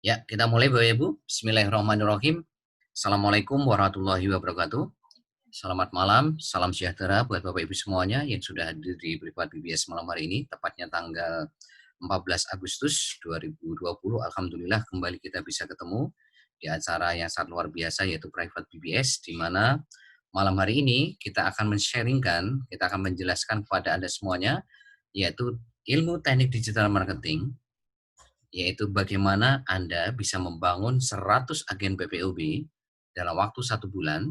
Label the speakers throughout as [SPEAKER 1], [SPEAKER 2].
[SPEAKER 1] Ya, kita mulai Bapak Ibu. Bismillahirrahmanirrahim. Assalamualaikum warahmatullahi wabarakatuh. Selamat malam, salam sejahtera buat Bapak Ibu semuanya yang sudah hadir di Privat BBS malam hari ini, tepatnya tanggal 14 Agustus 2020. Alhamdulillah kembali kita bisa ketemu di acara yang sangat luar biasa yaitu Private BBS, di mana malam hari ini kita akan men-sharingkan, kita akan menjelaskan kepada Anda semuanya yaitu ilmu teknik digital marketing, yaitu bagaimana Anda bisa membangun 100 agen PPOB dalam waktu 1 bulan,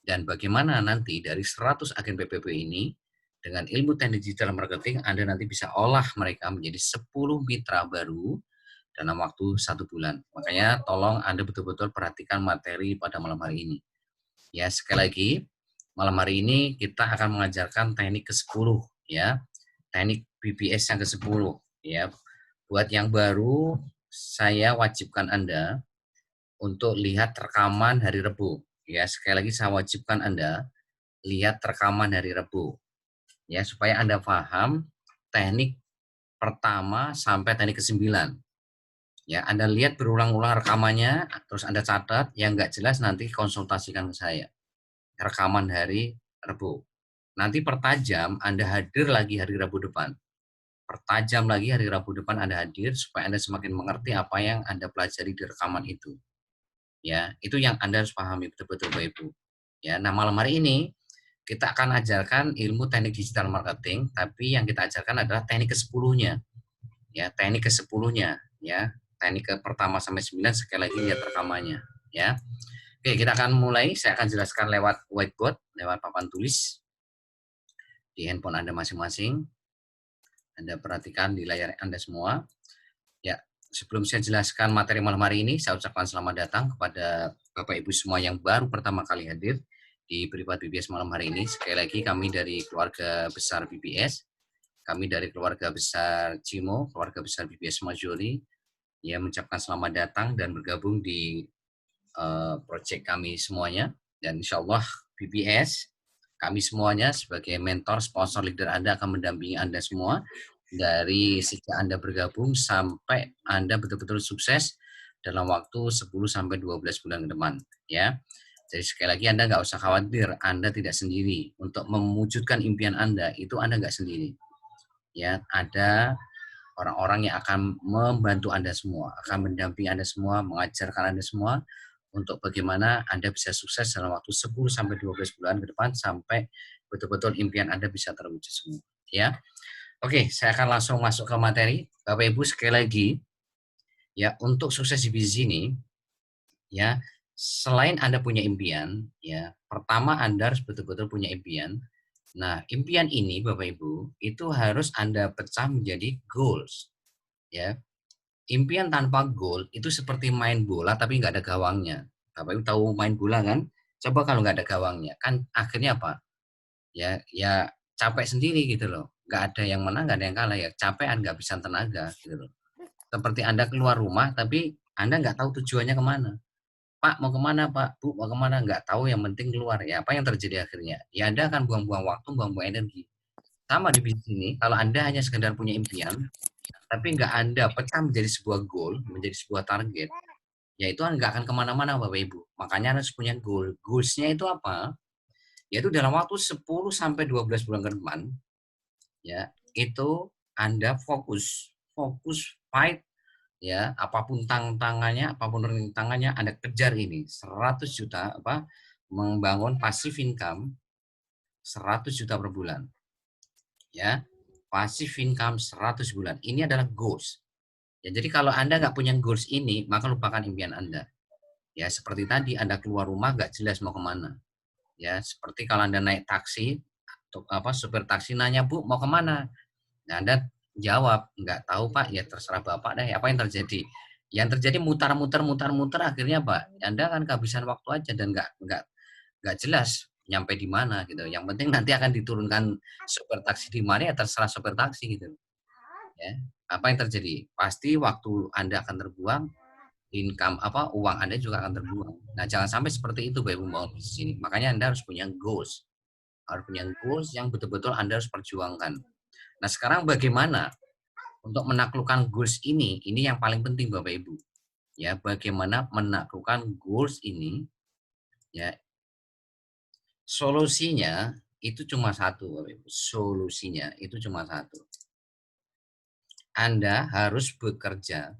[SPEAKER 1] dan bagaimana nanti dari 100 agen PPOB ini, dengan ilmu teknik digital marketing, Anda nanti bisa olah mereka menjadi 10 mitra baru dalam waktu 1 bulan. Makanya tolong Anda betul-betul perhatikan materi pada malam hari ini. Ya, sekali lagi, malam hari ini kita akan mengajarkan teknik ke-10, ya, teknik BBS yang ke-10, ya. Buat yang baru, saya wajibkan Anda untuk lihat rekaman hari Rabu. Ya, sekali lagi saya wajibkan Anda lihat rekaman hari Rabu. Ya, supaya Anda paham teknik pertama sampai teknik ke-9. Ya, Anda lihat berulang-ulang rekamannya, terus Anda catat, yang nggak jelas nanti konsultasikan ke saya. Rekaman hari Rabu. Nanti pertajam Anda hadir lagi hari Rabu depan. Pertajam lagi hari Rabu depan Anda hadir supaya Anda semakin mengerti apa yang Anda pelajari di rekaman itu. Ya, itu yang Anda harus pahami betul-betul Bapak Ibu. Ya, nah malam hari ini kita akan ajarkan ilmu teknik digital marketing, tapi yang kita ajarkan adalah teknik ke-10-nya. Ya, teknik ke-10-nya, ya. Teknik ke pertama sampai 9 sekali lagi lihat rekamannya, ya. Oke, kita akan mulai. Saya akan jelaskan lewat whiteboard, lewat papan tulis di handphone Anda masing-masing. Anda perhatikan di layar Anda semua. Ya, sebelum saya jelaskan materi malam hari ini, saya ucapkan selamat datang kepada Bapak Ibu semua yang baru pertama kali hadir di Privat BBS malam hari ini. Sekali lagi kami dari keluarga besar BBS, kami dari keluarga besar Cimo, keluarga besar BBS Majuri, ya mengucapkan selamat datang dan bergabung di proyek kami semuanya. Dan insya Allah BBS, kami semuanya sebagai mentor, sponsor, leader Anda akan mendampingi Anda semua dari sejak Anda bergabung sampai Anda betul-betul sukses dalam waktu 10-12 bulan ke depan, ya. Jadi sekali lagi Anda nggak usah khawatir, Anda tidak sendiri. Untuk mewujudkan impian Anda, itu Anda nggak sendiri. Ya, ada orang-orang yang akan membantu Anda semua, akan mendampingi Anda semua, mengajarkan Anda semua untuk bagaimana Anda bisa sukses dalam waktu 10-12 bulan ke depan sampai betul-betul impian Anda bisa terwujud semua, ya. Oke, saya akan langsung masuk ke materi. Bapak Ibu sekali lagi, ya untuk sukses di bisnis ini, ya selain Anda punya impian, ya pertama Anda harus betul-betul punya impian. Nah, impian ini Bapak Ibu itu harus Anda pecah menjadi goals, ya. Impian tanpa goal itu seperti main bola tapi nggak ada gawangnya. Bapak Ibu tahu main bola kan? Coba kalau nggak ada gawangnya, kan akhirnya apa? Ya capek sendiri gitu loh. Nggak ada yang menang, nggak ada yang kalah ya. Capek, nggak bisa tenaga gitu loh. Seperti Anda keluar rumah tapi Anda nggak tahu tujuannya kemana. Pak mau kemana Pak? Bu mau kemana? Nggak tahu, yang penting keluar. Ya apa yang terjadi akhirnya? Ya Anda akan buang-buang waktu, buang-buang energi. Sama di bisnis ini, kalau Anda hanya sekedar punya impian, tapi nggak Anda pecah menjadi sebuah goal, menjadi sebuah target, ya itu nggak akan kemana-mana Bapak Ibu. Makanya harus punya goal. Goals-nya itu apa? Yaitu dalam waktu 10 sampai 12 bulan ke depan, ya, itu Anda fokus, fokus fight, ya, apapun tantangannya, apapun rintangannya Anda kejar ini 100 juta apa membangun passive income 100 juta per bulan, ya. Passive income 100 bulan. Ini adalah goals. Ya, jadi kalau Anda nggak punya goals ini, maka lupakan impian Anda. Ya, seperti tadi Anda keluar rumah nggak jelas mau kemana. Ya, seperti kalau Anda naik taksi, atau apa supir taksi nanya, "Bu, mau kemana?" Nah, Anda jawab, "Nggak tahu, Pak." Ya terserah Bapak deh, apa yang terjadi? Yang terjadi mutar-muter mutar-muter akhirnya apa? Anda kan kehabisan waktu aja dan nggak jelas nyampe di mana gitu. Yang penting nanti akan diturunkan supir taksi di mana ya terserah supir taksi gitu. Ya. Apa yang terjadi? Pasti waktu Anda akan terbuang, income apa uang Anda juga akan terbuang. Nah, jangan sampai seperti itu Bapak Ibu membangun bisnis ini. Makanya Anda harus punya goals. Harus punya goals yang betul-betul Anda harus perjuangkan. Nah, sekarang bagaimana untuk menaklukkan goals ini? Ini yang paling penting Bapak Ibu. ya bagaimana menaklukkan goals ini, ya solusinya itu cuma satu, Bapak Ibu. Solusinya itu cuma satu. Anda harus bekerja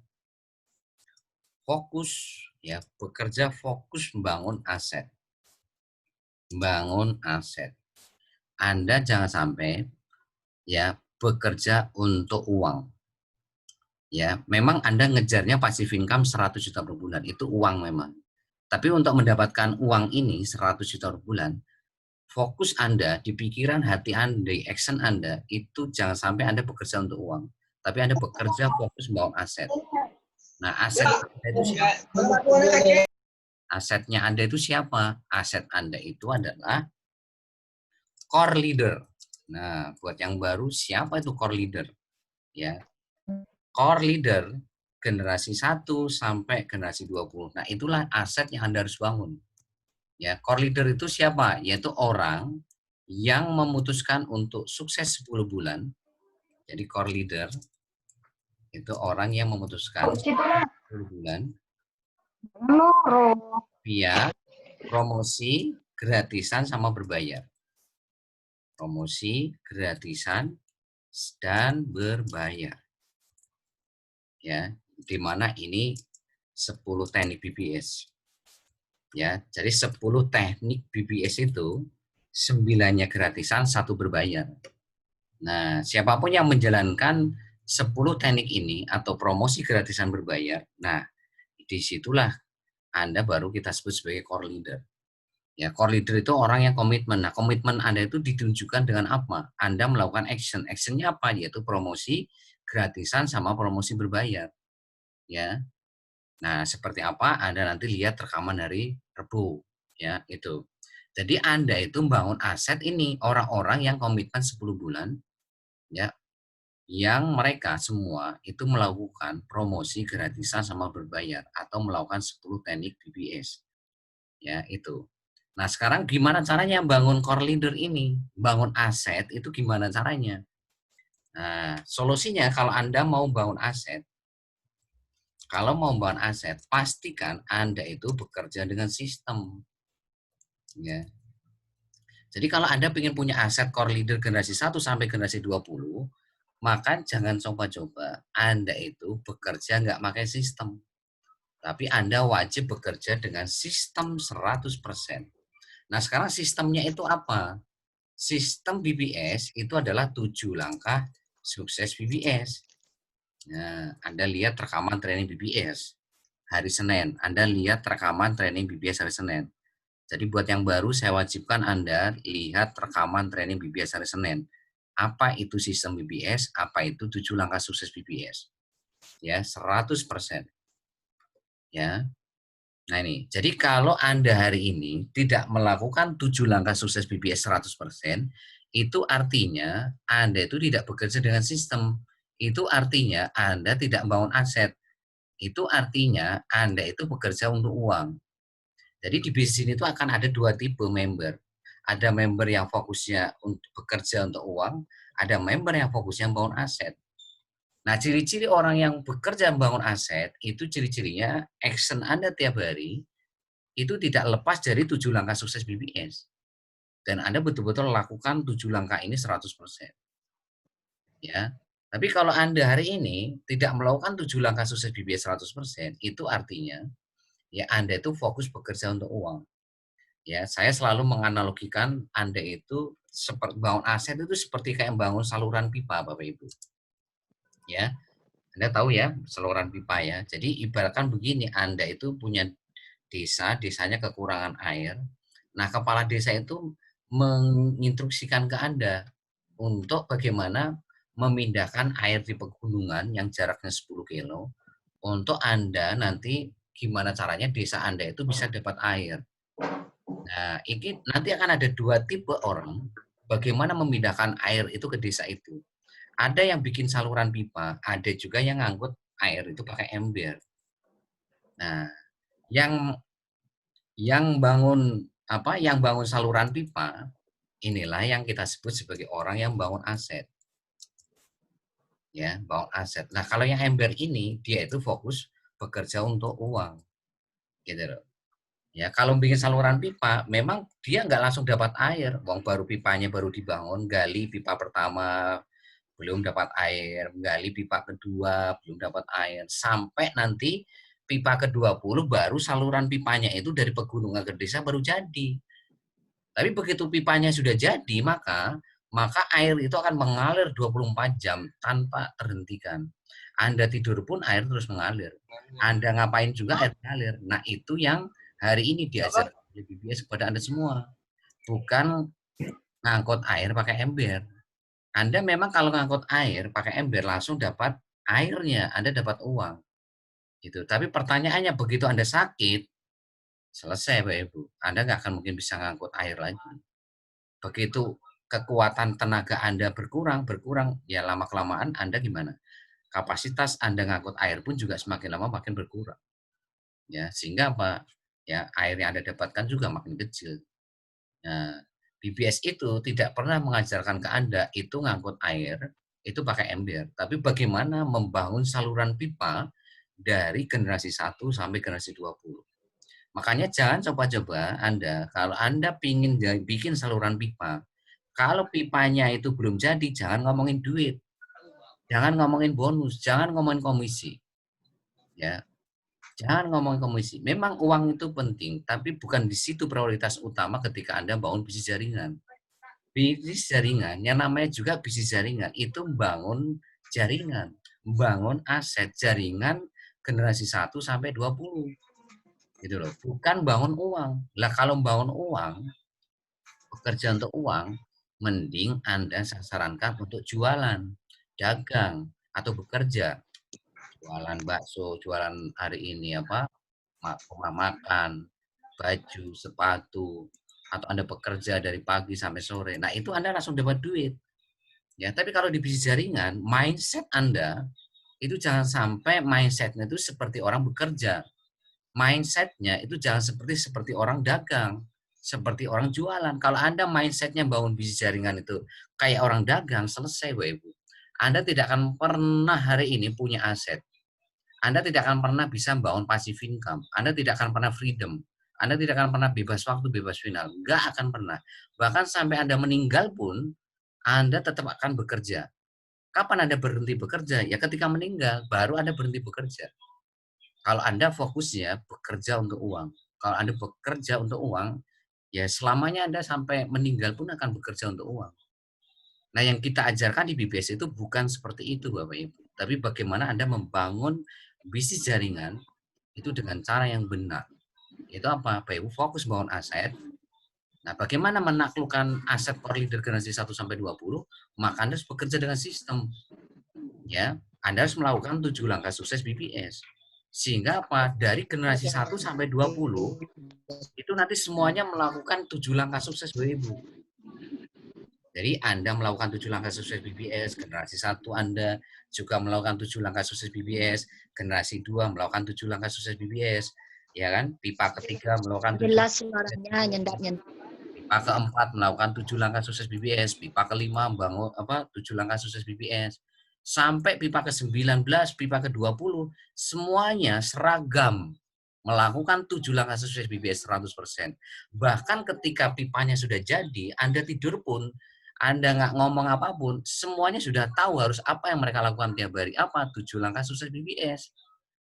[SPEAKER 1] fokus, ya bekerja fokus membangun aset. Bangun aset. Anda jangan sampai ya bekerja untuk uang. Ya, memang Anda ngejarnya passive income 100 juta per bulan, itu uang memang. Tapi untuk mendapatkan uang ini 100 juta per bulan, fokus Anda di pikiran hati Anda, di action Anda, itu jangan sampai Anda bekerja untuk uang. Tapi Anda bekerja fokus membangun aset. Nah, aset Anda itu siapa? Asetnya Anda itu siapa? Aset Anda itu adalah core leader. Nah, buat yang baru, siapa itu core leader? Ya, core leader generasi 1 sampai generasi 20. Nah, itulah aset yang Anda harus bangun. Ya, core leader itu siapa? Yaitu orang yang memutuskan untuk sukses 10 bulan. Jadi core leader itu orang yang memutuskan 10 bulan via promosi, gratisan sama berbayar. Promosi, gratisan dan berbayar. Ya, di mana ini 10 teknik BBS. Ya, jadi 10 teknik BBS itu 9-nya gratisan, 1 berbayar. Nah, siapapun yang menjalankan 10 teknik ini atau promosi gratisan berbayar, nah disitulah Anda baru kita sebut sebagai core leader. Ya, core leader itu orang yang komitmen. Nah, komitmen Anda itu ditunjukkan dengan apa? Anda melakukan action. Actionnya apa? Yaitu promosi gratisan sama promosi berbayar. Ya, nah seperti apa? Anda nanti lihat rekaman dari Rebo. Ya, itu. Jadi Anda itu membangun aset ini orang-orang yang komitmen 10 bulan, ya, yang mereka semua itu melakukan promosi gratisan sama berbayar atau melakukan 10 teknik BBS. Ya, itu. Nah, sekarang gimana caranya bangun core leader ini? Bangun aset itu gimana caranya? Nah, solusinya kalau Anda mau bangun aset, pastikan Anda itu bekerja dengan sistem. Ya. Jadi kalau Anda ingin punya aset core leader generasi 1 sampai generasi 20, maka jangan coba-coba Anda itu bekerja nggak pakai sistem. Tapi Anda wajib bekerja dengan sistem 100%. Nah, sekarang sistemnya itu apa? Sistem BBS itu adalah 7 langkah sukses BBS. Nah, Anda lihat rekaman training BBS hari Senin. Anda lihat rekaman training BBS hari Senin. Jadi buat yang baru saya wajibkan Anda lihat rekaman training BBS hari Senin. Apa itu sistem BBS? Apa itu 7 langkah sukses BBS? Ya, 100%. Ya. Nah ini, jadi kalau Anda hari ini tidak melakukan 7 langkah sukses BBS 100%, itu artinya Anda itu tidak bekerja dengan sistem. Itu artinya Anda tidak membangun aset. Itu artinya Anda itu bekerja untuk uang. Jadi di bisnis ini tuh akan ada 2 tipe member. Ada member yang fokusnya untuk bekerja untuk uang, ada member yang fokusnya membangun aset. Nah, ciri-ciri orang yang bekerja membangun aset itu ciri-cirinya action Anda tiap hari itu tidak lepas dari 7 langkah sukses BBS. Dan Anda betul-betul lakukan 7 langkah ini 100%. Ya. Tapi kalau Anda hari ini tidak melakukan 7 langkah sukses BBS 100%, itu artinya ya Anda itu fokus bekerja untuk uang. Ya, saya selalu menganalogikan Anda itu seperti bangun aset itu seperti kayak bangun saluran pipa, Bapak Ibu. Ya, Anda tahu ya saluran pipa ya. Jadi ibaratkan begini, Anda itu punya desa, desanya kekurangan air. Nah, kepala desa itu menginstruksikan ke Anda untuk bagaimana memindahkan air di pegunungan yang jaraknya 10 kilo untuk Anda nanti gimana caranya desa Anda itu bisa dapat air. Nah, ini nanti akan ada 2 tipe orang bagaimana memindahkan air itu ke desa itu. Ada yang bikin saluran pipa, ada juga yang ngangkut air itu pakai ember. Nah, yang bangun yang bangun saluran pipa, inilah yang kita sebut sebagai orang yang bangun aset. Ya, bangun aset. Nah, kalau yang ember ini dia itu fokus bekerja untuk uang, gitu loh. Ya, kalau bikin saluran pipa, memang dia nggak langsung dapat air. Wong baru pipanya baru dibangun, gali pipa pertama belum dapat air, gali pipa kedua belum dapat air, sampai nanti pipa ke-20 baru saluran pipanya itu dari pegunungan ke desa baru jadi. Tapi begitu pipanya sudah jadi, maka air itu akan mengalir 24 jam tanpa terhentikan. Anda tidur pun air terus mengalir. Anda ngapain juga air mengalir. Nah, itu yang hari ini diajarkan oleh BBS kepada Anda semua. Bukan ngangkut air pakai ember. Anda memang kalau ngangkut air pakai ember langsung dapat airnya, Anda dapat uang. Gitu. Tapi pertanyaannya begitu Anda sakit, selesai Bapak Ibu. Anda nggak akan mungkin bisa ngangkut air lagi. Begitu kekuatan tenaga Anda berkurang, ya lama-kelamaan Anda gimana? Kapasitas Anda ngangkut air pun juga semakin lama makin berkurang. Ya, sehingga apa? Ya, air yang Anda dapatkan juga makin kecil. Nah, BBS itu tidak pernah mengajarkan ke Anda itu ngangkut air, itu pakai ember. Tapi bagaimana membangun saluran pipa dari generasi 1 sampai generasi 20. Makanya jangan coba-coba Anda, kalau Anda ingin bikin saluran pipa, kalau pipanya itu belum jadi, jangan ngomongin duit, jangan ngomongin bonus, jangan ngomongin komisi. Ya, jangan ngomongin komisi. Memang uang itu penting, tapi bukan di situ prioritas utama ketika Anda bangun bisnis jaringan. Bisnis jaringan, yang namanya juga bisnis jaringan, itu membangun jaringan, membangun aset jaringan generasi 1 sampai 20. Gitu loh, bukan bangun uang. Lah kalau bangun uang, bekerja untuk uang, mending Anda saya sarankan untuk jualan, dagang, atau bekerja. Jualan bakso, jualan hari ini apa, rumah makan, baju, sepatu, atau Anda bekerja dari pagi sampai sore. Nah, itu Anda langsung dapat duit. Ya, tapi kalau di bisnis jaringan, mindset Anda itu jangan sampai mindsetnya itu seperti orang bekerja. Mindsetnya itu jangan seperti orang dagang, seperti orang jualan. Kalau Anda mindsetnya bangun bisnis jaringan itu kayak orang dagang, selesai Bapak Ibu. Anda tidak akan pernah hari ini punya aset. Anda tidak akan pernah bisa bangun passive income. Anda tidak akan pernah freedom. Anda tidak akan pernah bebas waktu, bebas final. Nggak akan pernah. Bahkan sampai Anda meninggal pun, Anda tetap akan bekerja. Kapan Anda berhenti bekerja? Ya ketika meninggal, baru Anda berhenti bekerja. Kalau Anda fokusnya bekerja untuk uang. Kalau Anda bekerja untuk uang, ya selamanya Anda sampai meninggal pun akan bekerja untuk uang. Nah, yang kita ajarkan di BBS itu bukan seperti itu, Bapak Ibu. Tapi bagaimana Anda membangun bisnis jaringan itu dengan cara yang benar. Itu apa? Bapak Ibu fokus bangun aset. Nah, bagaimana menaklukkan aset per leader generasi 1 sampai 20? Maka Anda harus bekerja dengan sistem. Ya, Anda harus melakukan 7 langkah sukses BBS. Sehingga apa? Dari generasi 1 sampai 20 itu nanti semuanya melakukan 7 langkah sukses Bapak Ibu. Jadi Anda melakukan 7 langkah sukses BBS, generasi 1 Anda juga melakukan 7 langkah sukses BBS, generasi 2 melakukan 7 langkah sukses BBS, ya kan? Pipa ketiga melakukan 7
[SPEAKER 2] Jelas
[SPEAKER 1] langkah sukses
[SPEAKER 2] suaranya
[SPEAKER 1] BBS.
[SPEAKER 2] nyendak-nyendak.
[SPEAKER 1] Pipa keempat melakukan 7 langkah sukses BBS, pipa kelima membangun 7 langkah sukses BBS. Sampai pipa ke-19, pipa ke-20 semuanya seragam melakukan 7 langkah sukses BBS 100%. Bahkan ketika pipanya sudah jadi, Anda tidur pun Anda nggak ngomong apapun, semuanya sudah tahu harus apa yang mereka lakukan tiap hari. Apa? 7 langkah sukses BBS.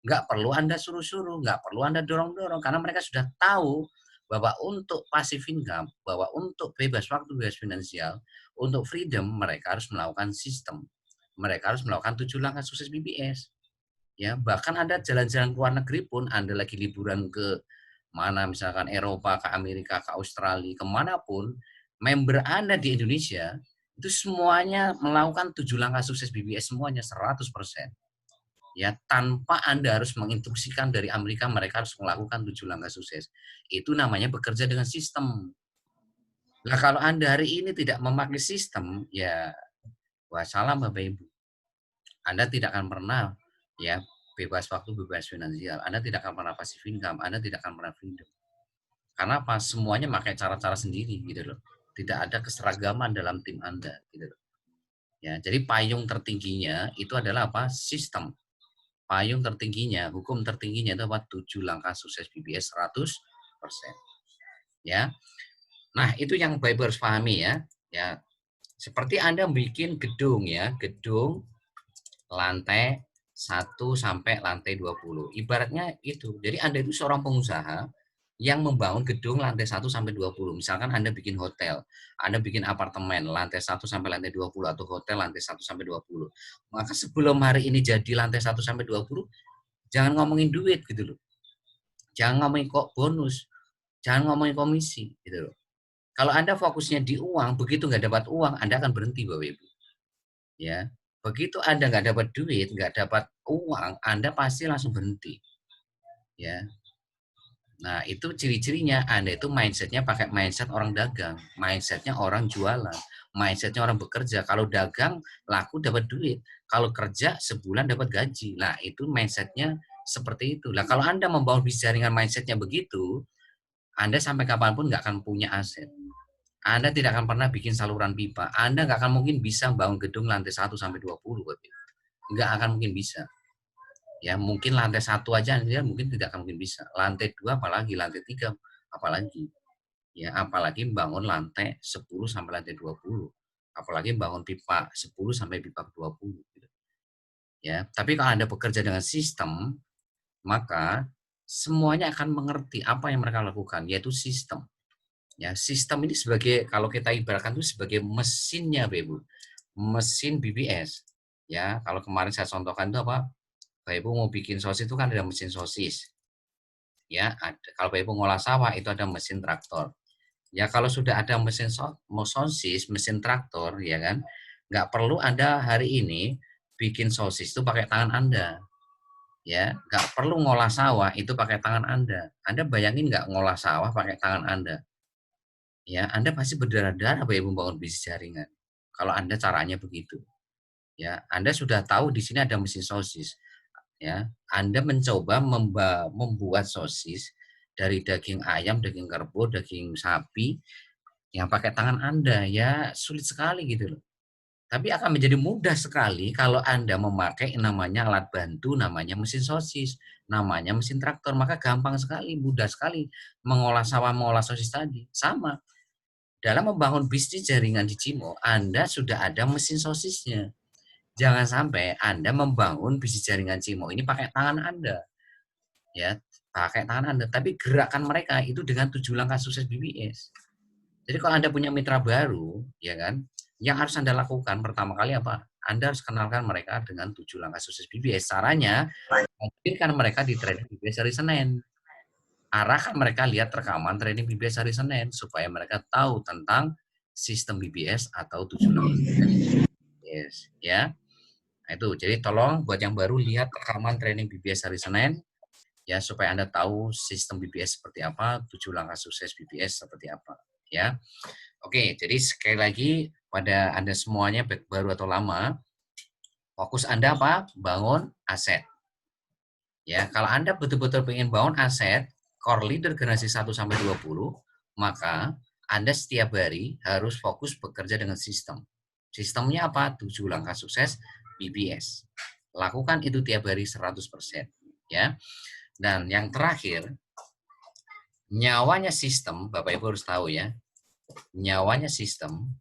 [SPEAKER 1] Nggak perlu Anda suruh-suruh, nggak perlu Anda dorong-dorong, karena mereka sudah tahu bahwa untuk passive income, bahwa untuk bebas waktu, bebas finansial, untuk freedom, mereka harus melakukan sistem. Mereka harus melakukan 7 langkah sukses BBS. Ya, bahkan Anda jalan-jalan ke luar negeri pun, Anda lagi liburan ke mana, misalkan Eropa, ke Amerika, ke Australia, kemanapun, member Anda di Indonesia, itu semuanya melakukan 7 langkah sukses BBS semuanya 100%. Ya, tanpa Anda harus menginstruksikan dari Amerika, mereka harus melakukan 7 langkah sukses. Itu namanya bekerja dengan sistem. Nah, kalau Anda hari ini tidak memakai sistem, ya wassalam Bapak Ibu. Anda tidak akan pernah ya bebas waktu, bebas finansial. Anda tidak akan pernah passive income, Anda tidak akan pernah freedom. Karena apa? Semuanya pakai cara-cara sendiri gitu loh. Tidak ada keseragaman dalam tim Anda gitu loh. Ya, jadi payung tertingginya itu adalah apa? Sistem. payung tertingginya, hukum tertingginya itu apa? 7 langkah sukses BBS 100%. Ya. Nah, itu yang Bapak Ibu harus pahami ya. Ya. Seperti Anda bikin gedung ya, gedung lantai 1 sampai lantai 20. Ibaratnya itu. Jadi Anda itu seorang pengusaha yang membangun gedung lantai 1 sampai 20. Misalkan Anda bikin hotel, Anda bikin apartemen lantai 1 sampai lantai 20 atau hotel lantai 1 sampai 20. Maka sebelum hari ini jadi lantai 1 sampai 20, jangan ngomongin duit gitu loh. Jangan ngomongin kok bonus, jangan ngomongin komisi gitu loh. Kalau Anda fokusnya di uang, begitu nggak dapat uang, Anda akan berhenti Bapak Ibu. Ya, begitu Anda nggak dapat duit, nggak dapat uang, Anda pasti langsung berhenti. Ya, nah itu ciri-cirinya Anda itu mindsetnya pakai mindset orang dagang, mindsetnya orang jualan, mindsetnya orang bekerja. Kalau dagang laku dapat duit, kalau kerja sebulan dapat gaji. Nah itu mindsetnya seperti itu. Nah kalau Anda membangun bisnis jaringan mindsetnya begitu, Anda sampai kapanpun nggak akan punya aset. Anda tidak akan pernah bikin saluran pipa. Anda nggak akan mungkin bisa bangun gedung lantai 1 sampai 20. Nggak akan mungkin bisa. Ya, mungkin lantai 1 aja dia mungkin tidak akan mungkin bisa. Lantai 2 apalagi, lantai 3 apalagi. Ya, apalagi bangun lantai 10 sampai lantai 20. Apalagi bangun pipa 10 sampai pipa 20 gitu. Ya, tapi kalau Anda bekerja dengan sistem, maka semuanya akan mengerti apa yang mereka lakukan, yaitu sistem. Ya, sistem ini sebagai kalau kita ibaratkan itu sebagai mesinnya, Ibu. Mesin BBS. Ya, kalau kemarin saya contohkan itu apa? Bapak Ibu mau bikin sosis itu kan ada mesin sosis. Ya, ada. Kalau Bapak Ibu ngolah sawah itu ada mesin traktor. Ya, kalau sudah ada mesin sosis, mesin traktor, ya kan, nggak perlu Anda hari ini bikin sosis itu pakai tangan Anda. Ya, nggak perlu ngolah sawah itu pakai tangan Anda. Anda bayangin nggak ngolah sawah pakai tangan Anda? Ya, Anda pasti berdarah-darah Bapak Ibu membangun bisnis jaringan. Kalau Anda caranya begitu. Ya, Anda sudah tahu di sini ada mesin sosis. Ya, Anda mencoba membuat sosis dari daging ayam, daging kerbau, daging sapi yang pakai tangan Anda, ya sulit sekali gitu loh. Tapi akan menjadi mudah sekali kalau Anda memakai namanya alat bantu, namanya mesin sosis, namanya mesin traktor, maka gampang sekali, mudah sekali mengolah sawah, mengolah sosis tadi. Sama, dalam membangun bisnis jaringan di Cimo, Anda sudah ada mesin sosisnya. Jangan sampai Anda membangun bisnis jaringan Cimo ini pakai tangan Anda. Ya, pakai tangan Anda, tapi gerakan mereka itu dengan 7 langkah sukses BBS. Jadi kalau Anda punya mitra baru, ya kan, yang harus Anda lakukan pertama kali apa? Anda harus kenalkan mereka dengan 7 langkah sukses BBS. Caranya, hadirkan mereka di training BBS hari Senin. Arahkan mereka lihat rekaman training BBS hari Senin supaya mereka tahu tentang sistem BBS atau 7 langkah BBS. Ya, nah, itu. Jadi tolong buat yang baru lihat rekaman training BBS hari Senin ya supaya Anda tahu sistem BBS seperti apa, 7 langkah sukses BBS seperti apa. Ya, oke. Jadi sekali lagi pada Anda semuanya baik baru atau lama, fokus Anda apa? Bangun aset. Ya, kalau Anda betul-betul ingin bangun aset, core leader generasi 1 sampai 20, maka Anda setiap hari harus fokus bekerja dengan sistem. Sistemnya apa? 7 langkah sukses BBS. Lakukan itu tiap hari 100%. Ya. Dan yang terakhir, nyawanya sistem, Bapak Ibu harus tahu ya, nyawanya sistem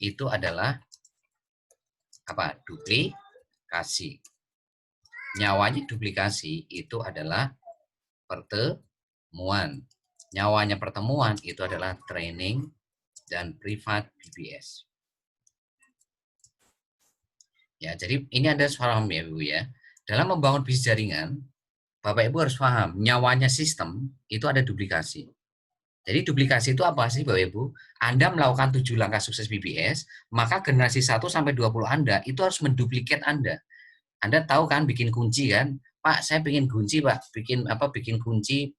[SPEAKER 1] itu adalah apa? Duplikasi. Nyawanya duplikasi itu adalah pertemuan. Nyawanya pertemuan itu adalah training dan privat BBS. Ya, jadi ini ada paham ya Ibu ya. Dalam membangun bisnis jaringan, Bapak Ibu harus paham, nyawanya sistem itu ada duplikasi. Jadi duplikasi itu apa sih Bapak Ibu? Anda melakukan 7 langkah sukses BBS, maka generasi 1 sampai 20 Anda itu harus menduplikat Anda. Anda tahu kan bikin kunci kan? Pak, saya bikin kunci, Pak. Bikin kunci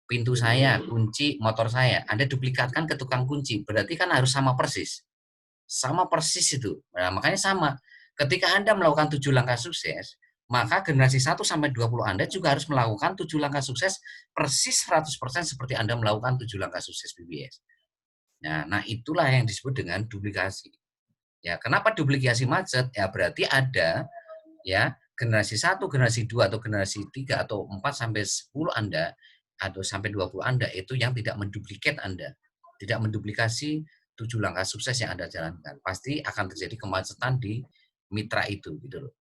[SPEAKER 1] pintu saya, kunci motor saya. Anda duplikatkan ke tukang kunci. Berarti kan harus sama persis. Sama persis itu. Nah, makanya sama. Ketika Anda melakukan 7 langkah sukses, maka generasi 1 sampai 20 Anda juga harus melakukan 7 langkah sukses persis 100% seperti Anda melakukan 7 langkah sukses BBS. Nah, itulah yang disebut dengan duplikasi. Ya, kenapa duplikasi macet? Ya berarti ada ya generasi 1, generasi 2 atau generasi 3 atau 4 sampai 10 Anda atau sampai 20 Anda itu yang tidak menduplikat Anda. Tidak menduplikasi 7 langkah sukses yang Anda jalankan. Pasti akan terjadi kemacetan di mitra itu gitu loh.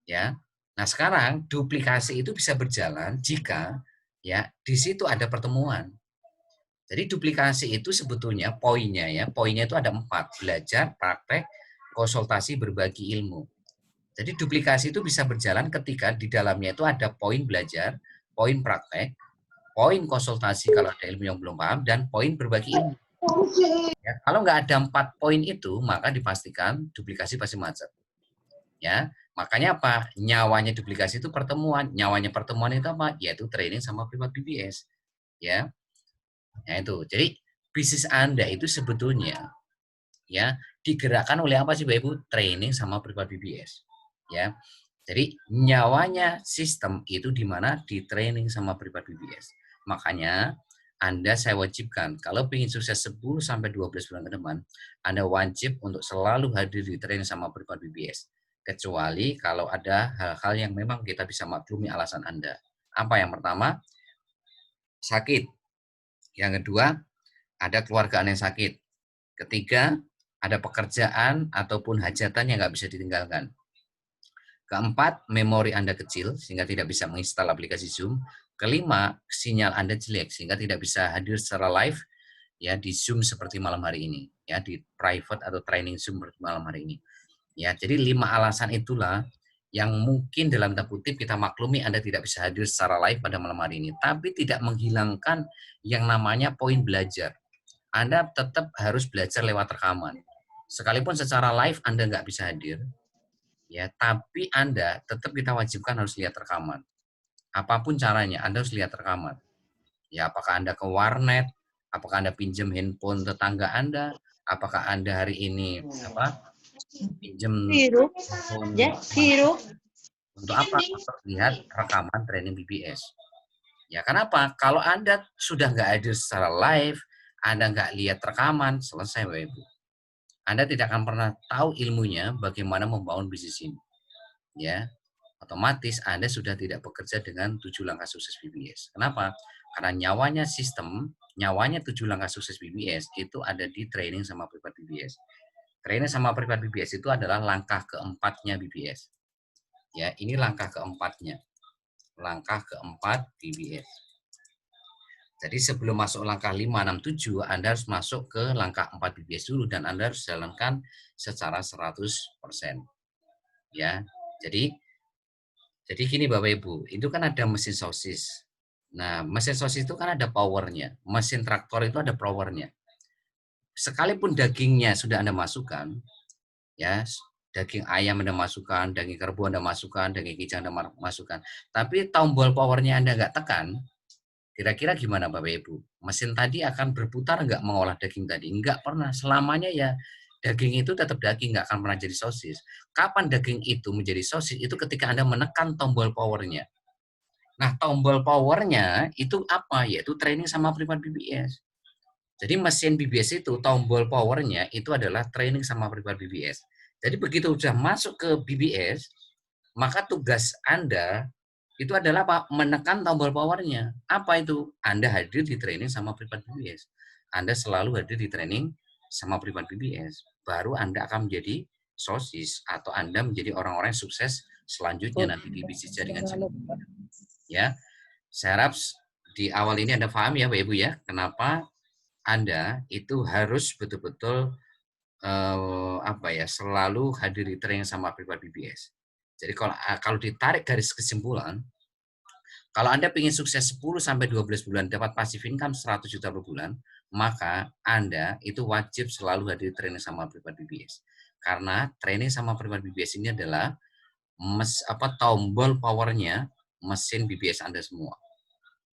[SPEAKER 1] Ya. Nah, sekarang duplikasi itu bisa berjalan jika ya di situ ada pertemuan. Jadi duplikasi itu sebetulnya poinnya itu ada 4, belajar, praktek, konsultasi, berbagi ilmu. Jadi duplikasi itu bisa berjalan ketika di dalamnya itu ada poin belajar, poin praktek, poin konsultasi kalau ada ilmu yang belum paham, dan poin berbagi ilmu. Ya, kalau nggak ada 4 poin itu, maka dipastikan duplikasi pasti macet. Ya, makanya apa? Nyawanya duplikasi itu pertemuan. Nyawanya pertemuan itu apa? Yaitu training sama privat BBS. Ya, nah itu. Jadi bisnis Anda itu sebetulnya ya digerakkan oleh apa sih Bapak Ibu? Training sama privat BBS. Ya. Jadi nyawanya sistem itu di mana di training sama privat BBS. Makanya Anda saya wajibkan kalau ingin sukses 10 sampai 12 bulan ke depan, Anda wajib untuk selalu hadir di training sama privat BBS. Kecuali kalau ada hal-hal yang memang kita bisa maklumi alasan Anda. Apa yang pertama? Sakit. Yang kedua, ada keluarga Anda yang sakit. Ketiga, ada pekerjaan ataupun hajatan yang nggak bisa ditinggalkan. Keempat, memori Anda kecil sehingga tidak bisa menginstal aplikasi Zoom. Kelima, sinyal Anda jelek sehingga tidak bisa hadir secara live ya di Zoom seperti malam hari ini, ya di private atau training Zoom seperti malam hari ini. Ya, jadi 5 alasan itulah yang mungkin dalam tanda kutip kita maklumi Anda tidak bisa hadir secara live pada malam hari ini, tapi tidak menghilangkan yang namanya poin belajar. Anda tetap harus belajar lewat rekaman. Sekalipun secara live Anda nggak bisa hadir, ya, tapi Anda tetap kita wajibkan harus lihat rekaman. Apapun caranya, Anda harus lihat rekaman. Ya, apakah Anda ke warnet, apakah Anda pinjam handphone tetangga Anda, apakah Anda hari ini pinjam handphone untuk apa? Untuk lihat rekaman training BBS. Ya, kenapa? Kalau Anda sudah nggak hadir secara live, Anda nggak lihat rekaman, selesai Bapak Ibu. Anda tidak akan pernah tahu ilmunya bagaimana membangun bisnis ini. Ya, otomatis Anda sudah tidak bekerja dengan 7 langkah sukses BBS. Kenapa? Karena nyawanya sistem, nyawanya 7 langkah sukses BBS itu ada di training sama privat BBS. Training sama privat BBS itu adalah langkah keempatnya BBS. Ya, ini langkah keempatnya. Langkah keempat BBS. Jadi sebelum masuk langkah 5, 6, 7, Anda harus masuk ke langkah 4 BBS dulu dan Anda harus jalankan secara 100%. Ya. Jadi gini Bapak Ibu, itu kan ada mesin sosis. Nah, mesin sosis itu kan ada powernya. Mesin traktor itu ada powernya. Sekalipun dagingnya sudah Anda masukkan, ya, daging ayam Anda masukkan, daging kerbau Anda masukkan, daging kijang Anda masukkan. Tapi tombol powernya Anda nggak tekan, kira-kira gimana Bapak Ibu? Mesin tadi akan berputar nggak mengolah daging tadi? Nggak pernah. Selamanya ya daging itu tetap daging, nggak akan pernah jadi sosis. Kapan daging itu menjadi sosis? Itu ketika Anda menekan tombol powernya. Nah, tombol powernya itu apa? Yaitu training sama privat BBS. Jadi mesin BBS itu tombol powernya itu adalah training sama privat BBS. Jadi begitu sudah masuk ke BBS, maka tugas Anda itu adalah apa? Menekan tombol powernya. Apa itu? Anda hadir di training sama privat BBS. Anda selalu hadir di training sama privat BBS. Baru Anda akan menjadi sosis atau Anda menjadi orang-orang yang sukses selanjutnya nanti di bisnis jaringan channel. Ya, saya harap di awal ini Anda paham ya Bapak Ibu ya, kenapa Anda itu harus betul-betul selalu hadir di training sama privat BBS. Jadi kalau ditarik garis kesimpulan, kalau Anda ingin sukses 10 sampai 12 bulan dapat passive income 100 juta per bulan, maka Anda itu wajib selalu hadir di training sama privat BBS. Karena training sama privat BBS ini adalah tombol powernya mesin BBS Anda semua.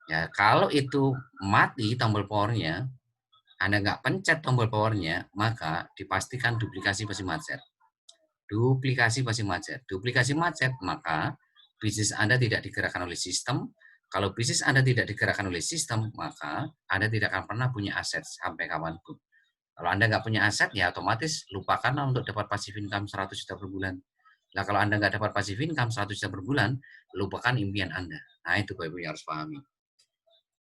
[SPEAKER 1] Ya, kalau itu mati tombol powernya, Anda nggak pencet tombol powernya, maka dipastikan duplikasi pasti macet. Duplikasi pasti macet. Duplikasi macet, maka bisnis Anda tidak digerakkan oleh sistem. Kalau bisnis Anda tidak digerakkan oleh sistem, maka Anda tidak akan pernah punya aset sampai kapanpun. Kalau Anda nggak punya aset, ya otomatis lupakanlah untuk dapat passive income 100 juta per bulan. Nah, kalau Anda nggak dapat passive income 100 juta per bulan, lupakan impian Anda. Nah, itu Bapak Ibu yang harus pahami.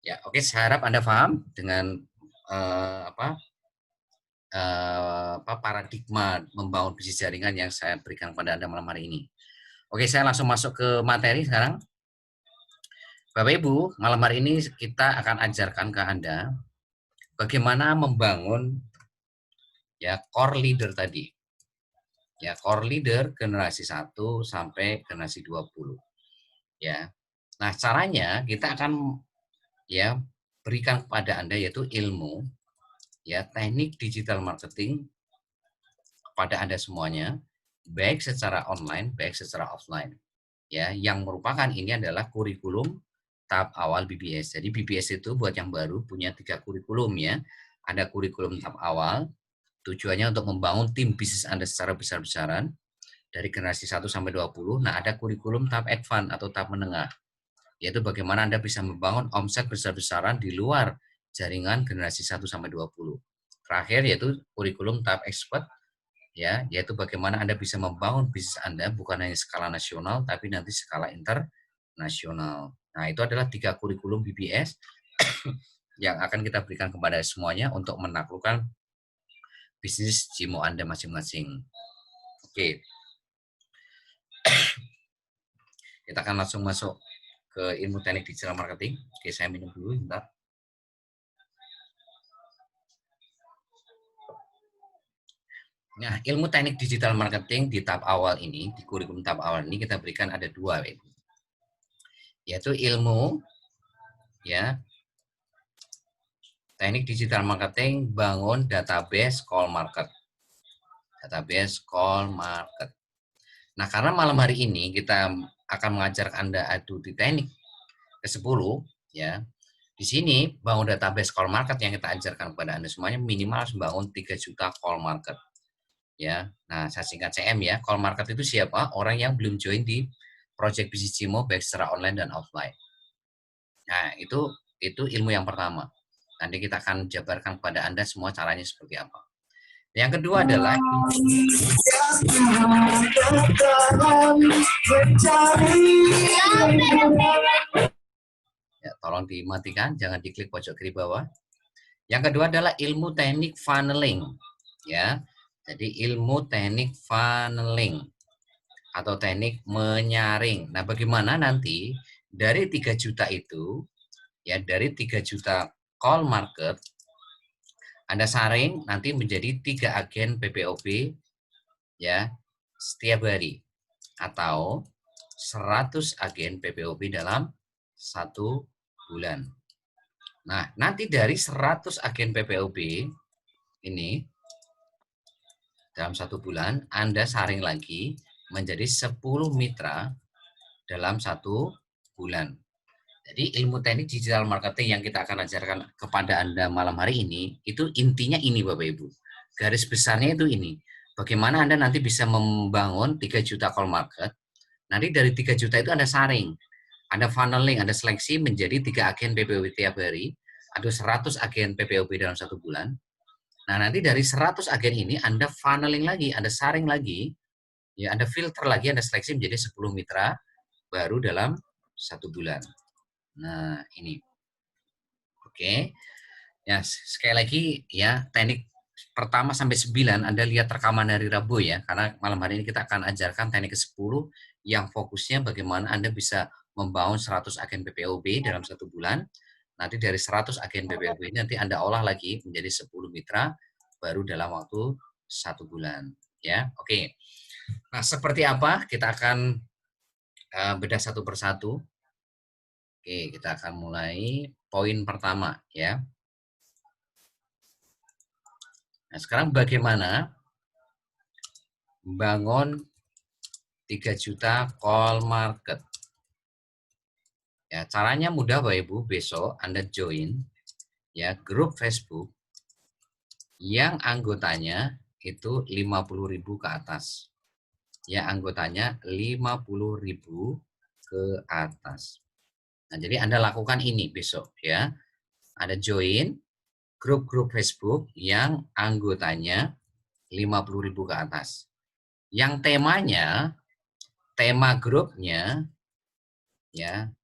[SPEAKER 1] Ya, oke, saya harap Anda paham dengan paradigma membangun bisnis jaringan yang saya berikan kepada Anda malam hari ini. Oke, saya langsung masuk ke materi sekarang. Bapak Ibu, malam hari ini kita akan ajarkan ke Anda bagaimana membangun ya core leader tadi. Ya, core leader generasi 1 sampai generasi 20. Ya. Nah, caranya kita akan ya berikan kepada Anda yaitu ilmu ya teknik digital marketing kepada Anda semuanya, baik secara online, baik secara offline. Ya, yang merupakan ini adalah kurikulum tahap awal BBS. Jadi BBS itu buat yang baru punya 3 kurikulum ya. Ada kurikulum tahap awal, tujuannya untuk membangun tim bisnis Anda secara besar-besaran dari generasi 1 sampai 20. Nah, ada kurikulum tahap advance atau tahap menengah, yaitu bagaimana Anda bisa membangun omset besar-besaran di luar jaringan generasi 1 sampai 20. Terakhir yaitu kurikulum tahap expert, ya, yaitu bagaimana Anda bisa membangun bisnis Anda bukan hanya skala nasional tapi nanti skala internasional. Nah, itu adalah 3 kurikulum BBS yang akan kita berikan kepada semuanya untuk menaklukkan bisnis Cimo Anda masing-masing. Oke. Kita akan langsung masuk ke ilmu teknik digital marketing. Oke, saya minum dulu bentar. Nah, ilmu teknik digital marketing di tahap awal ini, di kurikulum tahap awal ini kita berikan ada 2, yaitu ilmu ya teknik digital marketing bangun database call market. Database call market. Nah, karena malam hari ini kita akan mengajar Anda adu di teknik ke-10 ya. Di sini bangun database call market yang kita ajarkan kepada Anda semuanya minimal harus bangun 3 juta call market. Ya. Nah, saya singkat CM ya. Call market itu siapa? Orang yang belum join di Project Bisnis Cimo baik secara online dan offline. Nah, itu ilmu yang pertama. Nanti kita akan jabarkan kepada Anda semua caranya seperti apa. Yang kedua adalah ya, tolong dimatikan, jangan diklik pojok kiri bawah. Yang kedua adalah ilmu teknik funneling, ya. Jadi ilmu teknik funneling atau teknik menyaring. Nah, bagaimana nanti dari 3 juta itu, ya dari 3 juta call market, Anda saring nanti menjadi 3 agen PPOB, ya setiap hari atau 100 agen PPOB dalam 1 bulan. Nah, nanti dari 100 agen PPOB ini dalam 1 bulan Anda saring lagi menjadi 10 mitra dalam 1 bulan. Jadi ilmu teknik digital marketing yang kita akan ajarkan kepada Anda malam hari ini itu intinya ini Bapak Ibu. Garis besarnya itu ini. Bagaimana Anda nanti bisa membangun 3 juta call market. Nanti dari 3 juta itu Anda saring. Anda funneling, Anda seleksi menjadi 3 agen PPOB tiap hari, ada 100 agen PPOB dalam 1 bulan. Nah, nanti dari 100 agen ini Anda funneling lagi, Anda saring lagi, ya Anda filter lagi, Anda seleksi menjadi 10 mitra baru dalam 1 bulan. Nah, ini. Oke. Ya, sekali lagi ya, teknik pertama sampai 9 Anda lihat rekaman dari Rabu ya, karena malam hari ini kita akan ajarkan teknik ke-10 yang fokusnya bagaimana Anda bisa membangun 100 agen PPOB dalam 1 bulan. Nanti dari 100 agen PPOB ini nanti Anda olah lagi menjadi 10 mitra baru dalam waktu 1 bulan. Ya, oke. Nah, seperti apa? Kita akan bedah satu persatu. Oke, kita akan mulai poin pertama ya. Nah, sekarang bagaimana membangun 3 juta call market? Ya, caranya mudah Bapak Ibu, besok Anda join ya grup Facebook yang anggotanya itu 50.000 ke atas. Ya, anggotanya 50.000 ke atas. Nah, jadi Anda lakukan ini besok ya. Anda join grup-grup Facebook yang anggotanya 50.000 ke atas. Yang temanya tema grupnya ya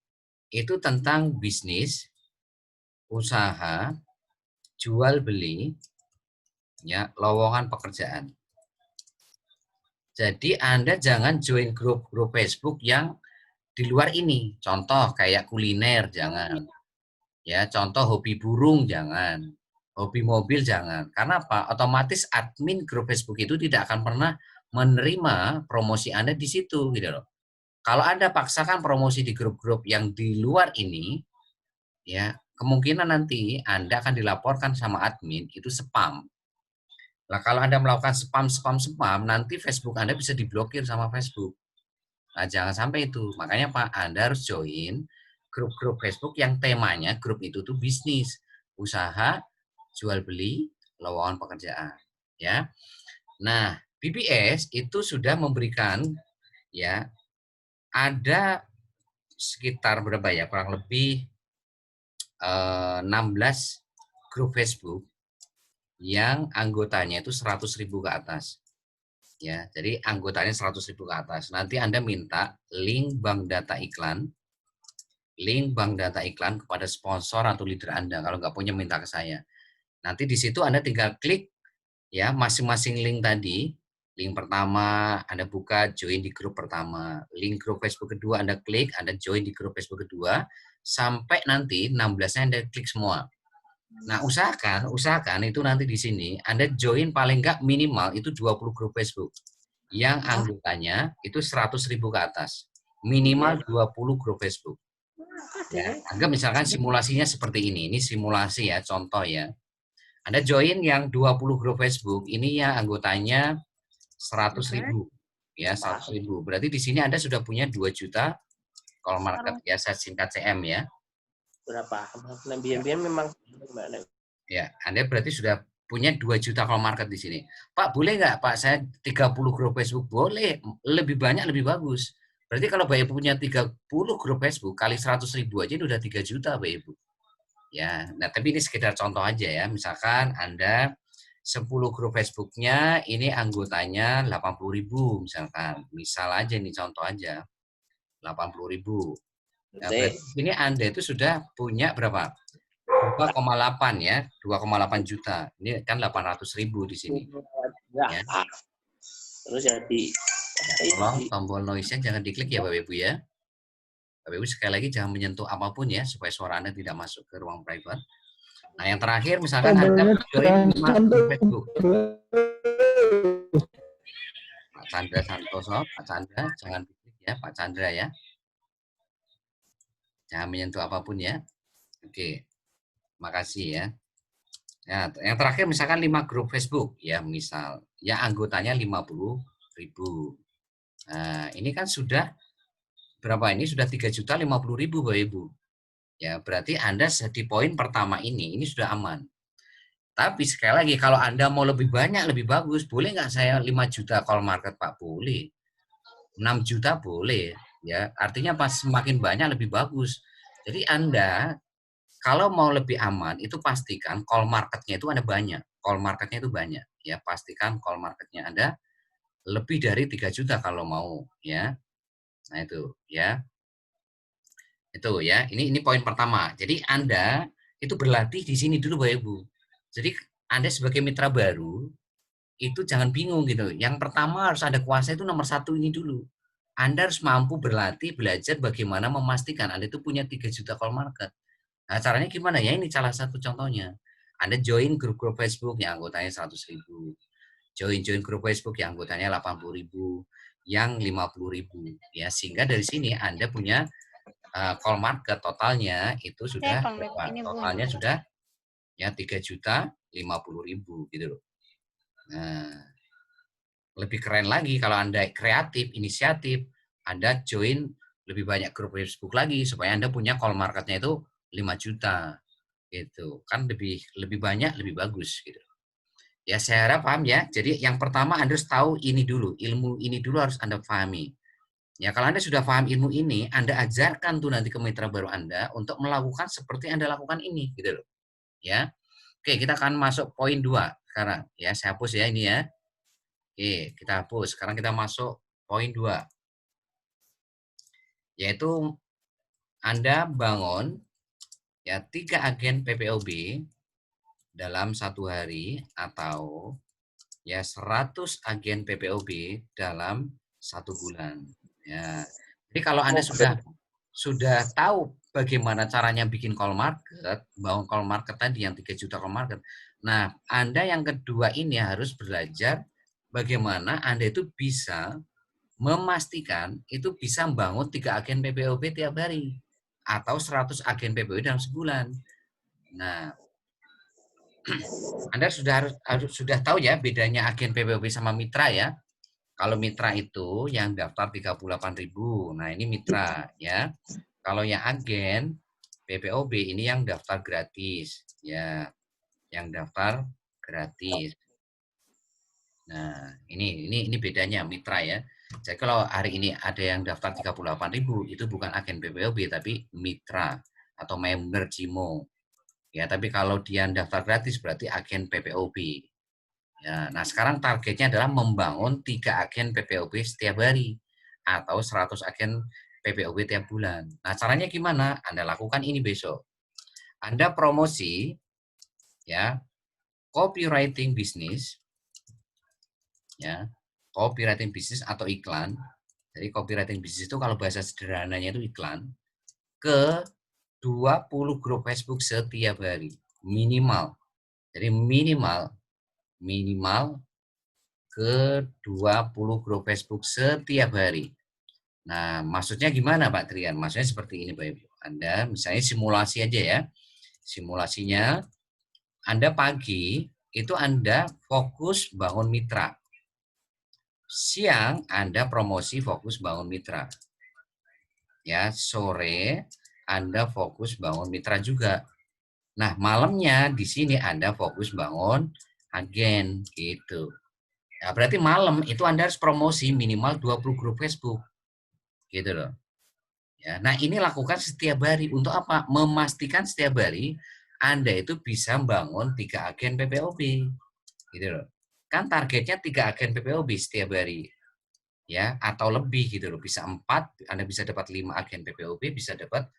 [SPEAKER 1] itu tentang bisnis, usaha, jual beli, ya, lowongan pekerjaan. Jadi Anda jangan join grup-grup Facebook yang di luar ini. Contoh kayak kuliner jangan. Ya, contoh hobi burung jangan. Hobi mobil jangan. Karena apa? Otomatis admin grup Facebook itu tidak akan pernah menerima promosi Anda di situ gitu loh. Kalau Anda paksakan promosi di grup-grup yang di luar ini, ya, kemungkinan nanti Anda akan dilaporkan sama admin itu spam. Nah, kalau Anda melakukan spam, nanti Facebook Anda bisa diblokir sama Facebook. Nah, jangan sampai itu. Makanya Pak, Anda harus join grup-grup Facebook yang temanya grup itu tuh bisnis, usaha, jual beli, lowongan pekerjaan, ya. Nah, BBS itu sudah memberikan ya ada sekitar berapa ya? Kurang lebih 16 grup Facebook yang anggotanya itu 100.000 ke atas. Ya, jadi anggotanya 100.000 ke atas. Nanti Anda minta link bank data iklan kepada sponsor atau leader Anda. Kalau nggak punya minta ke saya. Nanti di situ Anda tinggal klik ya masing-masing link tadi. Link pertama Anda buka join di grup pertama. Link grup Facebook kedua Anda klik, Anda join di grup Facebook kedua sampai nanti 16-nya Anda klik semua. Nah, usahakan itu nanti di sini Anda join paling nggak minimal itu 20 grup Facebook yang anggotanya itu 100.000 ke atas. Minimal 20 grup Facebook. Ya, anggap misalkan simulasinya seperti ini. Ini simulasi ya, contoh ya. Anda join yang 20 grup Facebook, ini ya anggotanya 100.000. Ya, 100.000. Berarti di sini Anda sudah punya 2 juta call market ya, saya singkat CM ya.
[SPEAKER 2] Berapa? Biar memang gimana?
[SPEAKER 1] Ya, Anda berarti sudah punya 2 juta call market di sini. Pak, boleh nggak Pak saya 30 grup Facebook? Boleh, lebih banyak lebih bagus. Berarti kalau Bapak Ibu punya 30 grup Facebook kali 100.000 aja udah 3 juta Bapak Ibu. Ya, nah tapi ini sekedar contoh aja ya. Misalkan Anda 10 grup Facebooknya ini anggotanya 80.000 misalkan. Misal aja nih contoh aja. 80.000. Nah, berarti ini Anda itu sudah punya berapa? 2,8 ya, 2,8 juta. Ini kan 800.000 di sini. Ya.
[SPEAKER 2] Terus jadi
[SPEAKER 1] Tolong tombol noise-nya jangan diklik ya Bapak Ibu ya. Bapak Ibu sekali lagi jangan menyentuh apapun ya supaya suara Anda tidak masuk ke ruang private. Nah, yang terakhir misalkan Anda join Facebook. Pak Chandra Santoso, Pak Chandra, jangan diklik ya, Pak Chandra ya. Jangan menyentuh apapun ya. Oke, makasih ya. Ya, yang terakhir misalkan 5 grup Facebook ya, misal. Ya anggotanya 50.000. Nah, ini kan sudah berapa ini? Sudah 3.050.000 Bapak Ibu. Ya, berarti Anda di poin pertama ini sudah aman. Tapi sekali lagi kalau Anda mau lebih banyak, lebih bagus, boleh nggak saya 5 juta call market Pak? Boleh. 6 juta boleh. Ya, artinya pas semakin banyak lebih bagus. Jadi Anda kalau mau lebih aman itu pastikan call marketnya itu ada banyak. Call marketnya itu banyak. Ya, pastikan call marketnya ada lebih dari 3 juta kalau mau ya. Nah itu ya. Itu ya. Ini poin pertama. Jadi Anda itu berlatih di sini dulu Bapak Ibu. Jadi Anda sebagai mitra baru itu jangan bingung gitu. Yang pertama harus ada kuasa itu nomor satu ini dulu. Anda harus mampu berlatih, belajar bagaimana memastikan Anda itu punya 3 juta call market. Nah, caranya gimana ya? Ini salah satu contohnya. Anda join grup-grup Facebook yang anggotanya 100.000. Join grup Facebook yang anggotanya 80.000, yang 50.000. Ya, sehingga dari sini Anda punya call market totalnya itu sudah berapa? Totalnya sudah ya 3.050.000 gitu loh. Nah, lebih keren lagi kalau Anda kreatif, inisiatif, Anda join lebih banyak grup Facebook lagi supaya Anda punya call marketnya itu 5 juta. Gitu. Kan lebih banyak, lebih bagus gitu. Ya, saya harap paham ya. Jadi yang pertama Anda harus tahu ini dulu, ilmu ini dulu harus Anda pahami. Ya, kalau Anda sudah paham ilmu ini, Anda ajarkan tuh nanti ke mitra baru Anda untuk melakukan seperti Anda lakukan ini gitu loh. Ya. Oke, kita akan masuk poin 2 sekarang. Ya, saya hapus ya ini ya. Oke, kita hapus. Sekarang kita masuk poin 2. yaitu Anda bangun ya 3 agen PPOB dalam 1 hari atau ya 100 agen PPOB dalam 1 bulan. Ya. Jadi kalau Anda sudah tahu bagaimana caranya bikin call market, bangun call market tadi yang 3 juta call market. Nah, Anda yang kedua ini harus belajar bagaimana Anda itu bisa memastikan itu bisa membangun 3 agen PPOB tiap hari atau 100 agen PPOB dalam sebulan. Nah, Anda sudah tahu ya bedanya agen PPOB sama mitra ya. Kalau mitra itu yang daftar 38.000. Nah, ini mitra ya. Kalau yang agen PPOB ini yang daftar gratis ya. Yang daftar gratis. Nah, ini bedanya mitra ya. Jadi kalau hari ini ada yang daftar 38.000 itu bukan agen PPOB tapi mitra atau member CIMO. Ya, tapi kalau dia daftar gratis berarti agen PPOB. Ya, nah sekarang targetnya adalah membangun 3 agen PPOB setiap hari atau 100 agen PPOB tiap bulan. Nah, caranya gimana? Anda lakukan ini besok. Anda promosi ya, copywriting bisnis ya. Copywriting bisnis atau iklan. Jadi copywriting bisnis itu kalau bahasa sederhananya itu iklan ke 20 grup Facebook setiap hari minimal. Jadi minimal ke 20 grup Facebook setiap hari. Nah, maksudnya gimana Pak Trian? Maksudnya seperti ini Pak Ibu. Anda misalnya simulasi aja ya. Simulasinya Anda pagi itu Anda fokus bangun mitra. Siang Anda promosi fokus bangun mitra. Ya, sore Anda fokus bangun mitra juga. Nah, malamnya di sini Anda fokus bangun agen gitu. Ya, berarti malam itu Anda harus promosi minimal 20 grup Facebook. Gitu loh. Ya, nah ini lakukan setiap hari untuk apa? Memastikan setiap hari Anda itu bisa bangun 3 agen PPOB. Gitu loh. Kan targetnya 3 agen PPOB setiap hari. Ya, atau lebih gitu loh. Bisa 4, Anda bisa dapat 5 agen PPOB, bisa dapat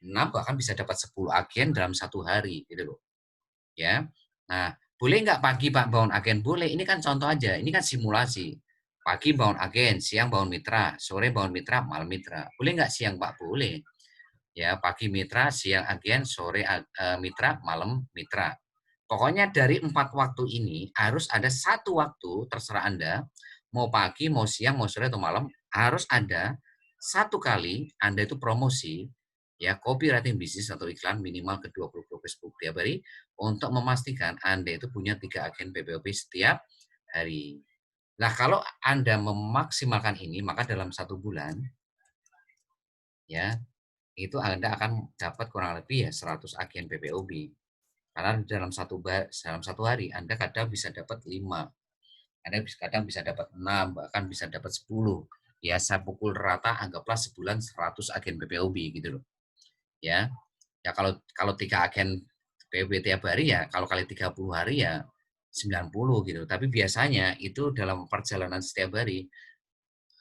[SPEAKER 1] 6, bahkan bisa dapat 10 agen dalam 1 hari gitu loh. Ya. Nah, boleh nggak pagi Pak bangun agen? Boleh. Ini kan contoh aja. Ini kan simulasi. Pagi bangun agen, siang bangun mitra, sore bangun mitra, malam mitra. Boleh nggak siang Pak? Boleh. Ya, pagi mitra, siang agen, sore mitra, malam mitra. Pokoknya dari 4 waktu ini harus ada 1 waktu, terserah Anda, mau pagi, mau siang, mau sore, atau malam, harus ada 1 kali Anda itu promosi, ya copywriting bisnis atau iklan minimal ke 20 grup Facebook tiap hari, untuk memastikan Anda itu punya 3 agen PPOB setiap hari. Nah, kalau Anda memaksimalkan ini, maka dalam 1 bulan, ya, itu Anda akan dapat kurang lebih ya 100 agen PPOB. Karena dalam satu hari Anda kadang bisa dapat 5, Anda kadang bisa dapat 6, bahkan bisa dapat 10. Ya, saya pukul rata anggaplah sebulan 100 agen PPOB gitu loh. Ya. Ya kalau 3 agen PPOB tiap hari ya kalau kali 30 hari ya 90 gitu. Tapi biasanya itu dalam perjalanan setiap hari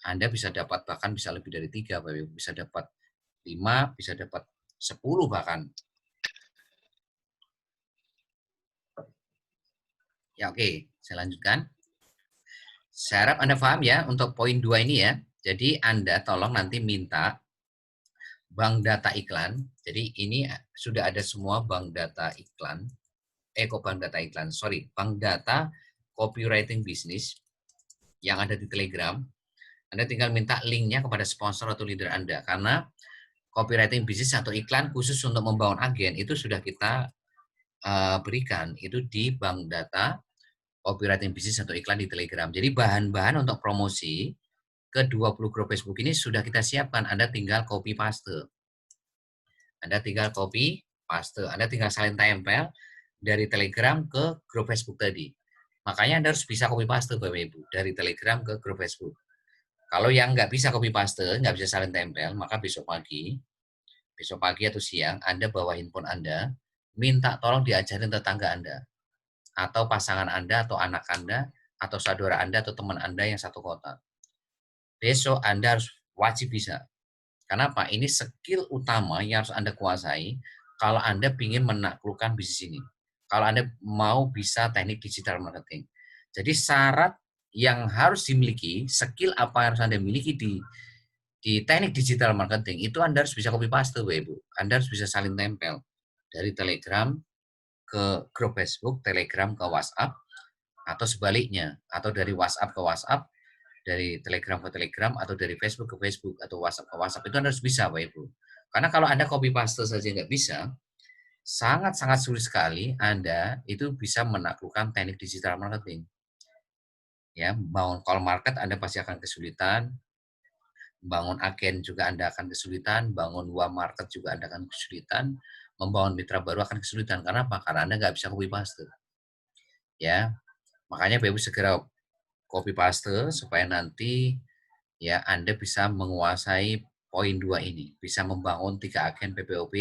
[SPEAKER 1] Anda bisa dapat bahkan bisa lebih dari 3, bisa dapat 5, bisa dapat 10 bahkan. Ya oke, saya lanjutkan. Saya harap Anda paham ya untuk poin 2 ini ya. Jadi Anda tolong nanti minta bank data iklan. Jadi ini sudah ada semua bank data iklan. Bank data iklan, sorry. Bank data copywriting bisnis yang ada di Telegram. Anda tinggal minta linknya kepada sponsor atau leader Anda. Karena copywriting bisnis atau iklan khusus untuk membangun agen itu sudah kita berikan. Itu di bank data copywriting bisnis atau iklan di Telegram. Jadi bahan-bahan untuk promosi ke 20 grup Facebook ini sudah kita siapkan. Anda tinggal copy paste. Anda tinggal salin tempel dari Telegram ke grup Facebook tadi. Makanya Anda harus bisa copy paste Bapak Ibu dari Telegram ke grup Facebook. Kalau yang nggak bisa copy paste, nggak bisa salin tempel, maka besok pagi atau siang Anda bawa handphone Anda, minta tolong diajarin tetangga Anda atau pasangan Anda atau anak Anda atau saudara Anda atau teman Anda yang satu kota. Besok Anda harus wajib bisa. Kenapa? Ini skill utama yang harus Anda kuasai kalau Anda ingin menaklukkan bisnis ini. Kalau Anda mau bisa teknik digital marketing. Jadi syarat yang harus dimiliki, skill apa yang harus Anda miliki di teknik digital marketing, itu Anda harus bisa copy paste, Bapak Ibu. Anda harus bisa saling tempel. Dari Telegram ke grup Facebook, Telegram ke WhatsApp, atau sebaliknya. Atau dari WhatsApp ke WhatsApp, dari Telegram ke Telegram, atau dari Facebook ke Facebook, atau WhatsApp ke WhatsApp. Itu Anda harus bisa, Bapak Ibu. Karena kalau Anda copy paste saja nggak bisa, sangat-sangat sulit sekali Anda itu bisa menaklukkan teknik digital marketing. Ya, bangun call market Anda pasti akan kesulitan, bangun agen juga Anda akan kesulitan, bangun warm market juga Anda akan kesulitan, membangun mitra baru akan kesulitan. Karena apa? Karena Anda nggak bisa copy paste. Ya, makanya Bapak Ibu segera copy paste supaya nanti ya Anda bisa menguasai poin 2 ini, bisa membangun 3 agen PPOP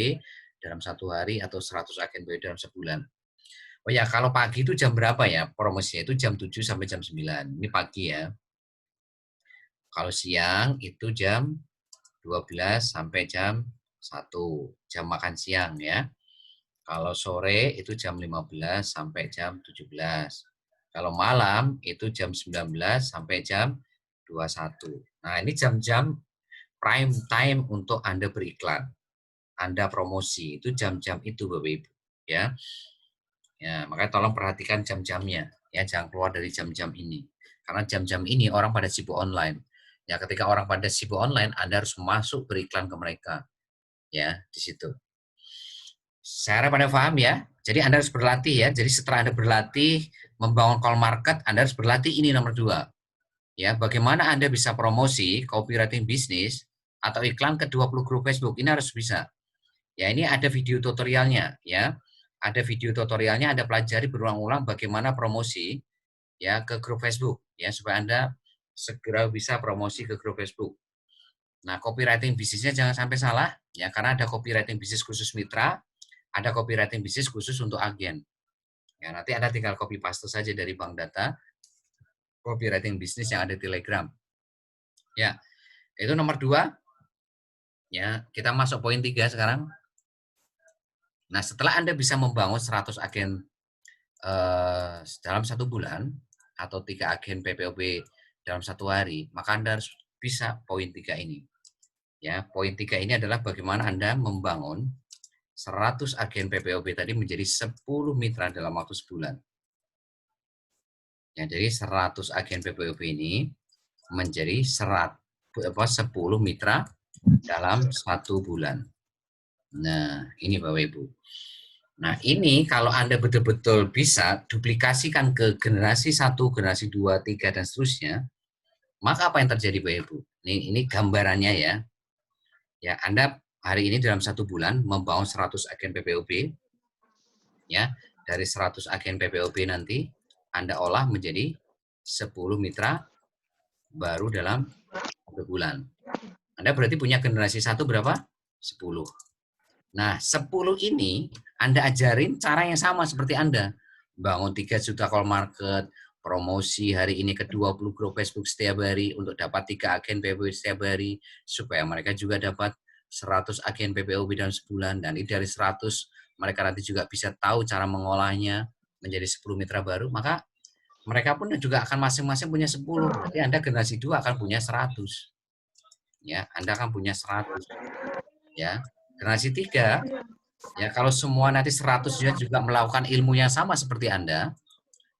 [SPEAKER 1] dalam 1 hari atau 100 agen PPOP dalam sebulan. Oh ya, kalau pagi itu jam berapa ya? Promosinya itu jam 7 sampai jam 9. Ini pagi ya. Kalau siang itu jam 12 sampai jam 1, jam makan siang ya. Kalau sore itu jam 15 sampai jam 17. Kalau malam itu jam 19 sampai jam 21. Nah, ini jam-jam prime time untuk Anda beriklan. Anda promosi, itu jam-jam itu Bapak Ibu, ya. Ya, makanya tolong perhatikan jam-jamnya, ya, jangan keluar dari jam-jam ini. Karena jam-jam ini orang pada sibuk online. Ya, ketika orang pada sibuk online, Anda harus masuk beriklan ke mereka, ya, di situ. Saya harap Anda paham ya. Jadi Anda harus berlatih ya. Jadi setelah Anda berlatih membangun call market, Anda harus berlatih ini nomor 2. Ya, bagaimana Anda bisa promosi copywriting bisnis atau iklan ke 20 grup Facebook. Ini harus bisa. Ya, ini ada video tutorialnya ya. Ada video tutorialnya, Anda pelajari berulang-ulang bagaimana promosi ya ke grup Facebook ya supaya Anda segera bisa promosi ke grup Facebook. Nah, copywriting bisnisnya jangan sampai salah ya karena ada copywriting bisnis khusus mitra, ada copywriting bisnis khusus untuk agen. Ya, nanti Anda tinggal copy paste saja dari bank data copywriting bisnis yang ada di Telegram. Ya, itu nomor 2. Ya, kita masuk poin 3 sekarang. Nah, setelah Anda bisa membangun 100 agen dalam 1 bulan atau 3 agen PPOP dalam 1 hari, maka Anda harus bisa poin 3 ini. Ya, poin 3 ini adalah bagaimana Anda membangun 100 agen PPOP tadi menjadi 10 mitra dalam waktu sebulan. Ya, jadi 100 agen PPOP ini menjadi 10 mitra dalam 1 bulan. Nah, ini Bapak Ibu. Nah, ini kalau Anda betul-betul bisa duplikasikan ke generasi 1, generasi 2, 3, dan seterusnya, maka apa yang terjadi Bapak Ibu? Ini gambarannya ya. Ya, Anda hari ini dalam 1 bulan membangun 100 agen PPOP, ya, dari 100 agen PPOP nanti Anda olah menjadi 10 mitra baru dalam 1 bulan. Anda berarti punya generasi 1 berapa? 10. Nah, 10 ini Anda ajarin cara yang sama seperti Anda. Bangun 3 juta call market, promosi hari ini ke 20 grup Facebook setiap hari untuk dapat 3 agen PPOP setiap hari, supaya mereka juga dapat 100 agen PPOP dalam sebulan. Dan dari 100, mereka nanti juga bisa tahu cara mengolahnya menjadi 10 mitra baru, maka mereka pun juga akan masing-masing punya 10. Berarti Anda generasi 2 akan punya 100. Ya, Anda akan punya 100. Ya, generasi 3, ya kalau semua nanti 100 juga melakukan ilmu yang sama seperti Anda,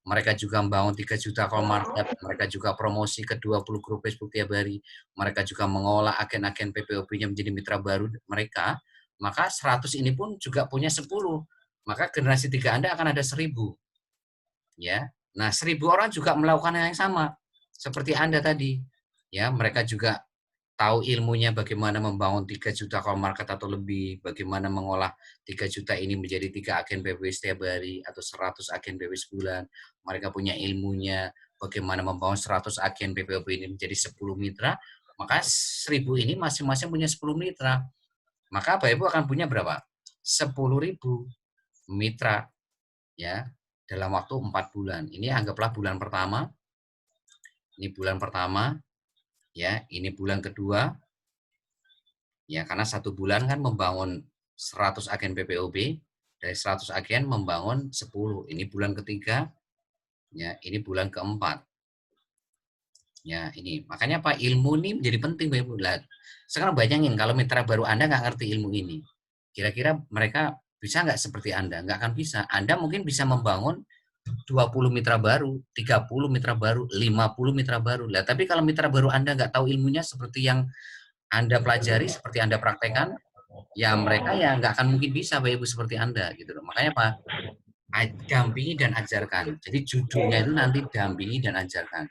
[SPEAKER 1] mereka juga membangun 3 juta call market, mereka juga promosi ke 20 grup Facebook tiap hari, mereka juga mengolah agen-agen PPOP-nya menjadi mitra baru mereka, maka 100 ini pun juga punya 10. Maka generasi 3 Anda akan ada 1000. Ya. Nah, 1000 orang juga melakukan hal yang sama seperti Anda tadi. Ya, mereka juga tahu ilmunya bagaimana membangun 3 juta call market atau lebih, bagaimana mengolah 3 juta ini menjadi 3 agen PPW setiap hari atau 100 agen PPW sebulan. Mereka punya ilmunya, bagaimana membangun 100 agen PPW ini menjadi 10 mitra, maka 1000 ini masing-masing punya 10 mitra. Maka Bapak Ibu akan punya berapa? 10.000 mitra ya dalam waktu 4 bulan. Ini anggaplah bulan pertama. Ini bulan pertama, ya, ini bulan kedua, Ya, karena 1 bulan kan membangun 100 agen PPOB, dari 100 agen membangun 10. Ini bulan ketiga, ya, ini bulan keempat. Ya, ini. Makanya Pak, ilmu ini menjadi penting, Bapak Ibu. Sekarang bayangin kalau mitra baru Anda nggak ngerti ilmu ini. Kira-kira mereka bisa nggak seperti Anda? Nggak akan bisa. Anda mungkin bisa membangun 20 mitra baru, 30 mitra baru, 50 mitra baru. Lah, tapi kalau mitra baru Anda nggak tahu ilmunya seperti yang Anda pelajari, seperti Anda praktekkan, ya mereka ya nggak akan mungkin bisa Bapak Ibu seperti Anda gitu loh. Makanya Pak, dampingi dan ajarkan. Jadi judulnya itu nanti dampingi dan ajarkan.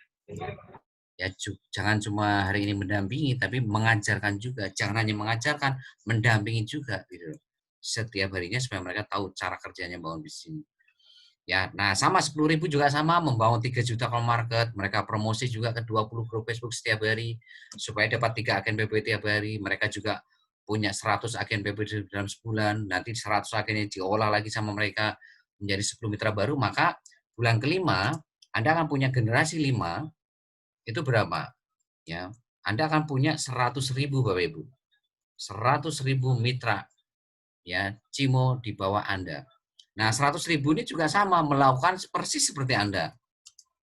[SPEAKER 1] Ya jangan cuma hari ini mendampingi, tapi mengajarkan juga. Jangan hanya mengajarkan, mendampingi juga gitu loh. Setiap harinya supaya mereka tahu cara kerjanya bangun bisnis ini. Ya, nah sama 10.000 juga sama, membangun 3 juta call market, mereka promosi juga ke 20 grup Facebook setiap hari, supaya dapat 3 agen PPW tiap hari, mereka juga punya 100 agen PPW dalam sebulan, nanti 100 agen yang diolah lagi sama mereka menjadi 10 mitra baru, maka bulan kelima, Anda akan punya generasi 5, itu berapa? Ya, Anda akan punya 100.000 Bapak Ibu, 100.000 mitra, ya, Cimo di bawah Anda. Nah, 100.000 ini juga sama, melakukan persis seperti Anda.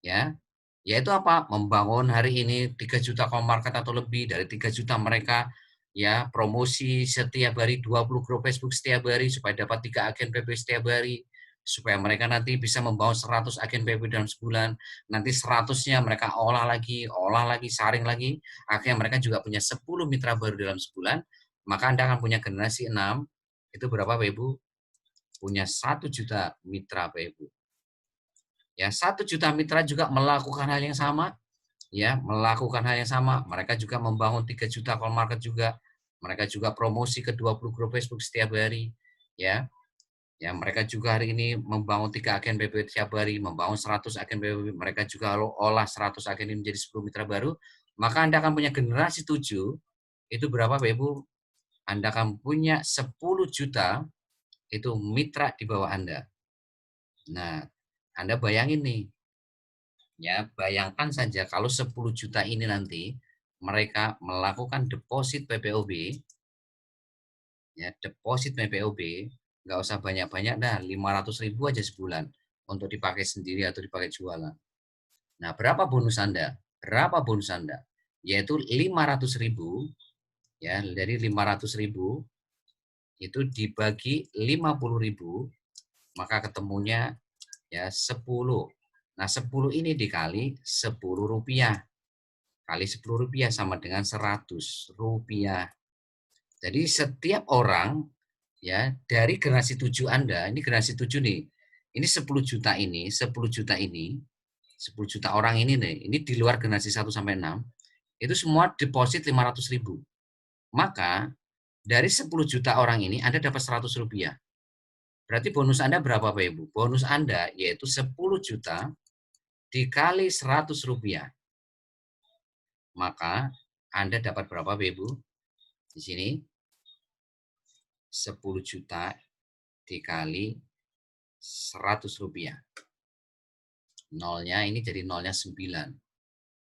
[SPEAKER 1] Ya, yaitu apa? Membangun hari ini 3 juta call market atau lebih, dari 3 juta mereka ya promosi setiap hari 20 grup Facebook setiap hari supaya dapat 3 agen PP setiap hari, supaya mereka nanti bisa membangun 100 agen PP dalam sebulan. Nanti 100-nya mereka olah lagi, saring lagi. Akhirnya mereka juga punya 10 mitra baru dalam sebulan. Maka Anda akan punya generasi 6. Itu berapa Bapak Ibu? Punya 1 juta mitra Bapak Ibu. Ya, 1 juta mitra juga melakukan hal yang sama, ya, melakukan hal yang sama. Mereka juga membangun 3 juta call market juga. Mereka juga promosi ke 20 grup Facebook setiap hari, ya. Ya, mereka juga hari ini membangun 3 agen PPW setiap hari, membangun 100 agen PPW, mereka juga olah 100 agen ini menjadi 10 mitra baru. Maka Anda akan punya generasi 7, itu berapa Bapak Ibu? Anda akan punya 10 juta itu mitra di bawah Anda. Nah, Anda bayangin nih, ya, bayangkan saja kalau 10 juta ini nanti mereka melakukan deposit PPOB, ya, deposit PPOB, nggak usah banyak-banyak dah, 500.000 aja sebulan untuk dipakai sendiri atau dipakai jualan. Nah, berapa bonus Anda? Berapa bonus Anda? Yaitu 500.000, ya, dari 500.000 itu dibagi 50.000, maka ketemunya ya 10. Nah, 10 ini dikali 10 rupiah. Kali 10 rupiah sama dengan 100 rupiah. Jadi setiap orang, ya, dari generasi 7 Anda, ini generasi 7 nih, ini 10 juta ini, 10 juta ini, 10 juta orang ini nih, ini di luar generasi 1 sampai 6, itu semua deposit 500.000. Maka dari 10 juta orang ini Anda dapat 100 rupiah. Berarti bonus Anda berapa Bapak Ibu? Bonus Anda yaitu 10 juta dikali 100 rupiah. Maka Anda dapat berapa Bapak Ibu? Di sini 10 juta dikali 100 rupiah. Nolnya ini jadi nolnya 9.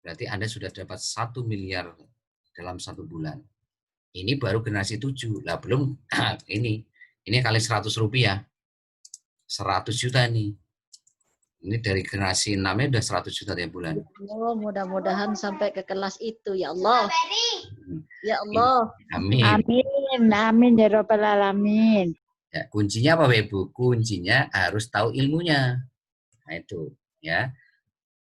[SPEAKER 1] Berarti Anda sudah dapat 1 miliar dalam 1 bulan. Ini baru generasi 7. Lah belum ini kali 100 rupiah. 100 juta nih. Ini dari generasi 6-nya udah 100 juta tiap bulan.
[SPEAKER 3] Oh, mudah-mudahan sampai ke kelas itu ya Allah. Ya Allah.
[SPEAKER 1] Amin.
[SPEAKER 4] Amin, amin ya Rabbal Alamin.
[SPEAKER 1] Ya, kuncinya apa Ibu? Kuncinya harus tahu ilmunya. Nah itu, ya.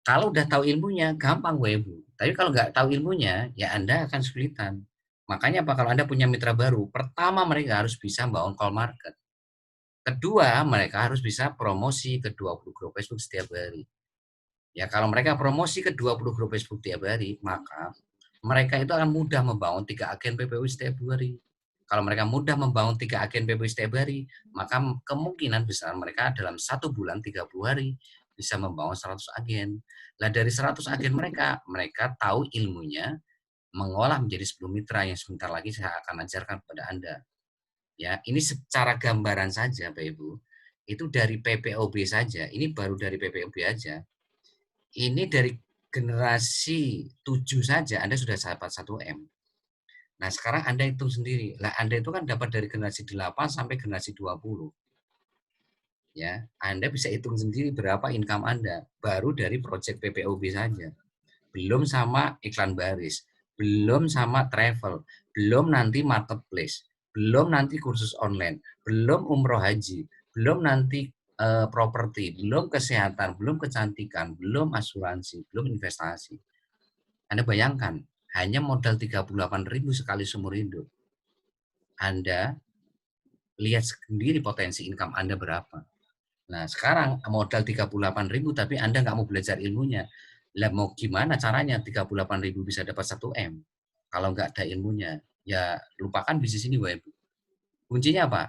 [SPEAKER 1] Kalau udah tahu ilmunya, gampang Ibu. Tapi kalau nggak tahu ilmunya, ya Anda akan kesulitan. Makanya apa, kalau Anda punya mitra baru, pertama mereka harus bisa bangun call market. Kedua, mereka harus bisa promosi ke 20 grup Facebook setiap hari. Ya, kalau mereka promosi ke 20 grup Facebook setiap hari, maka mereka itu akan mudah membangun 3 agen PPW setiap hari. Kalau mereka mudah membangun 3 agen PPW setiap hari, maka kemungkinan besar mereka dalam 1 bulan 30 hari bisa membangun 100 agen. Nah, dari 100 agen mereka tahu ilmunya, mengolah menjadi 10 mitra yang sebentar lagi saya akan ajarkan kepada Anda. Ya, ini secara gambaran saja, Bapak Ibu. Itu dari PPOB saja. Ini baru dari PPOB aja. Ini dari generasi 7 saja Anda sudah dapat 1 M. Nah, sekarang Anda hitung sendiri. Lah, Anda itu kan dapat dari generasi 8 sampai generasi 20. Ya, Anda bisa hitung sendiri berapa income Anda baru dari proyek PPOB saja. Belum sama iklan baris, belum sama travel, belum nanti marketplace, belum nanti kursus online, belum umroh haji, belum nanti properti, belum kesehatan, belum kecantikan, belum asuransi, belum investasi. Anda bayangkan, hanya modal 38.000 sekali seumur hidup. Anda lihat sendiri potensi income Anda berapa. Nah, sekarang modal 38.000 tapi Anda nggak mau belajar ilmunya. Lah mau gimana caranya 38.000 bisa dapat 1 M? Kalau nggak ada ilmunya, ya lupakan bisnis ini, Bapak Ibu. Kuncinya apa?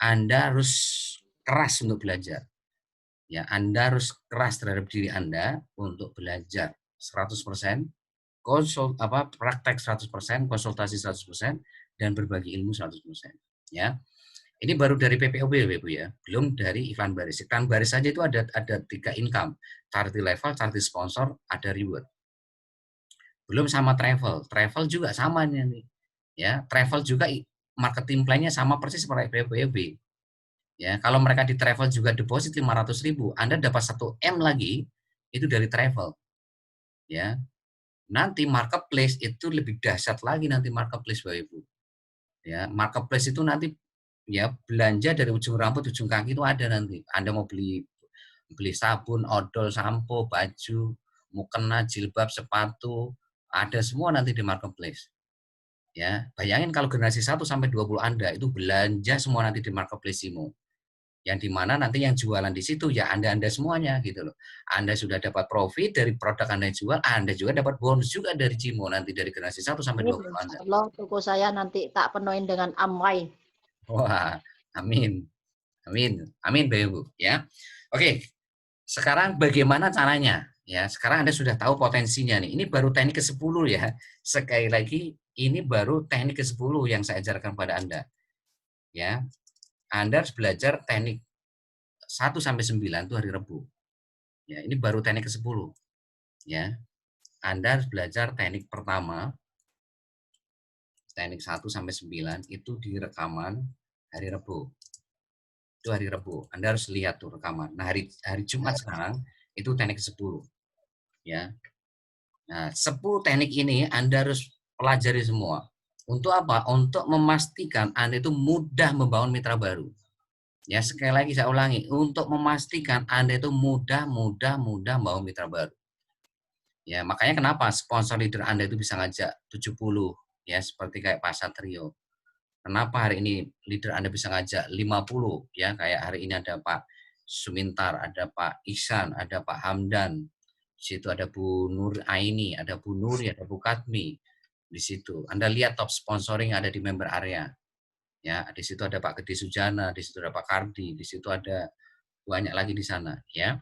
[SPEAKER 1] Anda harus keras untuk belajar. Ya, Anda harus keras terhadap diri Anda untuk belajar 100%, praktek 100%, konsultasi 100%, dan berbagi ilmu 100%. Ya. Ini baru dari PPOB ya, Ibu ya, belum dari iklan baris. Iklan baris saja itu ada 3 income, charity level, charity sponsor, ada reward. Belum sama travel. Travel juga sama nih. Ya, travel juga marketing plan-nya sama persis seperti PPOB. Ya, kalau mereka di travel juga deposit 500.000, Anda dapat 1 M lagi itu dari travel. Ya. Nanti marketplace itu lebih dahsyat lagi nanti marketplace Bapak Ibu. Ya, marketplace itu nanti ya belanja dari ujung rambut ujung kaki itu ada nanti. Anda mau beli sabun, odol, sampo, baju, mukena, jilbab, sepatu, ada semua nanti di marketplace. Ya, bayangin kalau generasi 1 sampai 20 Anda itu belanja semua nanti di marketplace Simo. Yang dimana nanti yang jualan di situ ya Anda semuanya gitu loh. Anda sudah dapat profit dari produk Anda yang jual, Anda juga dapat bonus juga dari Cimo nanti dari generasi 1 sampai 20 Anda.
[SPEAKER 3] Allah, toko saya nanti tak penuhin dengan Amway.
[SPEAKER 1] Wah, amin. Amin. Amin, Bapak Ibu, ya. Oke. Sekarang bagaimana caranya? Ya, sekarang Anda sudah tahu potensinya nih. Ini baru teknik ke-10 ya. Sekali lagi, ini baru teknik ke-10 yang saya ajarkan pada Anda. Ya. Anda harus belajar teknik 1 sampai 9 itu hari Rabu. Ya, ini baru teknik ke-10. Ya. Anda harus belajar teknik pertama, teknik 1 sampai 9 itu di rekaman hari Rabu. Itu hari Rabu. Anda harus lihat tuh rekaman. Nah, hari Jumat sekarang itu teknik 10. Ya. Nah, 10 teknik ini Anda harus pelajari semua. Untuk apa? Untuk memastikan Anda itu mudah membangun mitra baru. Ya, sekali lagi saya ulangi, untuk memastikan Anda itu mudah membangun mitra baru. Ya, makanya kenapa sponsor leader Anda itu bisa ngajak 70 ya, seperti kayak Pak Satrio. Kenapa hari ini leader Anda bisa ngajak 50 ya, kayak hari ini ada Pak Sumintar, ada Pak Ihsan, ada Pak Hamdan. Di situ ada Bu Nur Aini, ada Bu Nuri, ada Bu Katmi. Di situ Anda lihat top sponsoring ada di member area. Ya, di situ ada Pak Gede Sujana, di situ ada Pak Kardi, di situ ada banyak lagi di sana, ya.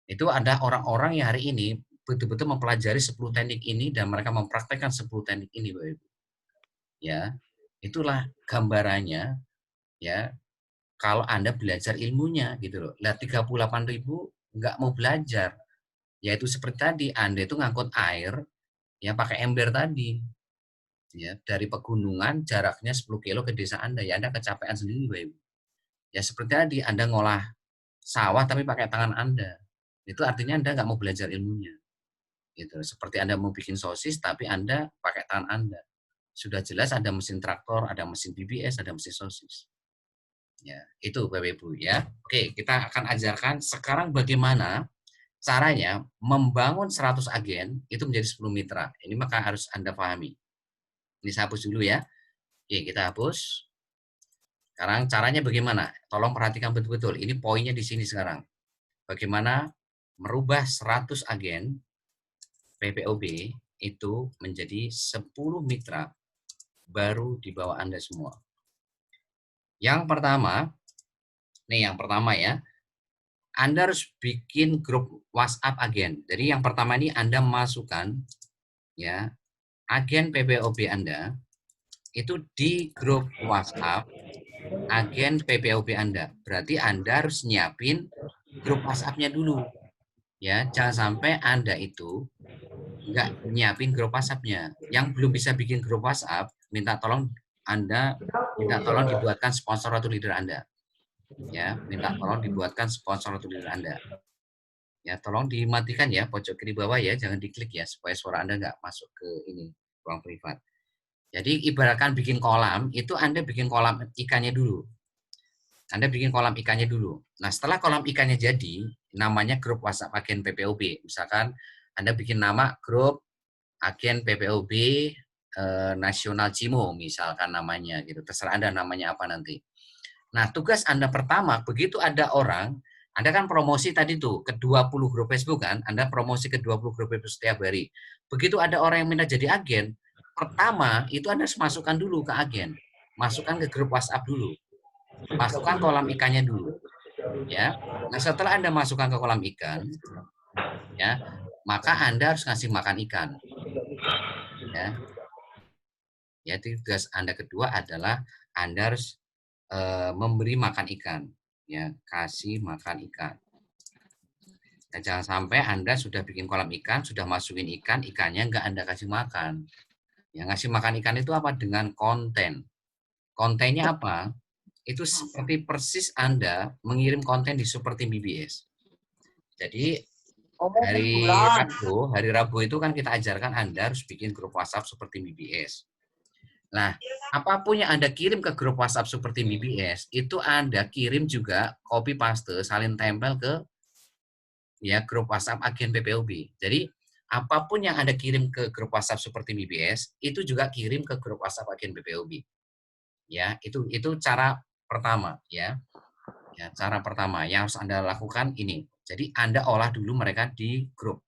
[SPEAKER 1] Itu ada orang-orang yang hari ini betul-betul mempelajari 10 teknik ini dan mereka mempraktekkan 10 teknik ini, Bapak Ibu. Ya. Itulah gambarannya ya kalau Anda belajar ilmunya gitu loh. Lah 38.000 nggak mau belajar. Yaitu seperti tadi Anda itu ngangkut air ya pakai ember tadi. Ya, dari pegunungan jaraknya 10 kilo ke desa Anda ya Anda kecapean sendiri, Bapak Ibu. Ya seperti tadi Anda ngolah sawah tapi pakai tangan Anda. Itu artinya Anda nggak mau belajar ilmunya. Gitu. Seperti Anda mau bikin sosis tapi Anda pakai tangan Anda. Sudah jelas ada mesin traktor, ada mesin BBS, ada mesin sosis. Ya, itu Bapak Ibu ya. Oke, kita akan ajarkan sekarang bagaimana caranya membangun 100 agen itu menjadi 10 mitra. Ini maka harus Anda pahami. Ini saya hapus dulu ya. Oke, kita hapus. Sekarang caranya bagaimana? Tolong perhatikan betul-betul. Ini poinnya di sini sekarang. Bagaimana merubah 100 agen PPOB itu menjadi 10 mitra baru di bawah Anda semua. Yang pertama ya, Anda harus bikin grup WhatsApp agen. Jadi yang pertama ini Anda masukkan ya agen PPOB Anda itu di grup WhatsApp agen PPOB Anda. Berarti Anda harus nyiapin grup WhatsApp-nya dulu. Ya, jangan sampai Anda itu nggak nyiapin grup WhatsApp-nya. Yang belum bisa bikin grup WhatsApp, minta tolong dibuatkan sponsor atau leader Anda. Ya, minta tolong dibuatkan sponsor atau leader Anda. Ya, tolong dimatikan ya pojok kiri bawah ya, jangan diklik ya supaya suara Anda nggak masuk ke ini ruang privat. Jadi ibaratkan bikin kolam, itu Anda bikin kolam ikannya dulu. Anda bikin kolam ikannya dulu. Nah, setelah kolam ikannya jadi, namanya grup WhatsApp agen PPOB. Misalkan Anda bikin nama grup agen PPOB Nasional Cimo, misalkan namanya gitu. Terserah Anda namanya apa nanti. Nah, tugas Anda pertama, begitu ada orang, Anda kan promosi tadi tuh ke 20 grup Facebook kan, Anda promosi ke 20 grup Facebook setiap hari. Begitu ada orang yang minta jadi agen, pertama itu Anda harus masukkan dulu ke agen. Masukkan ke grup WhatsApp dulu. Masukkan kolam ikannya dulu. Ya. Nah, setelah Anda masukkan ke kolam ikan, ya, maka Anda harus ngasih makan ikan. Ya. Jadi tugas Anda kedua adalah Anda harus memberi makan ikan, ya, kasih makan ikan. Dan jangan sampai Anda sudah bikin kolam ikan, sudah masukin ikan, ikannya nggak Anda kasih makan. Yang ngasih makan ikan itu apa? Dengan konten. Kontennya apa? Itu seperti persis Anda mengirim konten di Super Team BBS. Jadi hari Rabu itu kan kita ajarkan Anda harus bikin grup WhatsApp Super Team BBS. Nah, apapun yang Anda kirim ke grup WhatsApp Super Team BBS, itu Anda kirim juga copy paste, salin tempel ke ya grup WhatsApp agen PPOB. Jadi, apapun yang Anda kirim ke grup WhatsApp Super Team BBS, itu juga kirim ke grup WhatsApp agen PPOB. Ya, itu cara pertama ya. Ya, cara pertama yang harus Anda lakukan ini. Jadi, Anda olah dulu mereka di grup.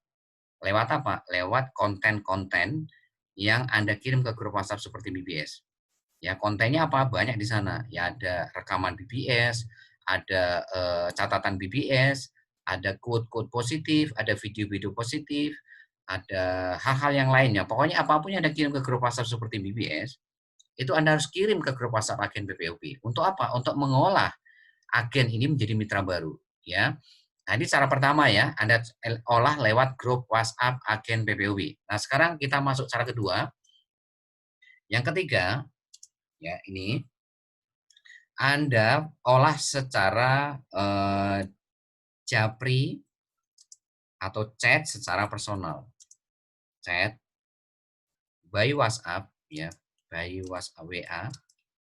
[SPEAKER 1] Lewat apa? Lewat konten-konten yang Anda kirim ke grup WhatsApp seperti BBS. Ya, kontennya apa? Banyak di sana. Ya, ada rekaman BBS, ada catatan BBS, ada quote-quote positif, ada video-video positif, ada hal-hal yang lainnya. Pokoknya apapun yang Anda kirim ke grup WhatsApp seperti BBS, itu Anda harus kirim ke grup WhatsApp agen PPOB. Untuk apa? Untuk mengolah agen ini menjadi mitra baru. Ya. Nah, ini cara pertama ya, Anda olah lewat grup WhatsApp agen PPOB. Nah, sekarang kita masuk cara kedua. Yang ketiga, ya ini, Anda olah secara japri atau chat secara personal. Chat by WhatsApp, ya, by WhatsApp WA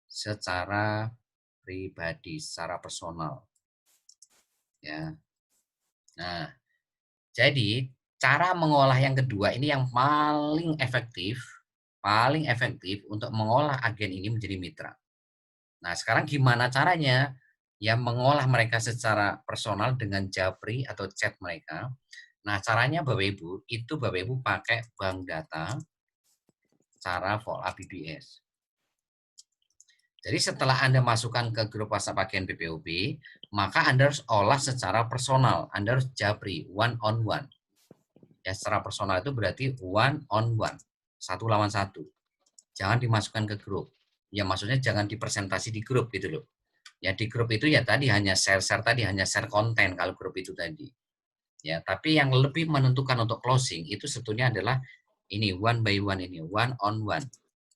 [SPEAKER 1] secara pribadi, secara personal. Ya. Nah, jadi cara mengolah yang kedua ini yang paling efektif untuk mengolah agen ini menjadi mitra. Nah, sekarang gimana caranya? Ya, mengolah mereka secara personal dengan japri atau chat mereka. Nah, caranya Bapak Ibu, itu Bapak Ibu pakai bank data cara follow up BBS. Jadi setelah Anda masukkan ke grup WhatsApp agen PPOB, maka Anda harus olah secara personal. Anda harus japri, one on one. Ya, secara personal itu berarti one on one. Satu lawan satu. Jangan dimasukkan ke grup. Ya, maksudnya jangan dipresentasi di grup gitu loh. Ya, di grup itu ya tadi hanya share-share tadi, hanya share konten kalau grup itu tadi. Ya, tapi yang lebih menentukan untuk closing itu sebetulnya adalah ini one by one ini, one on one.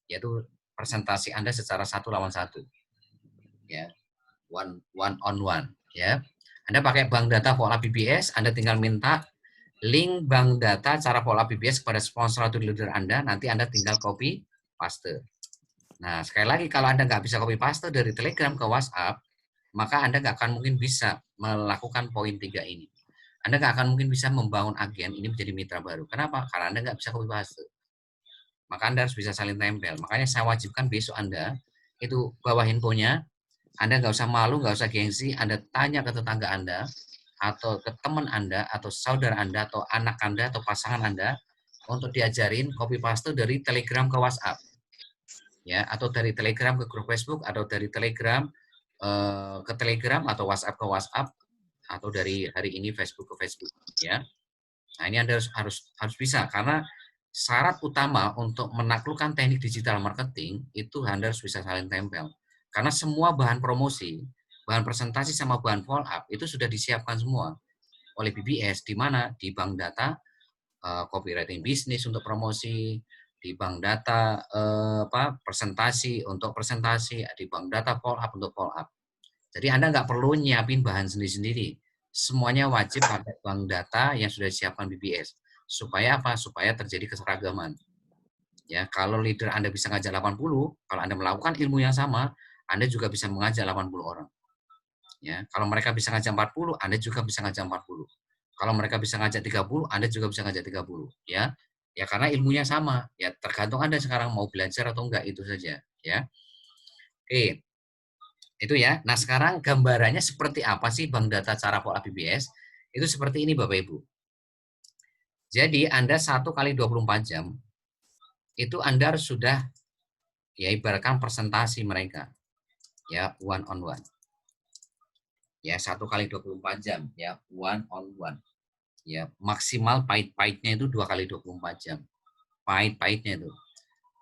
[SPEAKER 1] Yaitu presentasi Anda secara satu lawan satu. Ya. One on one, ya. Anda pakai bank data follow up BBS, Anda tinggal minta link bank data cara follow up BBS kepada sponsor atau leader Anda, nanti Anda tinggal copy paste. Nah, sekali lagi kalau Anda nggak bisa copy paste dari Telegram ke WhatsApp, maka Anda nggak akan mungkin bisa melakukan poin 3 ini. Anda nggak akan mungkin bisa membangun agen ini menjadi mitra baru. Kenapa? Karena Anda nggak bisa copy paste. Maka Anda harus bisa saling tempel. Makanya saya wajibkan besok Anda itu bawa handphonenya, Anda nggak usah malu, nggak usah gengsi, Anda tanya ke tetangga Anda, atau ke teman Anda, atau saudara Anda, atau anak Anda, atau pasangan Anda, untuk diajarin copy paste dari Telegram ke WhatsApp. Ya, atau dari Telegram ke grup Facebook, atau dari Telegram ke Telegram, atau WhatsApp ke WhatsApp, atau dari hari ini Facebook ke Facebook. Ya. Nah, ini Anda harus bisa, karena syarat utama untuk menaklukkan teknik digital marketing itu Anda harus bisa saling tempel. Karena semua bahan promosi, bahan presentasi sama bahan follow up itu sudah disiapkan semua oleh BBS, di mana di bank data copywriting bisnis untuk promosi, di bank data presentasi untuk presentasi, di bank data follow up untuk follow up. Jadi Anda nggak perlu nyiapin bahan sendiri-sendiri. Semuanya wajib pakai bank data yang sudah disiapkan BBS. Supaya apa? Supaya terjadi keseragaman. Ya, kalau leader Anda bisa ngajak 80, kalau Anda melakukan ilmu yang sama, Anda juga bisa mengajak 80 orang. Ya, kalau mereka bisa ngajak 40, Anda juga bisa ngajak 40. Kalau mereka bisa ngajak 30, Anda juga bisa ngajak 30, ya. Ya karena ilmunya sama, ya tergantung Anda sekarang mau belajar atau enggak, itu saja, ya. Oke. Itu ya. Nah, sekarang gambarannya seperti apa sih bank data cara pola BBS? Itu seperti ini Bapak Ibu. Jadi Anda 1 kali 24 jam itu Anda harus sudah ya ibaratkan presentasi mereka. Ya, one on one. Ya, 1 kali 24 jam ya, one on one. Ya, maksimal pahit-pahitnya itu 2 kali 24 jam. Pahit-pahitnya itu.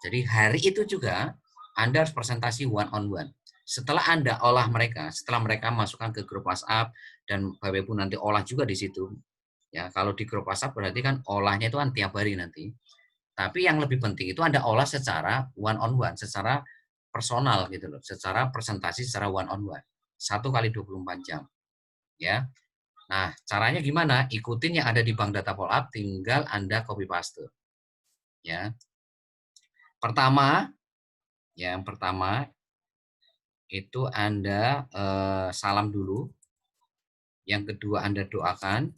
[SPEAKER 1] Jadi hari itu juga Anda harus presentasi one on one. Setelah Anda olah mereka, setelah mereka masukkan ke grup WhatsApp dan Bapak Ibu nanti olah juga di situ. Ya, kalau di grup WhatsApp berarti kan olahnya itu kan tiap hari nanti. Tapi yang lebih penting itu Anda olah secara one on one, secara personal gitu loh, secara presentasi secara one on one. 1 kali 24 jam. Ya. Nah, caranya gimana? Ikutin yang ada di bank data follow up, tinggal Anda copy paste. Ya. Yang pertama itu Anda salam dulu. Yang kedua Anda doakan.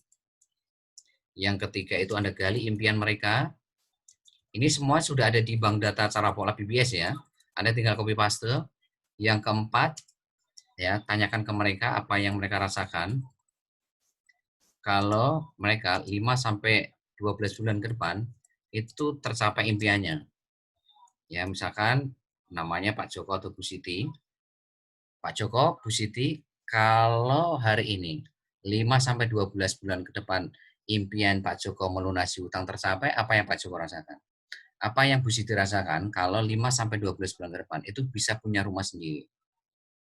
[SPEAKER 1] Yang ketiga itu Anda gali impian mereka. Ini semua sudah ada di bank data cara pola BBS ya. Anda tinggal copy paste. Yang keempat, ya tanyakan ke mereka apa yang mereka rasakan. Kalau mereka 5 sampai 12 bulan ke depan itu tercapai impiannya. Ya, misalkan namanya Pak Joko atau Bu Siti. Pak Joko, Bu Siti, kalau hari ini 5 sampai 12 bulan ke depan impian Pak Joko melunasi utang tercapai, apa yang Pak Joko rasakan? Apa yang Bu Siti rasakan kalau 5 sampai 12 bulan ke depan itu bisa punya rumah sendiri?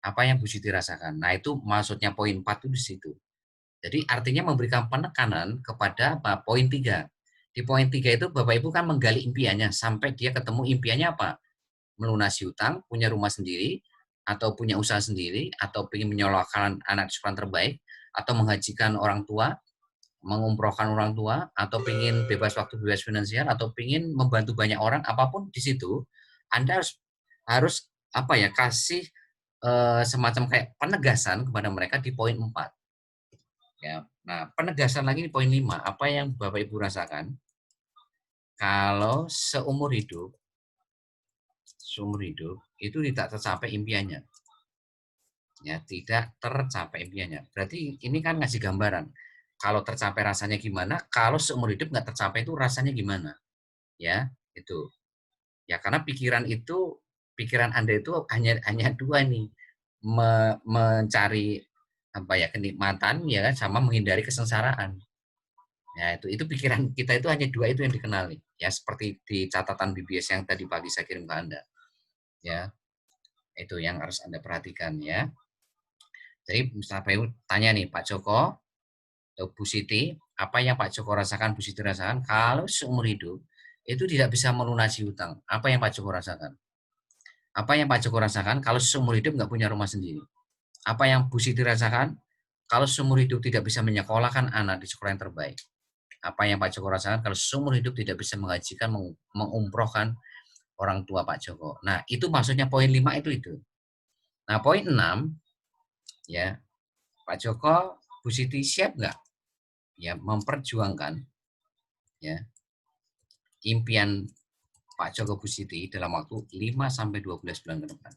[SPEAKER 1] Apa yang Bu Siti rasakan? Nah, itu maksudnya poin 4 itu di situ. Jadi artinya memberikan penekanan kepada apa? Poin 3. Di poin 3 itu Bapak Ibu kan menggali impiannya sampai dia ketemu impiannya apa? Melunasi utang, punya rumah sendiri, atau punya usaha sendiri, atau ingin menyekolahkan anak sekolah terbaik, atau menghajikan orang tua, mengumrohkan orang tua, atau ingin bebas waktu, bebas finansial, atau ingin membantu banyak orang, apapun di situ, Anda harus apa ya, kasih semacam kayak penegasan kepada mereka di poin 4. Ya. Nah, penegasan lagi di poin 5, apa yang Bapak Ibu rasakan kalau seumur hidup itu tidak tercapai impiannya. Ya, tidak tercapai impiannya. Berarti ini kan ngasih gambaran. Kalau tercapai rasanya gimana, kalau seumur hidup nggak tercapai itu rasanya gimana. Ya, itu. Ya, karena pikiran Anda itu hanya dua nih. Mencari apa ya, kenikmatan ya kan, sama menghindari kesengsaraan. Ya, itu pikiran kita itu hanya dua itu yang dikenali. Ya, seperti di catatan BBS yang tadi pagi saya kirim ke Anda. Ya, itu yang harus Anda perhatikan ya. Jadi misalnya tanya nih Pak Joko atau Bu Siti, apa yang Pak Joko rasakan, Bu Siti rasakan kalau seumur hidup itu tidak bisa melunasi hutang? Apa yang Pak Joko rasakan? Apa yang Pak Joko rasakan kalau seumur hidup nggak punya rumah sendiri? Apa yang Bu Siti rasakan kalau seumur hidup tidak bisa menyekolahkan anak di sekolah yang terbaik? Apa yang Pak Joko rasakan kalau seumur hidup tidak bisa menghajikan, mengumrohkan orang tua Pak Joko? Nah, itu maksudnya poin 5 itu. Nah, poin 6, ya, Pak Joko, Bu Siti siap nggak ya memperjuangkan ya impian Pak Joko Bu Siti dalam waktu 5 sampai 12 bulan ke depan.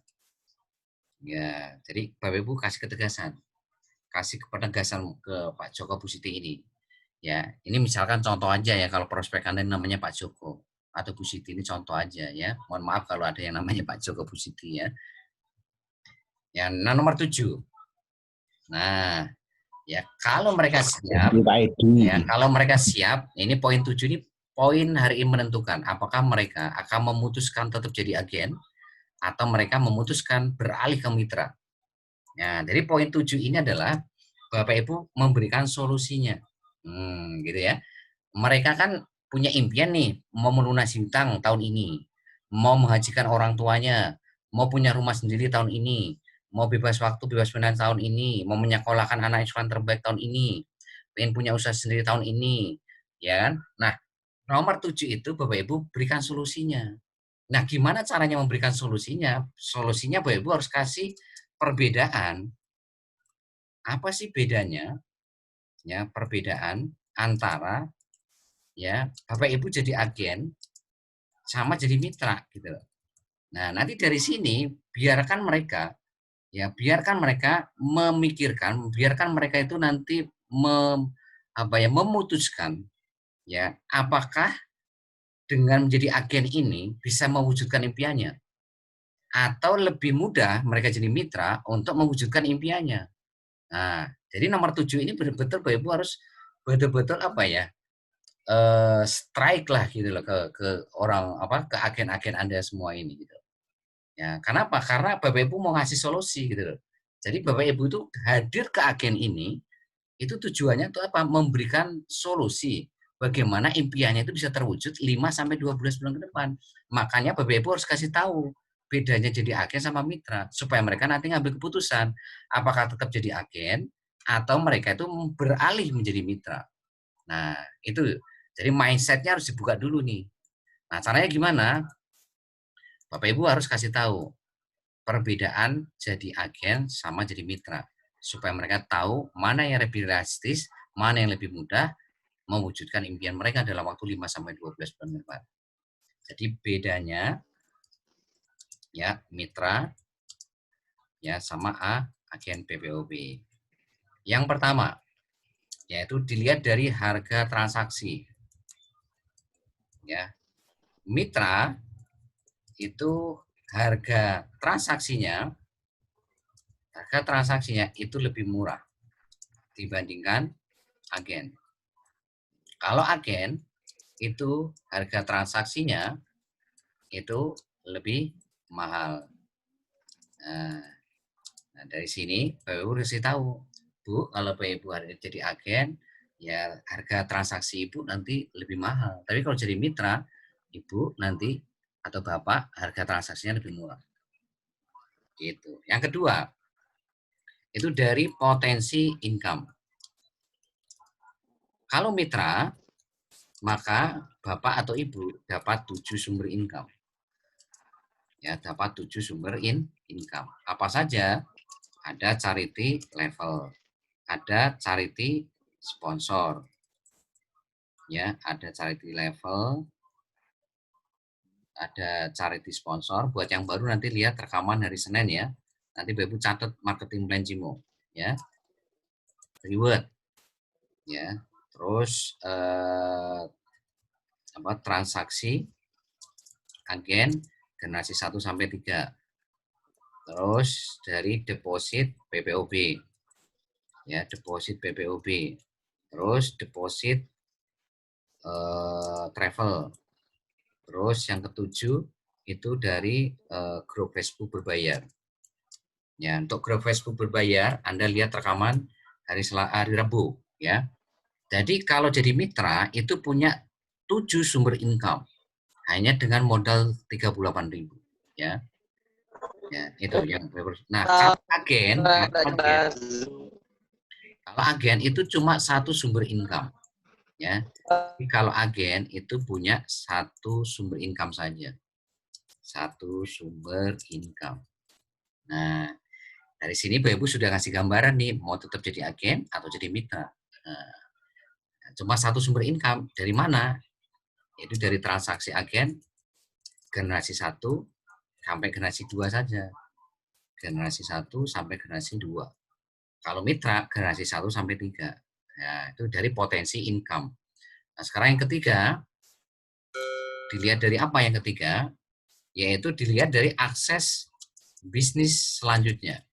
[SPEAKER 1] Ya, jadi Bapak Ibu kasih ketegasan. Kasih penegasan ke Pak Joko Bu Siti ini. Ya, ini misalkan contoh aja ya, kalau prospek Anda namanya Pak Joko atau Bu Siti, ini contoh aja ya. Mohon maaf kalau ada yang namanya Pak Joko Bu Siti ya. Ya, nah nomor 7. Nah, ya kalau mereka siap, ini poin 7 ini poin hari ini menentukan apakah mereka akan memutuskan tetap jadi agen atau mereka memutuskan beralih ke mitra. Nah, jadi poin 7 ini adalah Bapak Ibu memberikan solusinya. Gitu ya. Mereka kan punya impian nih, mau melunasi hutang tahun ini, mau menghajikan orang tuanya, mau punya rumah sendiri tahun ini, mau bebas waktu, bebas pendidikan tahun ini, mau menyekolahkan anak isuan terbaik tahun ini, pengen punya usaha sendiri tahun ini, ya kan? Nah, nomor 7 itu Bapak Ibu berikan solusinya. Nah, gimana caranya memberikan solusinya? Solusinya Bapak Ibu harus kasih perbedaan. Apa sih bedanya? Ya, perbedaan antara ya Bapak Ibu jadi agen sama jadi mitra gitu loh. Nah, nanti dari sini biarkan mereka memikirkan, biarkan mereka itu nanti memutuskan ya apakah dengan menjadi agen ini bisa mewujudkan impiannya atau lebih mudah mereka jadi mitra untuk mewujudkan impiannya. Nah, jadi nomor 7 ini betul-betul Bapak Ibu harus betul-betul strike lah gitu loh ke orang ke agen-agen Anda semua ini gitu. Ya, kenapa? Karena Bapak Ibu mau ngasih solusi gitu loh. Jadi Bapak Ibu itu hadir ke agen ini itu tujuannya itu apa? Memberikan solusi bagaimana impiannya itu bisa terwujud 5 sampai 12 bulan ke depan. Makanya Bapak Ibu harus kasih tahu bedanya jadi agen sama mitra supaya mereka nanti ngambil keputusan apakah tetap jadi agen atau mereka itu beralih menjadi mitra. Nah, itu. Jadi mindset-nya harus dibuka dulu nih. Nah, caranya gimana? Bapak Ibu harus kasih tahu perbedaan jadi agen sama jadi mitra supaya mereka tahu mana yang lebih realistis, mana yang lebih mudah mewujudkan impian mereka dalam waktu 5 sampai 12 bulan ke depan. Jadi bedanya ya mitra ya sama agen PPOB. Yang pertama yaitu dilihat dari harga transaksi. Ya. Mitra itu harga transaksinya itu lebih murah dibandingkan agen. Kalau agen itu harga transaksinya itu lebih mahal. Nah, dari sini Bapak Ibu harus tahu, Bu, kalau Bapak Ibu jadi agen, ya harga transaksi Ibu nanti lebih mahal. Tapi kalau jadi mitra, Ibu nanti atau Bapak harga transaksinya lebih murah. Gitu. Yang kedua, itu dari potensi income. Kalau mitra, maka Bapak atau Ibu dapat 7 sumber income. Ya, dapat 7 sumber income. Apa saja? Ada charity level, ada charity sponsor. Ya, ada charity level, ada charity sponsor. Buat yang baru nanti lihat rekaman hari Senin ya. Nanti Bapak catat marketing plan Cimo, ya. Reward. Ya. Terus transaksi agen generasi 1 sampai 3. Terus dari deposit PPOB. Ya, deposit PPOB. Terus deposit travel. Terus yang ketujuh itu dari grup Facebook berbayar. Ya, untuk grup Facebook berbayar Anda lihat rekaman hari Rabu ya. Jadi kalau jadi mitra itu punya 7 sumber income hanya dengan modal 38.000 ya. Ya, itu yang nah, kalau agen itu cuma 1 sumber income ya. Jadi kalau agen itu punya 1 sumber income saja. 1 sumber income. Nah, dari sini Bapak Ibu sudah ngasih gambaran nih mau tetap jadi agen atau jadi mitra. Nah, cuma 1 sumber income dari mana? Itu dari transaksi agen generasi 1 sampai generasi 2 saja. Generasi 1 sampai generasi 2. Kalau mitra generasi 1 sampai 3. Ya, itu dari potensi income. Nah, sekarang yang ketiga, dilihat dari apa yang ketiga? Yaitu dilihat dari akses bisnis selanjutnya.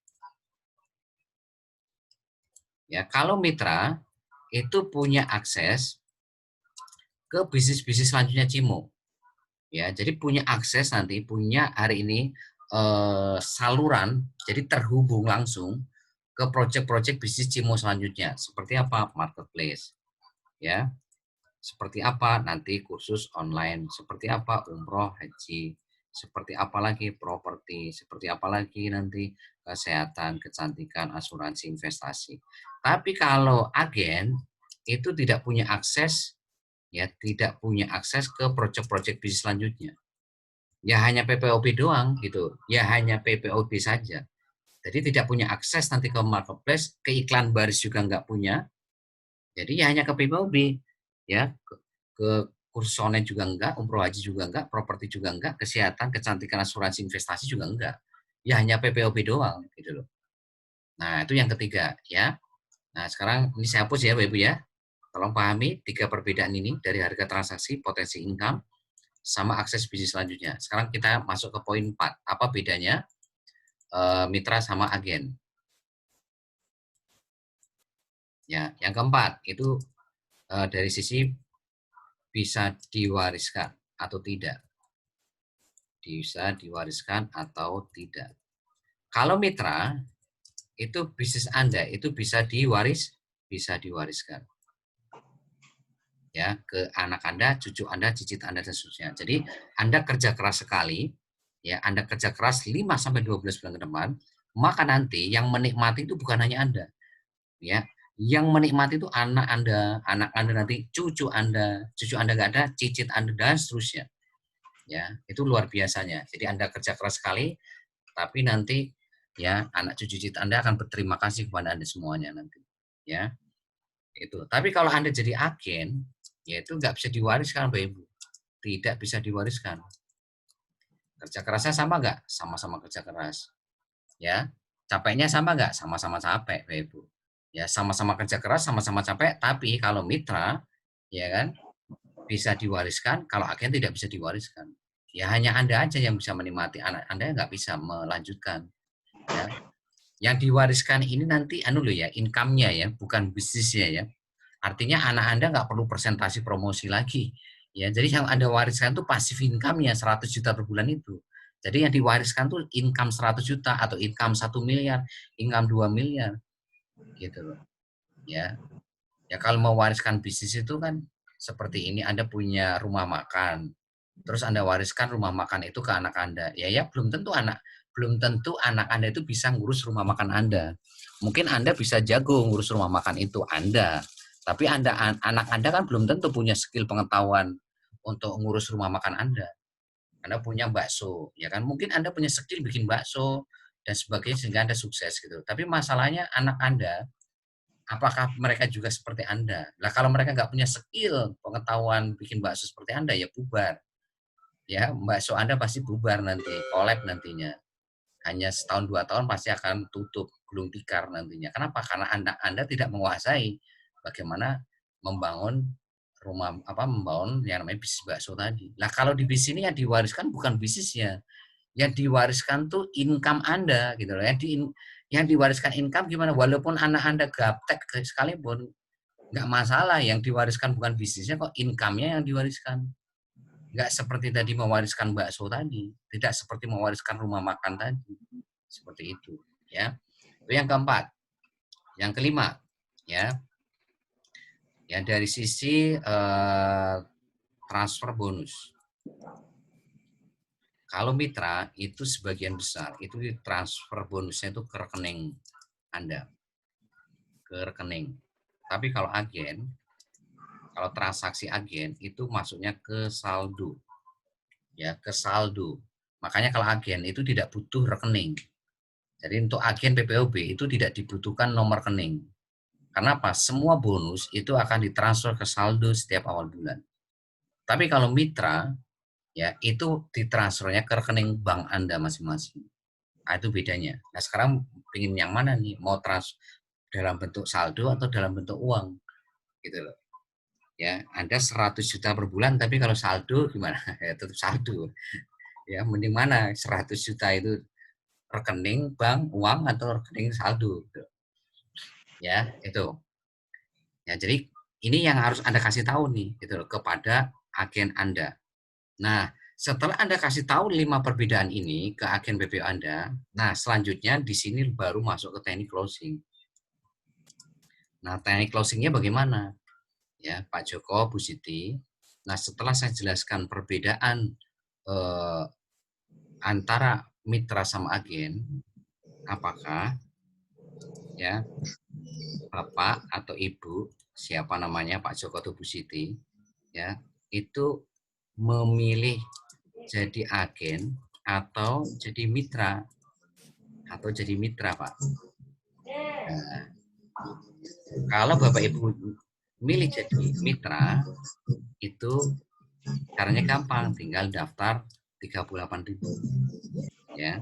[SPEAKER 1] Ya, kalau mitra itu punya akses ke bisnis-bisnis selanjutnya Cimo. Ya, jadi punya akses nanti, punya hari ini saluran, jadi terhubung langsung ke proyek-proyek bisnis Cimo selanjutnya. Seperti apa? Marketplace. Ya. Seperti apa nanti kursus online, seperti apa umroh, haji, seperti apa lagi properti, seperti apa lagi nanti kesehatan, kecantikan, asuransi, investasi. Tapi kalau agen itu tidak punya akses, ya tidak punya akses ke proyek-proyek bisnis selanjutnya. Ya hanya PPOB doang gitu, ya hanya PPOB saja. Jadi tidak punya akses nanti ke marketplace, ke iklan baris juga nggak punya. Jadi ya hanya ke PPOB, ya ke kursus online juga enggak, umroh haji juga enggak, properti juga enggak, kesehatan, kecantikan, asuransi, investasi juga enggak. Ya hanya PPOB doang gitu loh. Nah, itu yang ketiga ya. Nah, sekarang ini saya hapus ya Bapak Ibu ya. Tolong pahami 3 perbedaan ini dari harga transaksi, potensi income, sama akses bisnis selanjutnya. Sekarang kita masuk ke poin 4. Apa bedanya mitra sama agen? Ya, yang keempat itu dari sisi bisa diwariskan atau tidak. Bisa diwariskan atau tidak. Kalau mitra, itu bisnis Anda itu bisa diwariskan. Ya, ke anak Anda, cucu Anda, cicit Anda dan seterusnya. Jadi, Anda kerja keras sekali, ya, Anda kerja keras 5 sampai 12 bulan ke depan, maka nanti yang menikmati itu bukan hanya Anda, ya. Yang menikmati itu anak Anda nanti cucu Anda nggak ada, cicit Anda dan seterusnya. Ya, itu luar biasanya. Jadi Anda kerja keras sekali, tapi nanti ya anak cucu cicit Anda akan berterima kasih kepada Anda semuanya nanti. Ya, itu. Tapi kalau Anda jadi agen, ya itu nggak bisa diwariskan, Bapak Ibu. Tidak bisa diwariskan. Kerja kerasnya sama nggak? Sama-sama kerja keras. Ya, capeknya sama nggak? Sama-sama capek, Bapak Ibu. Ya, sama-sama kerja keras, sama-sama capek. Tapi kalau mitra, ya kan, bisa diwariskan. Kalau agen tidak bisa diwariskan. Ya hanya Anda aja yang bisa menikmati, anak Anda nggak bisa melanjutkan. Ya. Yang diwariskan ini nanti income-nya ya, bukan bisnisnya ya. Artinya anak Anda nggak perlu presentasi promosi lagi. Ya, jadi yang Anda wariskan itu pasif income-nya 100 juta per bulan itu. Jadi yang diwariskan tuh income 100 juta atau income 1 miliar, income 2 miliar. Gitu loh. Ya. Ya kalau mau wariskan bisnis itu kan seperti ini, Anda punya rumah makan. Terus Anda wariskan rumah makan itu ke anak Anda. Ya belum tentu anak Anda itu bisa ngurus rumah makan Anda. Mungkin Anda bisa jago ngurus rumah makan itu Anda. Tapi anak Anda kan belum tentu punya skill pengetahuan untuk ngurus rumah makan Anda. Anda punya bakso, ya kan? Mungkin Anda punya skill bikin bakso dan sebagainya sehingga Anda sukses gitu. Tapi masalahnya anak Anda, apakah mereka juga seperti Anda? Nah, kalau mereka nggak punya skill pengetahuan bikin bakso seperti Anda, ya bubar. Ya, bakso Anda pasti bubar nanti, collab nantinya. Hanya setahun 2 tahun pasti akan tutup, gulung tikar nantinya. Kenapa? Karena Anda tidak menguasai bagaimana membangun membangun yang namanya bisnis bakso tadi. Nah, kalau di bisnis ini yang diwariskan bukan bisnisnya. Yang diwariskan tuh income Anda gitu loh. Yang diwariskan income gimana? Walaupun anak Anda gaptek sekalipun nggak masalah, yang diwariskan bukan bisnisnya kok, income-nya yang diwariskan. Nggak seperti tadi mewariskan bakso tadi, tidak seperti mewariskan rumah makan tadi. Seperti itu, ya. Itu yang keempat. Yang kelima, ya. Ya dari sisi transfer bonus. Kalau mitra itu sebagian besar itu transfer bonusnya itu ke rekening Anda. Ke rekening. Tapi kalau agen, kalau transaksi agen itu masuknya ke saldo. Ya, ke saldo. Makanya kalau agen itu tidak butuh rekening. Jadi untuk agen PPOB itu tidak dibutuhkan nomor rekening. Kenapa? Semua bonus itu akan ditransfer ke saldo setiap awal bulan. Tapi kalau mitra, ya itu ditransfernya ke rekening bank Anda masing-masing. Nah, itu bedanya. Nah sekarang ingin yang mana nih? Mau transfer dalam bentuk saldo atau dalam bentuk uang? Gitu loh. Ya, Anda 100 juta per bulan, tapi kalau saldo gimana? Ya tetap saldo. Ya, mending mana? 100 juta itu rekening bank, uang, atau rekening saldo. Gitu. Ya, itu. Ya, jadi ini yang harus Anda kasih tahu nih gitu loh, kepada agen Anda. Nah, setelah Anda kasih tahu 5 perbedaan ini ke agen BPO Anda, nah selanjutnya di sini baru masuk ke teknik closing. Nah, teknik closingnya bagaimana? ya Pak Joko, Bu Siti. Nah, setelah saya jelaskan perbedaan antara mitra sama agen, apakah ya Bapak atau Ibu, siapa namanya Pak Joko atau Bu Siti, ya itu memilih jadi agen atau jadi mitra Pak. Nah, kalau Bapak Ibu milih jadi mitra, itu caranya gampang, tinggal daftar 38.000 ya.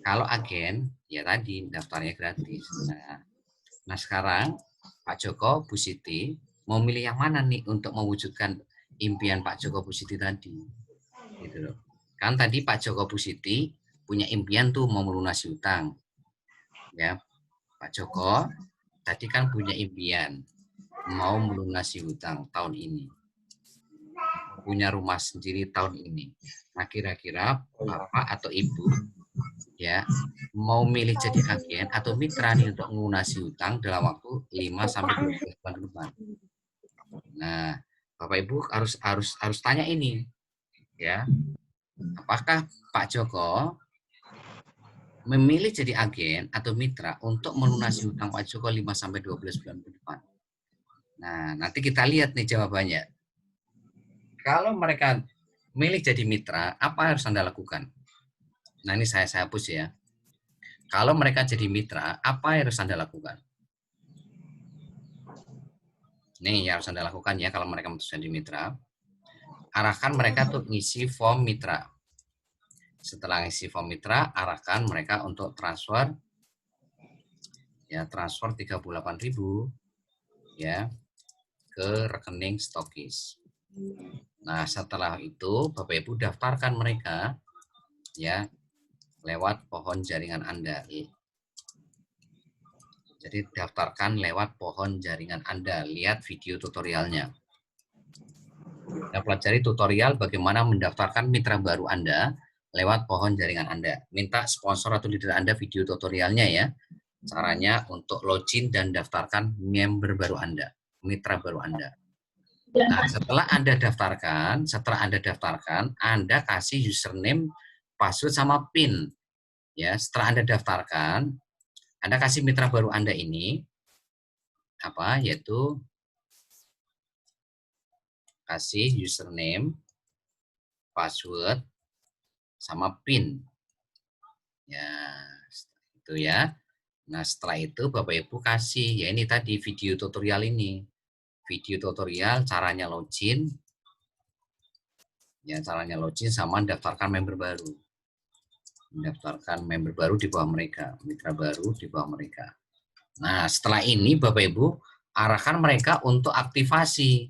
[SPEAKER 1] Kalau agen, ya tadi daftarnya gratis. Nah sekarang Pak Joko, Bu Siti mau milih yang mana nih untuk mewujudkan impian Pak Joko, Bu Siti tadi? Gitu loh. Kan tadi Pak Joko, Bu Siti punya impian tuh mau melunasi utang. Ya, Pak Joko tadi kan punya impian mau melunasi utang tahun ini. Punya rumah sendiri tahun ini. Nah, kira-kira Bapak atau Ibu ya mau milih jadi agen atau mitra nih untuk melunasi utang dalam waktu 5 sampai 12 bulan ke depan. Nah, Bapak Ibu harus tanya ini ya. Apakah Pak Joko memilih jadi agen atau mitra untuk melunasi utang Pak Joko 5 sampai 12 bulan ke depan? Nah, nanti kita lihat nih jawabannya. Kalau mereka milih jadi mitra, apa yang harus Anda lakukan? Nah, ini saya hapus ya. Kalau mereka jadi mitra, apa yang harus Anda lakukan? Nih yang harus Anda lakukan ya kalau mereka jadi mitra. Arahkan mereka untuk ngisi form mitra. Setelah ngisi form mitra, arahkan mereka untuk transfer ya, transfer 38.000 ya ke rekening stokis. Nah, setelah itu Bapak Ibu daftarkan mereka ya lewat pohon jaringan Anda. Jadi daftarkan lewat pohon jaringan Anda. Lihat video tutorialnya. Kita pelajari tutorial bagaimana mendaftarkan mitra baru Anda lewat pohon jaringan Anda. Minta sponsor atau leader Anda video tutorialnya ya. Caranya untuk login dan daftarkan member baru Anda, mitra baru Anda. Nah, setelah Anda daftarkan, Anda kasih username, password sama PIN. Ya, setelah Anda daftarkan, Anda kasih mitra baru Anda ini yaitu kasih username, password sama PIN. Ya, itu ya. Nah, setelah itu Bapak Ibu kasih ya ini tadi video tutorial ini. Video tutorial caranya login. Ya, caranya login sama daftarkan member baru. Mendaftarkan member baru di bawah mereka, mitra baru di bawah mereka. Nah, setelah ini Bapak Ibu arahkan mereka untuk aktivasi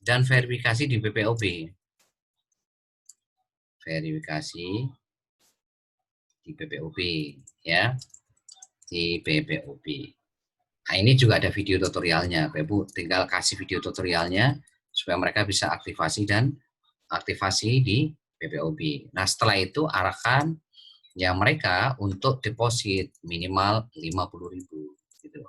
[SPEAKER 1] dan verifikasi di BPOB. Verifikasi di BPOB ya. Di BPOB. Nah, ini juga ada video tutorialnya. Bapak Ibu tinggal kasih video tutorialnya supaya mereka bisa aktivasi di BPOB. Nah, setelah itu arahkan ya mereka untuk deposit minimal 50.000 gitu.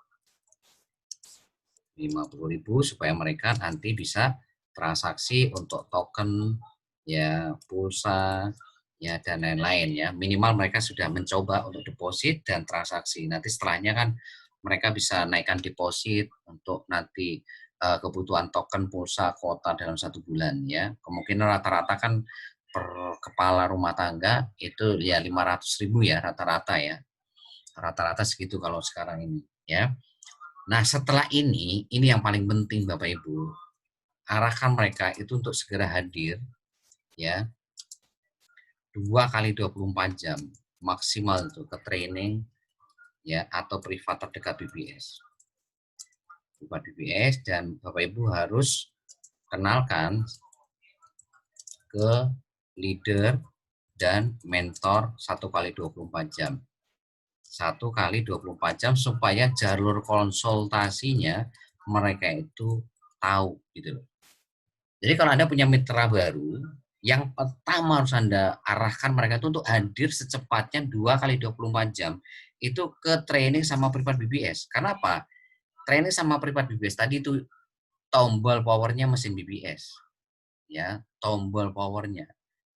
[SPEAKER 1] 50.000 supaya mereka nanti bisa transaksi untuk token ya, pulsa ya dan lain-lain ya. Minimal mereka sudah mencoba untuk deposit dan transaksi. Nanti setelahnya kan mereka bisa naikkan deposit untuk nanti kebutuhan token, pulsa, kuota dalam 1 bulan ya. Kemungkinan rata-rata kan per kepala rumah tangga itu ya 500.000 ya rata-rata ya. Rata-rata segitu kalau sekarang ini ya. Nah, setelah ini yang paling penting Bapak Ibu. Arahkan mereka itu untuk segera hadir ya. 2 kali 24 jam maksimal itu ke training ya atau privat terdekat BBS. Privat BBS dan Bapak Ibu harus kenalkan ke leader dan mentor 1 kali 24 jam. 1 kali 24 jam supaya jalur konsultasinya mereka itu tahu gitu loh. Jadi kalau Anda punya mitra baru, yang pertama harus Anda arahkan mereka itu untuk hadir secepatnya 2 kali 24 jam itu ke training sama privat BBS. Karena apa? Training sama privat BBS tadi itu tombol powernya mesin BBS. Ya, tombol powernya,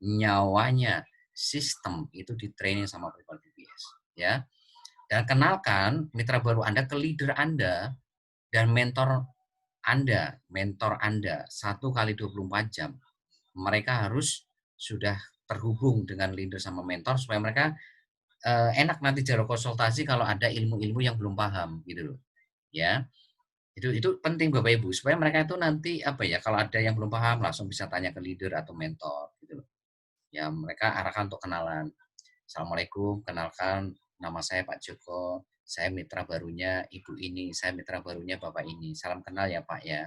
[SPEAKER 1] nyawanya, sistem itu di training sama Privat BBS. Ya, dan kenalkan mitra baru Anda ke leader Anda dan mentor Anda 1 kali 24 jam. Mereka harus sudah terhubung dengan leader sama mentor supaya mereka enak nanti jarak konsultasi kalau ada ilmu-ilmu yang belum paham gitu loh. Ya. Itu penting Bapak Ibu supaya mereka itu nanti apa ya, kalau ada yang belum paham langsung bisa tanya ke leader atau mentor gitu loh. Ya, mereka arahkan untuk kenalan. Assalamualaikum, kenalkan nama saya Pak Joko, saya mitra barunya Ibu ini, saya mitra barunya Bapak ini. Salam kenal ya Pak ya.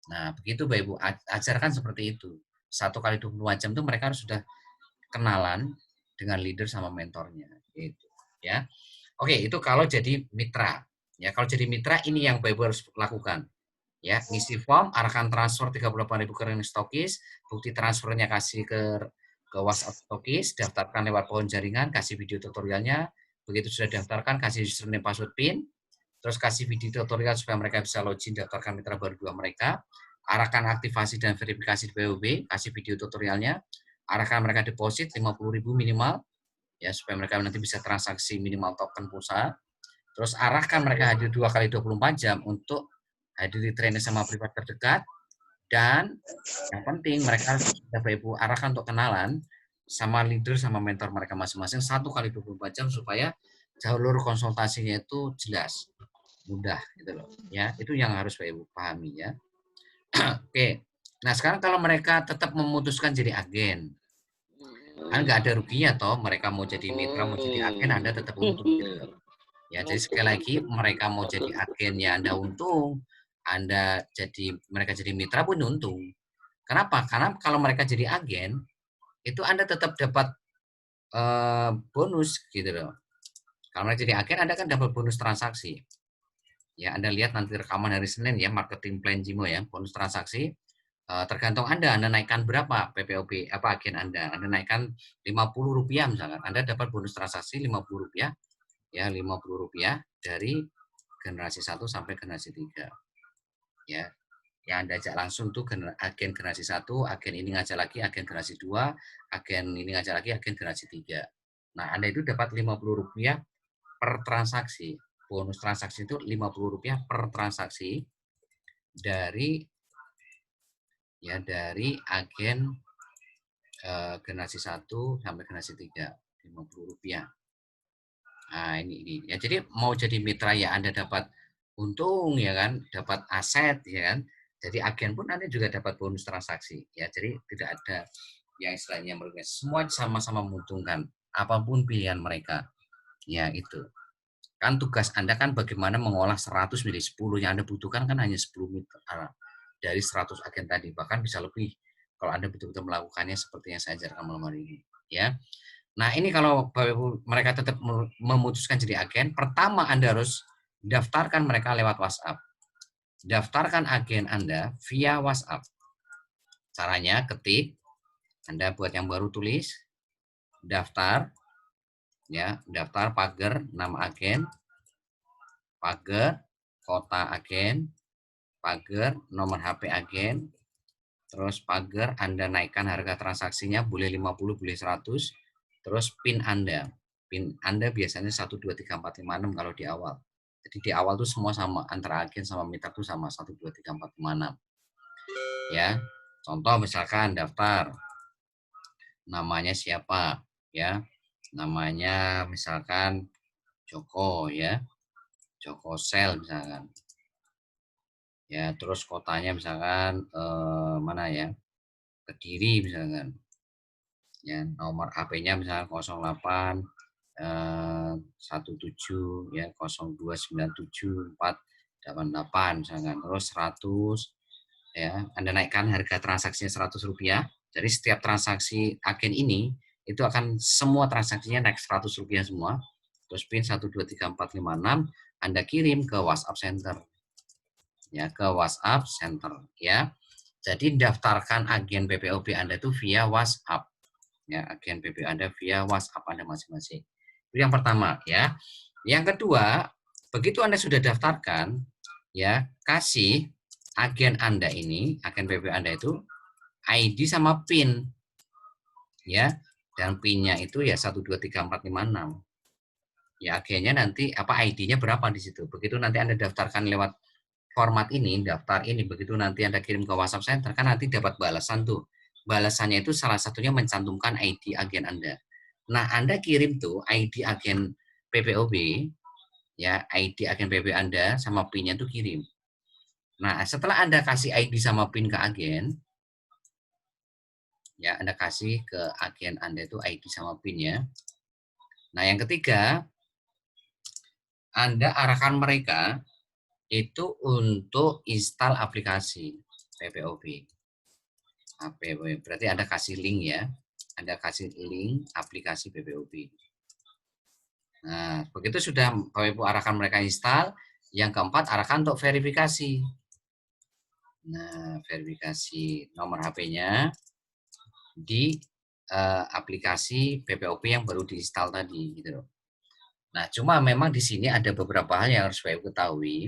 [SPEAKER 1] Nah, begitu Bapak Ibu, ajarkan seperti itu. 1 kali 24 jam itu mereka harus sudah kenalan dengan leader sama mentornya gitu ya. Oke, itu kalau jadi mitra. Ya, kalau jadi mitra ini yang Bapak Ibu harus lakukan. Ya, ngisi form, arahkan transfer 38.000 ke rekening stokis, bukti transfernya kasih ke WhatsApp stokis, daftarkan lewat pohon jaringan, kasih video tutorialnya. Begitu sudah daftarkan, kasih username password PIN, terus kasih video tutorial supaya mereka bisa login, daftarkan mitra baru 2 mereka. Arahkan aktivasi dan verifikasi di BOB, kasih video tutorialnya. Arahkan mereka deposit 50.000 minimal, ya supaya mereka nanti bisa transaksi minimal token pulsa. Terus arahkan mereka hadir 2 kali 24 jam untuk hadiri training sama privat terdekat. Dan yang penting mereka harus Bapak Ibu arahkan untuk kenalan sama leader sama mentor mereka masing-masing 1 kali 24 jam supaya jalur konsultasinya itu jelas, mudah gitu loh. Ya, itu yang harus Bapak Ibu pahami ya. Oke. Nah, sekarang kalau mereka tetap memutuskan jadi agen, kan nggak ada ruginya toh, mereka mau jadi mitra, mau jadi agen, Anda tetap untung gitu loh. Ya, jadi sekali lagi mereka mau jadi agen ya Anda untung, mereka jadi mitra pun untung. Kenapa? Karena kalau mereka jadi agen, itu Anda tetap dapat bonus gitu loh. Kalau mereka jadi agen, Anda kan dapat bonus transaksi. Ya, Anda lihat nanti rekaman hari Senin ya, marketing plan Jimo ya, bonus transaksi. Tergantung Anda naikkan berapa PPOB apa agen Anda naikkan Rp50 misalkan, Anda dapat bonus transaksi Rp50 ya, Rp50 dari generasi 1 sampai generasi 3 ya. Yang Anda ajak langsung tuh agen generasi 1, agen ini ngajak lagi agen generasi 2, agen ini ngajak lagi agen generasi 3. Nah, Anda itu dapat Rp50 per transaksi. Bonus transaksi itu Rp50 per transaksi dari agen generasi 1 sampai generasi 3, Rp50. Nah, ini. Ya, jadi mau jadi mitra ya Anda dapat untung ya kan, dapat aset ya kan. Jadi agen pun Anda juga dapat bonus transaksi ya. Jadi tidak ada yang istilahnya merugikan. Semua sama-sama menguntungkan apapun pilihan mereka. Ya, itu. Kan tugas Anda kan bagaimana mengolah 100 menjadi 10, yang Anda butuhkan kan hanya 10 mitra dari 100 agen tadi, bahkan bisa lebih kalau Anda betul-betul melakukannya seperti yang saya ajarkan malam hari ini ya. Nah, ini kalau Bapak Ibu mereka tetap memutuskan jadi agen, pertama Anda harus daftarkan mereka lewat WhatsApp. Daftarkan agen Anda via WhatsApp. Caranya ketik, Anda buat yang baru tulis, daftar, ya, daftar pagar nama agen, pagar kota agen, pagar nomor HP agen, terus pagar Anda naikkan harga transaksinya, boleh 50, boleh 100, terus PIN Anda. PIN Anda biasanya 1, 2, 3, 4, 5, 6 kalau di awal. Jadi di awal tuh semua sama, antara agen sama mitra tuh sama, 1, 2, 3, 4, 5, 6. Ya, contoh misalkan daftar, namanya siapa ya, namanya misalkan Joko ya, Joko Sel misalkan. Ya, terus kotanya misalkan mana ya, Kediri misalkan. Ya, nomor HP-nya misalkan 08 17 ya 0297 488 misalkan, terus 100 ya, Anda naikkan harga transaksinya Rp100. Jadi setiap transaksi agen ini itu akan semua transaksinya naik Rp100 semua. Terus PIN 1, 2, 3, 4, 5, 6 Anda kirim ke WhatsApp Center. Ya, ke WhatsApp Center ya. Jadi daftarkan agen PPOB Anda itu via WhatsApp. Ya, agen PPOB Anda via WhatsApp Anda masing-masing. Itu yang pertama ya. Yang kedua, begitu Anda sudah daftarkan ya, kasih agen Anda ini, agen PPO Anda itu ID sama PIN. Ya, dan PIN-nya itu ya 123456. Ya, agennya nanti ID-nya berapa di situ. Begitu nanti Anda daftarkan lewat format ini, daftar ini, begitu nanti Anda kirim ke WhatsApp Center, kan nanti dapat balasan tuh. Balasannya itu salah satunya mencantumkan ID agen Anda. Nah, Anda kirim tuh ID agen PPOB, ya, ID agen PPO Anda sama PIN-nya tuh kirim. Nah, setelah Anda kasih ID sama PIN ke agen, ya, Anda kasih ke agen Anda itu ID sama PIN-nya. Nah, yang ketiga, Anda arahkan mereka itu untuk install aplikasi PPOB. Berarti Anda kasih link ya. Anda kasih link aplikasi PPOB. Nah, begitu sudah Bapak Ibu arahkan mereka install, yang keempat arahkan untuk verifikasi. Nah, verifikasi nomor HP-nya di aplikasi PPOB yang baru diinstal tadi gitu loh. Nah, cuma memang di sini ada beberapa hal yang harus Bapak Ibu ketahui.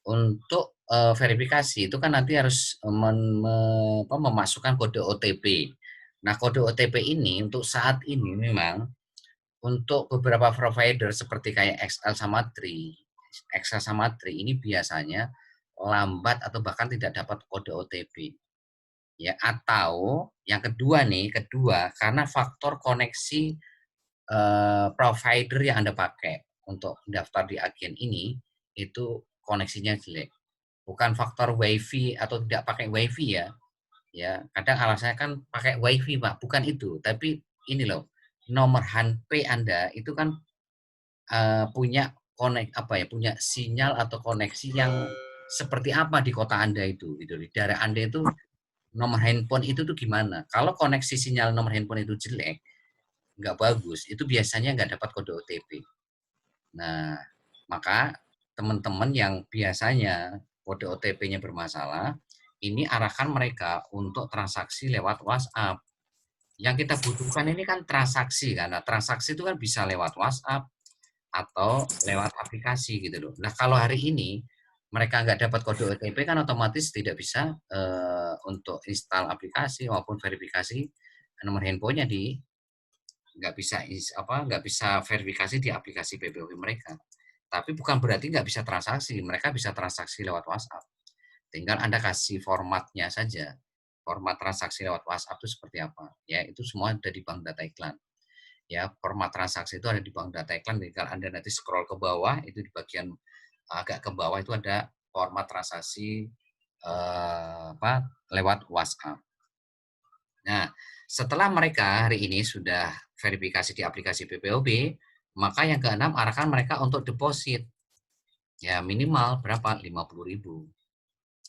[SPEAKER 1] Untuk verifikasi itu kan nanti harus memasukkan kode OTP. Nah, kode OTP ini untuk saat ini memang untuk beberapa provider seperti kayak XL sama Tri ini biasanya lambat atau bahkan tidak dapat kode OTP. Ya, atau yang kedua karena faktor koneksi provider yang Anda pakai untuk daftar di agen ini itu koneksinya jelek. Bukan faktor WiFi atau tidak pakai WiFi ya. Ya, kadang alasannya kan pakai WiFi, Pak. Bukan itu, tapi ini loh. Nomor HP Anda itu kan punya punya sinyal atau koneksi yang seperti apa di kota Anda itu gitu. Di daerah Anda itu nomor handphone itu tuh gimana? Kalau koneksi sinyal nomor handphone itu jelek, nggak bagus, itu biasanya nggak dapat kode OTP. Nah, maka teman-teman yang biasanya kode OTP-nya bermasalah, ini arahkan mereka untuk transaksi lewat WhatsApp. Yang kita butuhkan ini kan transaksi, karena transaksi itu kan bisa lewat WhatsApp atau lewat aplikasi gitu loh. Nah, kalau hari ini mereka nggak dapat kode OTP kan otomatis tidak bisa untuk install aplikasi maupun verifikasi nomor handphonenya nggak bisa verifikasi di aplikasi PPOB mereka. Tapi bukan berarti nggak bisa transaksi, mereka bisa transaksi lewat WhatsApp. Tinggal Anda kasih formatnya saja. Format transaksi lewat WhatsApp itu seperti apa? Ya, itu semua ada di bank data iklan. Ya, format transaksi itu ada di bank data iklan. Jadi kalau Anda nanti scroll ke bawah, itu di bagian agak ke bawah itu ada format transaksi lewat WhatsApp. Nah, setelah mereka hari ini sudah verifikasi di aplikasi PPOB, maka yang keenam arahkan mereka untuk deposit. Ya, minimal berapa? 50.000.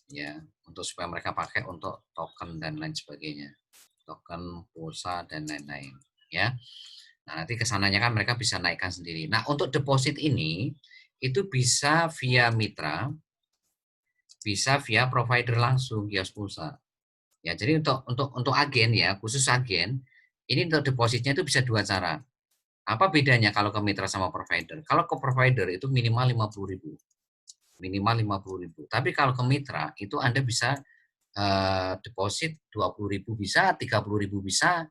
[SPEAKER 1] Ya, untuk supaya mereka pakai untuk token dan lain sebagainya. Token, pulsa dan lain-lain, ya. Nah, nanti kesananya kan mereka bisa naikkan sendiri. Nah, untuk deposit ini itu bisa via mitra, bisa via provider langsung kios pulsa. Ya, jadi untuk agen ya, khusus agen, ini untuk depositnya itu bisa dua cara. Apa bedanya kalau ke mitra sama provider? Kalau ke provider itu minimal 50.000. Minimal 50.000. Tapi kalau ke mitra itu Anda bisa deposit 20.000 bisa, 30.000 bisa,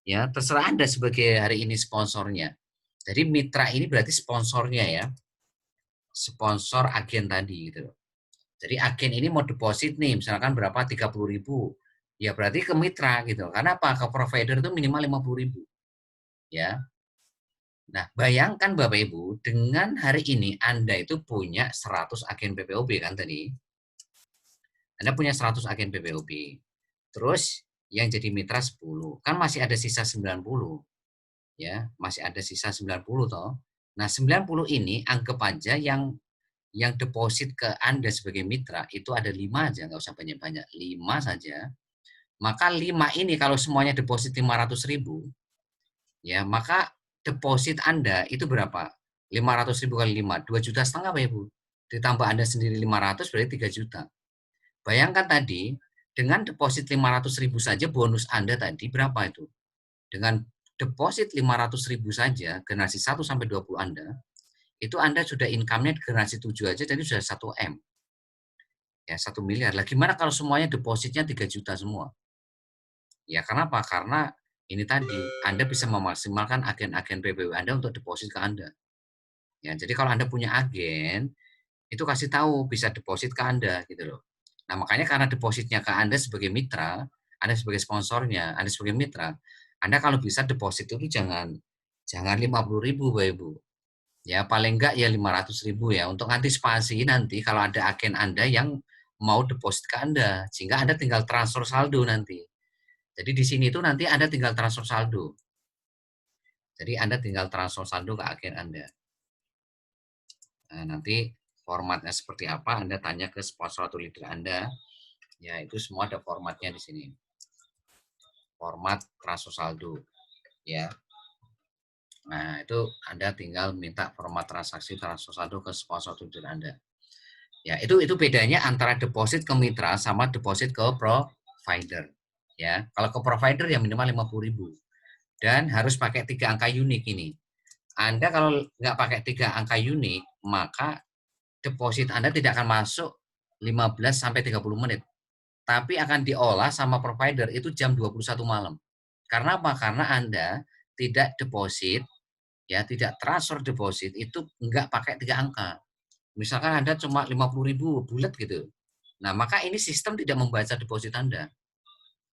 [SPEAKER 1] ya terserah Anda sebagai hari ini sponsornya. Jadi mitra ini berarti sponsornya ya, sponsor agen tadi gitu. Jadi agen ini mau deposit nih, misalkan berapa 30.000, ya berarti ke mitra gitu. Karena apa? Ke provider itu minimal 50.000, ya. Nah, bayangkan Bapak Ibu, dengan hari ini Anda itu punya 100 agen PPOB kan tadi. Anda punya 100 agen PPOB. Terus yang jadi mitra 10. Kan masih ada sisa 90. Ya, masih ada sisa 90 toh. Nah, 90 ini anggap aja yang deposit ke Anda sebagai mitra itu ada 5 aja, nggak usah banyak-banyak. 5 saja. Maka 5 ini kalau semuanya deposit 500.000, ya, maka deposit Anda itu berapa? 500.000 kali 5, 2,5 juta Pak Ibu. Ditambah Anda sendiri 500 berarti 3 juta. Bayangkan tadi, dengan deposit 500.000 saja bonus Anda tadi berapa itu? Dengan deposit 500.000 saja, generasi 1 sampai 20 Anda, itu Anda sudah income-nya generasi 7 aja, jadi sudah 1 M. Ya, 1 miliar. Lah gimana kalau semuanya depositnya 3 juta semua? Ya kenapa? Karena ini tadi, Anda bisa memaksimalkan agen-agen PPW Anda untuk deposit ke Anda. Ya, jadi kalau Anda punya agen, itu kasih tahu bisa deposit ke Anda gitu loh. Nah, makanya karena depositnya ke Anda sebagai mitra, Anda sebagai sponsornya, Anda sebagai mitra, Anda kalau bisa deposit itu jangan 50.000 Bapak Ibu. Ya, paling enggak ya 500.000 ya untuk antisipasi nanti kalau ada agen Anda yang mau deposit ke Anda, sehingga Anda tinggal transfer saldo nanti. Jadi di sini itu nanti Anda tinggal transfer saldo. Jadi Anda tinggal transfer saldo ke agen Anda. Nah, nanti formatnya seperti apa Anda tanya ke sponsor atau leader Anda. Ya, itu semua ada formatnya di sini. Format transfer saldo, ya. Nah, itu Anda tinggal minta format transaksi transfer saldo ke sponsor atau leader Anda. Ya, itu bedanya antara deposit ke mitra sama deposit ke provider. Ya, kalau ke provider ya minimal 50.000 dan harus pakai 3 angka unik ini. Anda kalau nggak pakai 3 angka unik, maka deposit Anda tidak akan masuk 15 sampai 30 menit. Tapi akan diolah sama provider itu jam 21 malam. Karena apa? Karena Anda tidak deposit, ya tidak transfer deposit itu nggak pakai 3 angka. Misalkan Anda cuma 50.000 bulat gitu. Nah, maka ini sistem tidak membaca deposit Anda.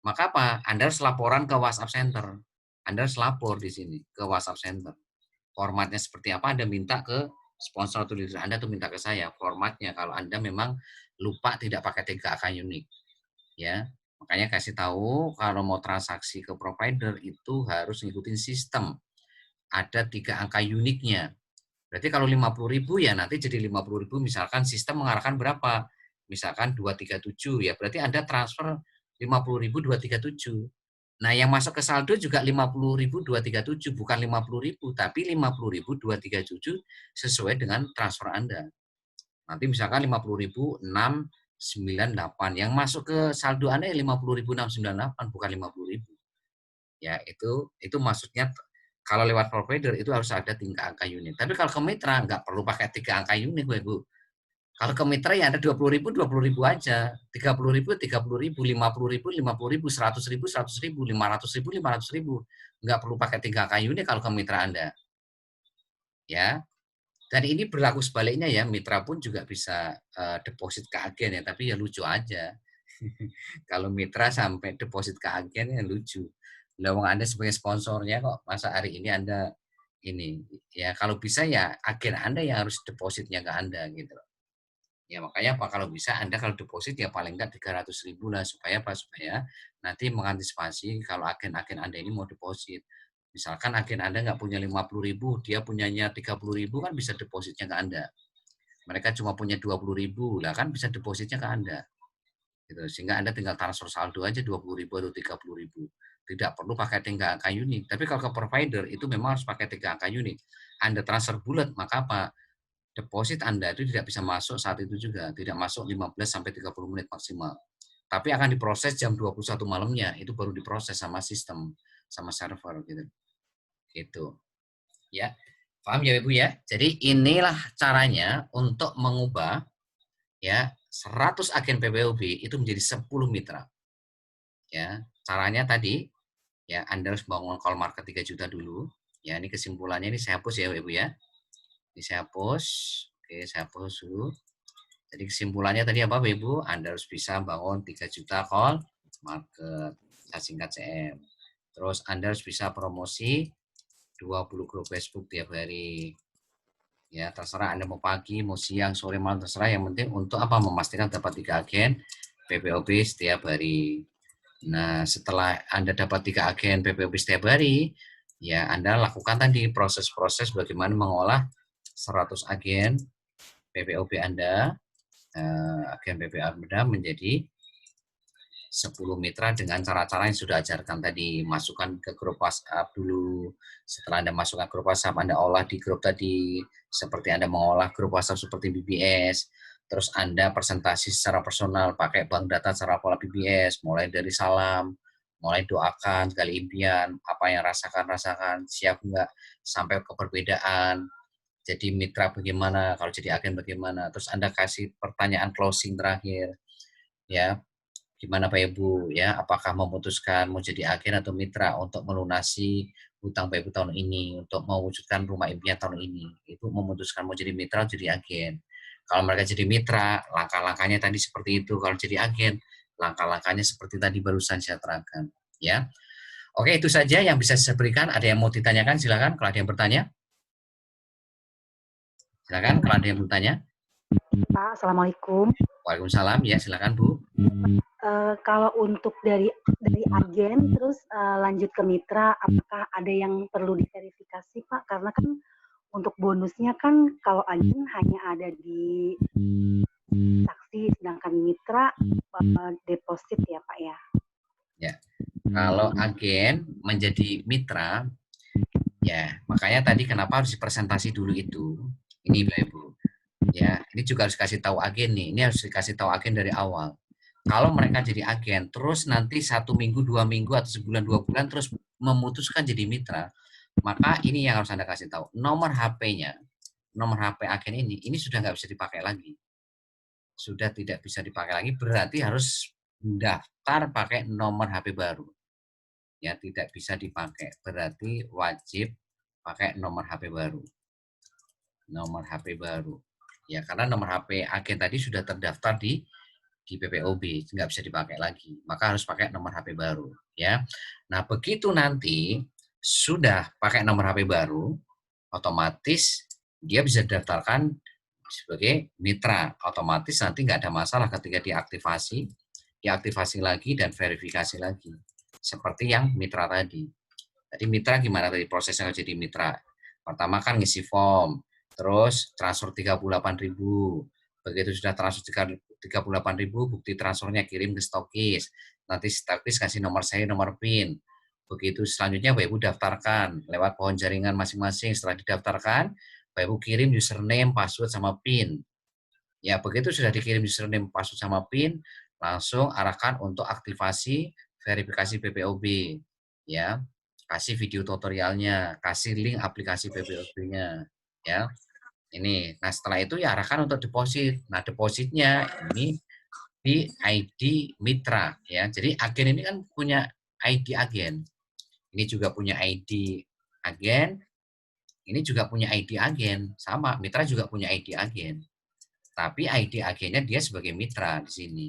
[SPEAKER 1] Maka apa? Anda harus laporan ke WhatsApp Center. Anda harus lapor di sini ke WhatsApp Center. Formatnya seperti apa Anda minta ke sponsor atau leader Anda tuh minta ke saya formatnya kalau Anda memang lupa tidak pakai 3 angka unik. Ya, makanya kasih tahu kalau mau transaksi ke provider itu harus ngikutin sistem. Ada 3 angka uniknya. Berarti kalau 50.000 ya nanti jadi 50.000 misalkan sistem mengarahkan berapa? Misalkan 237 ya berarti Anda transfer 50.000 237. Nah, yang masuk ke saldo juga 50.000 237 bukan 50.000 tapi 50.000 237 sesuai dengan transfer Anda. Nanti misalkan 50.000 698 yang masuk ke saldo Anda ya 50.000 698 bukan 50.000. Ya, itu maksudnya kalau lewat provider itu harus ada 3 angka unit. Tapi kalau ke mitra nggak perlu pakai 3 angka unit, Bapak Ibu. Kalau ke mitra ya ada 20.000 aja. 30.000 30.000, 50.000 50.000, 100.000 100.000, 500.000 500.000. Nggak perlu pakai 3 angka unit kalau ke mitra Anda. Ya. Dan ini berlaku sebaliknya ya, mitra pun juga bisa deposit ke agen ya, tapi ya lucu aja. Kalau mitra sampai deposit ke agen ya lucu. Lawang Anda sebagai sponsornya kok masa hari ini Anda ini ya kalau bisa ya agen Anda yang harus depositnya ke Anda gitu. Ya makanya apa kalau bisa Anda kalau deposit ya paling enggak 300.000 lah supaya apa supaya nanti mengantisipasi kalau agen-agen Anda ini mau deposit. Misalkan agen Anda nggak punya 50.000, dia punyanya 30.000 kan bisa depositnya ke Anda. Mereka cuma punya 20.000 lah kan bisa depositnya ke Anda. Gitu. Sehingga Anda tinggal transfer saldo aja 20.000 atau 30.000. Tidak perlu pakai 3 angka unik. Tapi kalau ke provider itu memang harus pakai 3 angka unik. Anda transfer bulat, maka apa? Deposit Anda itu tidak bisa masuk saat itu juga. Tidak masuk 15 sampai 30 menit maksimal. Tapi akan diproses jam 21 malamnya. Itu baru diproses sama sistem, sama server gitu. Gitu. Ya. Paham ya Ibu ya? Jadi inilah caranya untuk mengubah ya 100 agen PPOB itu menjadi 10 mitra. Ya, caranya tadi ya Anda harus bangun call market 3 juta dulu. Ya, ini kesimpulannya ini saya hapus ya Ibu ya. Ini saya hapus. Oke, saya hapus dulu. Jadi kesimpulannya tadi apa Ibu? Anda harus bisa bangun 3 juta call market. Saya singkat CM. Terus Anda harus bisa promosi 20 grup Facebook tiap hari. Ya, terserah Anda mau pagi, mau siang, sore, malam, terserah. Yang penting untuk apa? Memastikan dapat 3 agen PPOB setiap hari. Nah, setelah Anda dapat 3 agen PPOB setiap hari, ya Anda lakukan tadi proses-proses bagaimana mengolah 100 agen PPOB Anda, agen PPOB Anda menjadi 10 mitra dengan cara-cara yang sudah ajarkan tadi. Masukkan ke grup WhatsApp dulu. Setelah Anda masukkan grup WhatsApp, Anda olah di grup tadi. Seperti Anda mengolah grup WhatsApp seperti BBS. Terus Anda presentasi secara personal, pakai bank data secara pola BBS. Mulai dari salam, mulai doakan, sekali impian, apa yang rasakan, siap enggak, sampai ke perbedaan. jadi mitra bagaimana, kalau jadi agen bagaimana, terus Anda kasih pertanyaan closing terakhir, ya, gimana Pak Ibu, ya, apakah memutuskan mau jadi agen atau mitra untuk melunasi hutang Pak Ibu tahun ini, untuk mewujudkan rumah impian tahun ini, itu memutuskan mau jadi mitra atau jadi agen. Kalau mereka jadi mitra, langkah-langkahnya tadi seperti itu. Kalau jadi agen, langkah-langkahnya seperti tadi barusan saya terangkan, ya. Oke, itu saja yang bisa saya berikan. Ada yang mau ditanyakan, silakan. Kalau ada yang bertanya, silakan. Kalau ada yang bertanya.
[SPEAKER 5] Pak, Assalamualaikum.
[SPEAKER 1] Waalaikumsalam, ya silakan Bu.
[SPEAKER 5] Kalau untuk dari agen terus lanjut ke mitra, apakah ada yang perlu diverifikasi Pak? Karena kan untuk bonusnya kan kalau agen hanya ada di saksi, sedangkan mitra deposit ya Pak ya.
[SPEAKER 1] Ya, kalau agen menjadi mitra, ya makanya tadi kenapa harus dipresentasi dulu itu. Ini Bapak Ibu. Ya, ini juga harus kasih tahu agen nih. Ini harus dikasih tahu agen dari awal. Kalau mereka jadi agen, terus nanti 1 minggu, 2 minggu, atau sebulan, 2 bulan, terus memutuskan jadi mitra, maka ini yang harus Anda kasih tahu. Nomor HP-nya, nomor HP agen ini sudah nggak bisa dipakai lagi. Sudah tidak bisa dipakai lagi, berarti harus daftar pakai nomor HP baru. Ya, tidak bisa dipakai. Berarti wajib pakai nomor HP baru. Nomor HP baru. Ya, karena nomor HP agen tadi sudah terdaftar di PPOB, nggak bisa dipakai lagi. Maka harus pakai nomor HP baru, ya. Nah, begitu nanti sudah pakai nomor HP baru, otomatis dia bisa didaftarkan sebagai mitra. Otomatis nanti nggak ada masalah ketika diaktifasi lagi dan verifikasi lagi. Seperti yang mitra tadi. Jadi mitra gimana tadi prosesnya jadi mitra? Pertama kan ngisi form, terus transfer 38.000. Begitu sudah transfer 38.000, bukti transfernya kirim ke stokis. Nanti stokis kasih nomor seri, nomor PIN. Begitu selanjutnya Bapak Ibu daftarkan lewat pohon jaringan masing-masing. Setelah didaftarkan, Bapak Ibu kirim username, password, sama PIN. Ya, begitu sudah dikirim username, password, sama PIN, langsung arahkan untuk aktivasi verifikasi PPOB. Ya, kasih video tutorialnya, kasih link aplikasi PPOB-nya. Ya, ini. Nah, setelah itu ya arahkan untuk deposit. Nah, depositnya ini di ID mitra, ya. Jadi agen ini kan punya ID agen. Ini juga punya ID agen. Ini juga punya ID agen. Sama, mitra juga punya ID agen. Tapi ID agennya dia sebagai mitra di sini.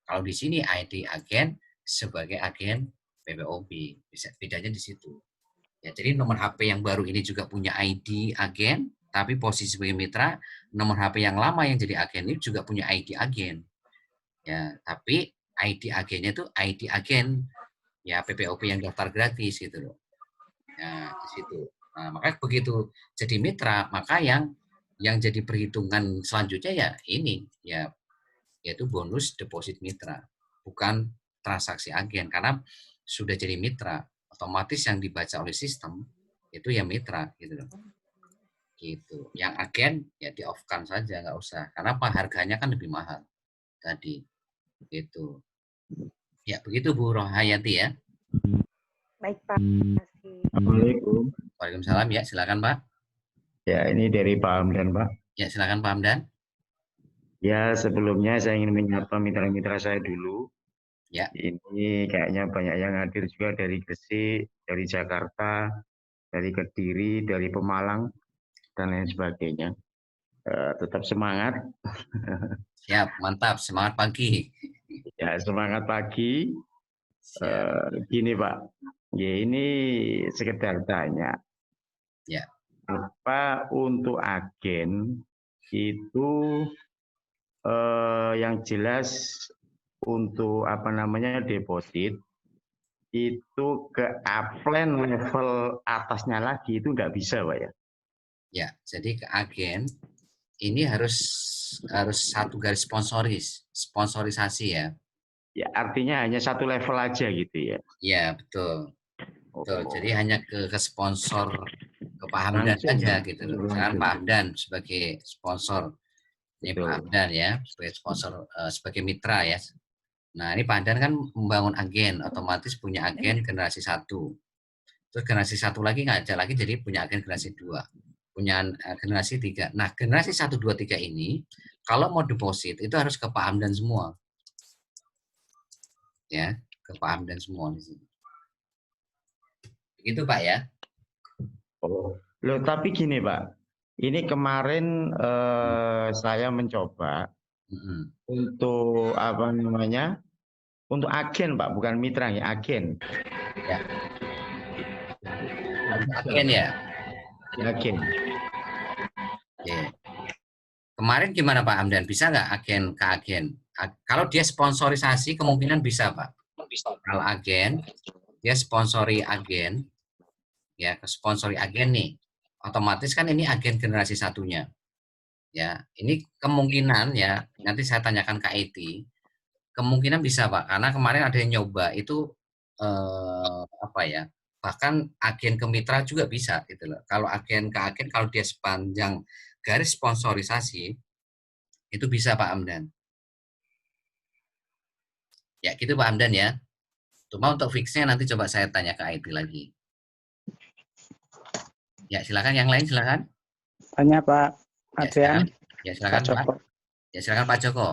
[SPEAKER 1] Kalau di sini ID agen sebagai agen PPOB. Bisa bedanya di situ. Ya, jadi nomor HP yang baru ini juga punya ID agen, tapi posisi sebagai mitra. Nomor HP yang lama yang jadi agen ini juga punya ID agen. Ya, tapi ID agennya itu ID agen ya PPOB yang daftar gratis gitu loh. Nah, di situ. Nah, maka begitu jadi mitra, maka yang jadi perhitungan selanjutnya ya ini ya, yaitu bonus deposit mitra, bukan transaksi agen, karena sudah jadi mitra, otomatis yang dibaca oleh sistem itu ya mitra gitu loh. Gitu. Yang agen ya di off-kan saja, nggak usah, karena apa, harganya kan lebih mahal tadi. Gitu. Ya, begitu Bu Rohayati ya.
[SPEAKER 5] Baik Pak, terima kasih.
[SPEAKER 6] Assalamualaikum.
[SPEAKER 1] Waalaikumsalam, ya silakan Pak.
[SPEAKER 6] Ya, ini dari Pak Hamdan, Pak.
[SPEAKER 1] Ya, silakan Pak Hamdan.
[SPEAKER 6] Ya, sebelumnya saya ingin menyapa mitra-mitra saya dulu.
[SPEAKER 1] Ya.
[SPEAKER 6] Ini kayaknya banyak yang hadir juga dari Gresik, dari Jakarta, dari Kediri, dari Pemalang, dan lain sebagainya. Tetap semangat.
[SPEAKER 1] Siap, mantap. Semangat pagi.
[SPEAKER 6] Ya, semangat pagi. Gini Pak, ya ini sekedar tanya.
[SPEAKER 1] Ya.
[SPEAKER 6] Apa untuk agen itu yang jelas untuk apa namanya deposit itu ke upline level atasnya lagi itu nggak bisa Pak ya?
[SPEAKER 1] Ya, jadi ke agen ini harus satu garis sponsorisasi ya.
[SPEAKER 6] Ya artinya hanya satu level aja gitu ya?
[SPEAKER 1] Ya betul. Betul.
[SPEAKER 6] Oh.
[SPEAKER 1] Jadi hanya ke sponsor, ke Pak Hamdan saja gitu loh. Misalkan Pak Hamdan sebagai sponsor, ini Pak Hamdan ya sebagai sponsor, sebagai mitra ya. Nah ini Pak Hamdan kan membangun agen, otomatis punya agen generasi 1. Terus generasi 1 lagi ngajak lagi jadi punya agen generasi 2. punya generasi 3. Nah, generasi 1, 2, 3 ini kalau mau deposit itu harus ke Pak Hamdan semua. Ya, ke Pak Hamdan semua di sini. Begitu Pak ya.
[SPEAKER 6] Oh. Loh, tapi gini Pak, ini kemarin saya mencoba untuk apa namanya, untuk agen Pak, bukan mitra ya, agen.
[SPEAKER 1] Ya. Agen ya.
[SPEAKER 6] Agen.
[SPEAKER 1] Oke. Kemarin gimana Pak Hamdan? Bisa nggak agen ke agen? Kalau dia sponsorisasi kemungkinan bisa Pak. Kalau agen, dia sponsori agen, ya sponsori agen nih. Otomatis kan ini agen generasi satunya. Ya, ini kemungkinan ya, nanti saya tanyakan ke IT, kemungkinan bisa Pak, karena kemarin ada yang nyoba itu apa ya, bahkan agen ke mitra juga bisa gitu loh. Kalau agen ke agen, kalau dia sepanjang garis sponsorisasi, itu bisa Pak Hamdan. Ya gitu Pak Hamdan ya. Cuma untuk fixnya nanti coba saya tanya ke IT lagi. Ya silakan, yang lain silakan.
[SPEAKER 7] Tanya Pak
[SPEAKER 1] Ya
[SPEAKER 7] Adrian.
[SPEAKER 1] silakan, ya, silakan
[SPEAKER 7] Pak Joko.
[SPEAKER 1] Pak. Ya silakan Pak Joko.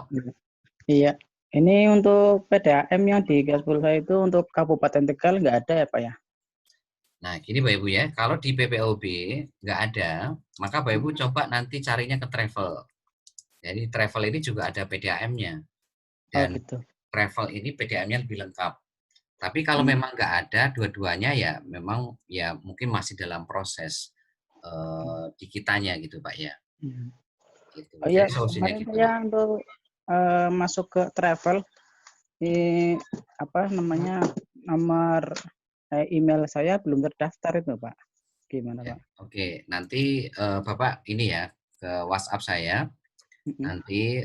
[SPEAKER 7] Iya. Ini untuk PDAM yang di Gaspulsa itu untuk Kabupaten Tegal nggak ada ya Pak ya?
[SPEAKER 1] Nah, gini Bapak Ibu ya, kalau di PPOB nggak ada, maka Bapak Ibu coba nanti carinya ke travel. Jadi travel ini juga ada PDAM-nya. Dan
[SPEAKER 7] gitu.
[SPEAKER 1] travel ini PDAM-nya lebih lengkap. Tapi kalau memang nggak ada dua-duanya ya memang ya mungkin masih dalam proses di kitanya gitu Pak ya. Gitu.
[SPEAKER 7] Oh iya,
[SPEAKER 1] Jadi solusinya
[SPEAKER 7] kemarin
[SPEAKER 1] gitu.
[SPEAKER 7] saya untuk masuk ke travel, di apa namanya, nomor email saya belum terdaftar itu Pak. Gimana
[SPEAKER 1] Ya,
[SPEAKER 7] Pak?
[SPEAKER 1] oke, nanti Bapak ini ya ke WhatsApp saya, nanti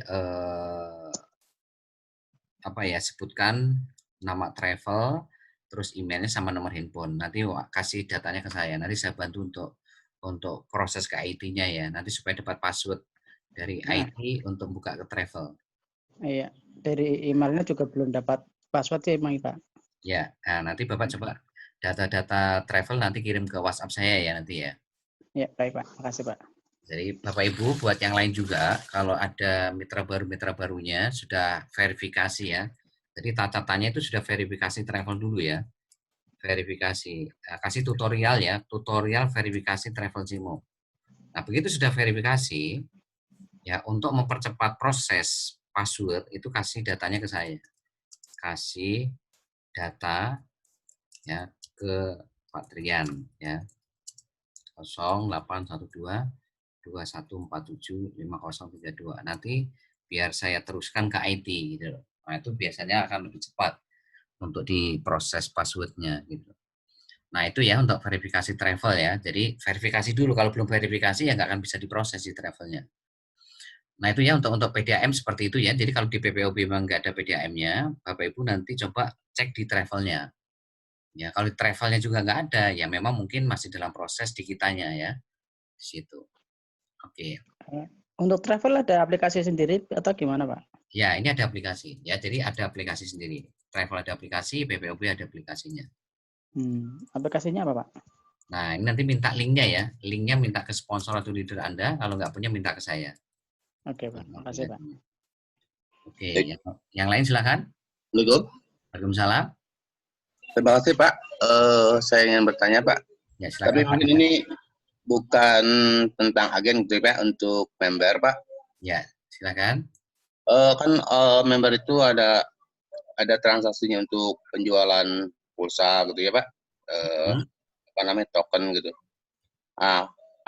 [SPEAKER 1] apa ya, sebutkan nama travel, terus emailnya sama nomor handphone. Nanti kasih datanya ke saya. Nanti saya bantu untuk proses ke IT-nya ya. Nanti supaya dapat password dari IT untuk buka ke travel.
[SPEAKER 7] Iya, dari emailnya juga belum dapat password sih Mang Pak.
[SPEAKER 1] Ya, nah nanti Bapak coba data-data travel nanti kirim ke WhatsApp saya ya nanti ya.
[SPEAKER 7] Ya, baik Pak. Makasih Pak.
[SPEAKER 1] Jadi Bapak Ibu buat yang lain juga kalau ada mitra barunya sudah verifikasi ya. Jadi catatannya itu sudah verifikasi travel dulu ya. Verifikasi, kasih tutorial ya, tutorial verifikasi travel Cimo. Nah, begitu sudah verifikasi ya, untuk mempercepat proses password itu kasih datanya ke saya. Kasih data ya ke Pak Trian ya. 0812 2147 5032. Nanti biar saya teruskan ke IT gitu. Nah, itu biasanya akan lebih cepat untuk diproses passwordnya gitu. Nah, itu ya untuk verifikasi travel ya. Jadi verifikasi dulu, kalau belum verifikasi ya nggak akan bisa diproses di travelnya. Nah, itu ya untuk PDAM seperti itu ya. Jadi kalau di PPOB memang nggak ada PDAM-nya, Bapak Ibu nanti coba cek di travelnya. Ya, kalau di travelnya juga nggak ada, ya memang mungkin masih dalam proses di kitanya ya. Di situ. Oke.
[SPEAKER 7] Untuk travel ada aplikasi sendiri atau gimana Pak?
[SPEAKER 1] Ya, ini ada aplikasi. Ya, jadi ada aplikasi sendiri. Travel ada aplikasi, PPOB ada aplikasinya.
[SPEAKER 7] Aplikasinya apa Pak?
[SPEAKER 1] Nah, ini nanti minta linknya ya. Linknya minta ke sponsor atau leader Anda. Kalau nggak punya, minta ke saya.
[SPEAKER 7] Oke Pak, makasih Pak.
[SPEAKER 1] Oke, yang lain silakan.
[SPEAKER 8] Assalamualaikum.
[SPEAKER 1] Waalaikumsalam.
[SPEAKER 8] Terima kasih Pak. Saya ingin bertanya Pak.
[SPEAKER 1] Ya, silakan.
[SPEAKER 8] Tapi mungkin ini bukan tentang agen gitu Pak, untuk member Pak.
[SPEAKER 1] Ya, silakan.
[SPEAKER 8] Kan member itu ada transaksinya untuk penjualan pulsa gitu ya Pak. Apa namanya, token gitu.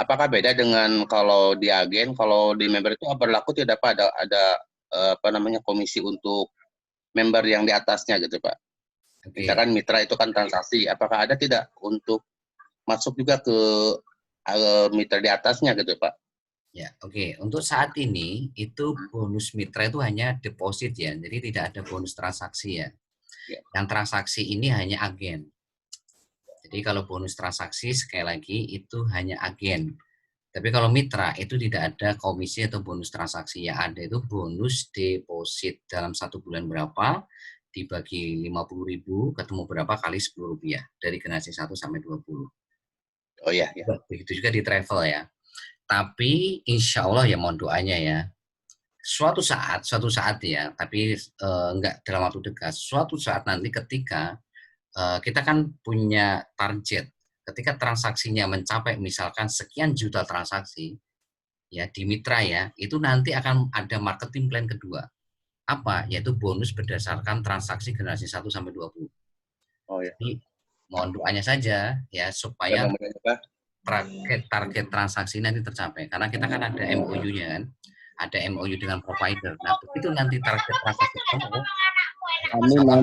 [SPEAKER 8] Apakah beda dengan kalau di agen? Kalau di member itu berlaku tidak Pak, ada apa namanya, komisi untuk member yang di atasnya gitu Pak. Misalkan mitra itu kan transaksi, apakah ada tidak untuk masuk juga ke mitra di atasnya gitu Pak?
[SPEAKER 1] Ya, oke. Untuk saat ini itu bonus mitra itu hanya deposit ya, jadi tidak ada bonus transaksi ya. Yang transaksi ini hanya agen. Jadi kalau bonus transaksi sekali lagi itu hanya agen. Tapi kalau mitra itu tidak ada komisi atau bonus transaksi, yang ada itu bonus deposit dalam 1 bulan berapa, dibagi 50.000, ketemu berapa kali Rp10 dari generasi 1 sampai 20.
[SPEAKER 8] Oh iya.
[SPEAKER 1] Begitu juga di travel ya. Tapi insya Allah ya mohon doanya ya. Suatu saat ya, tapi enggak dalam waktu dekat. Suatu saat nanti ketika kita kan punya target, ketika transaksinya mencapai misalkan sekian juta transaksi, ya di mitra ya, itu nanti akan ada marketing plan kedua. Apa? Yaitu bonus berdasarkan transaksi generasi 1 sampai 20.
[SPEAKER 8] Oh ya.
[SPEAKER 1] Jadi mohon doanya saja ya supaya target transaksi nanti tercapai. Karena kita kan ada MOU-nya kan. Ada MOU dengan provider. Nah, begitu nanti target transaksi ketemu,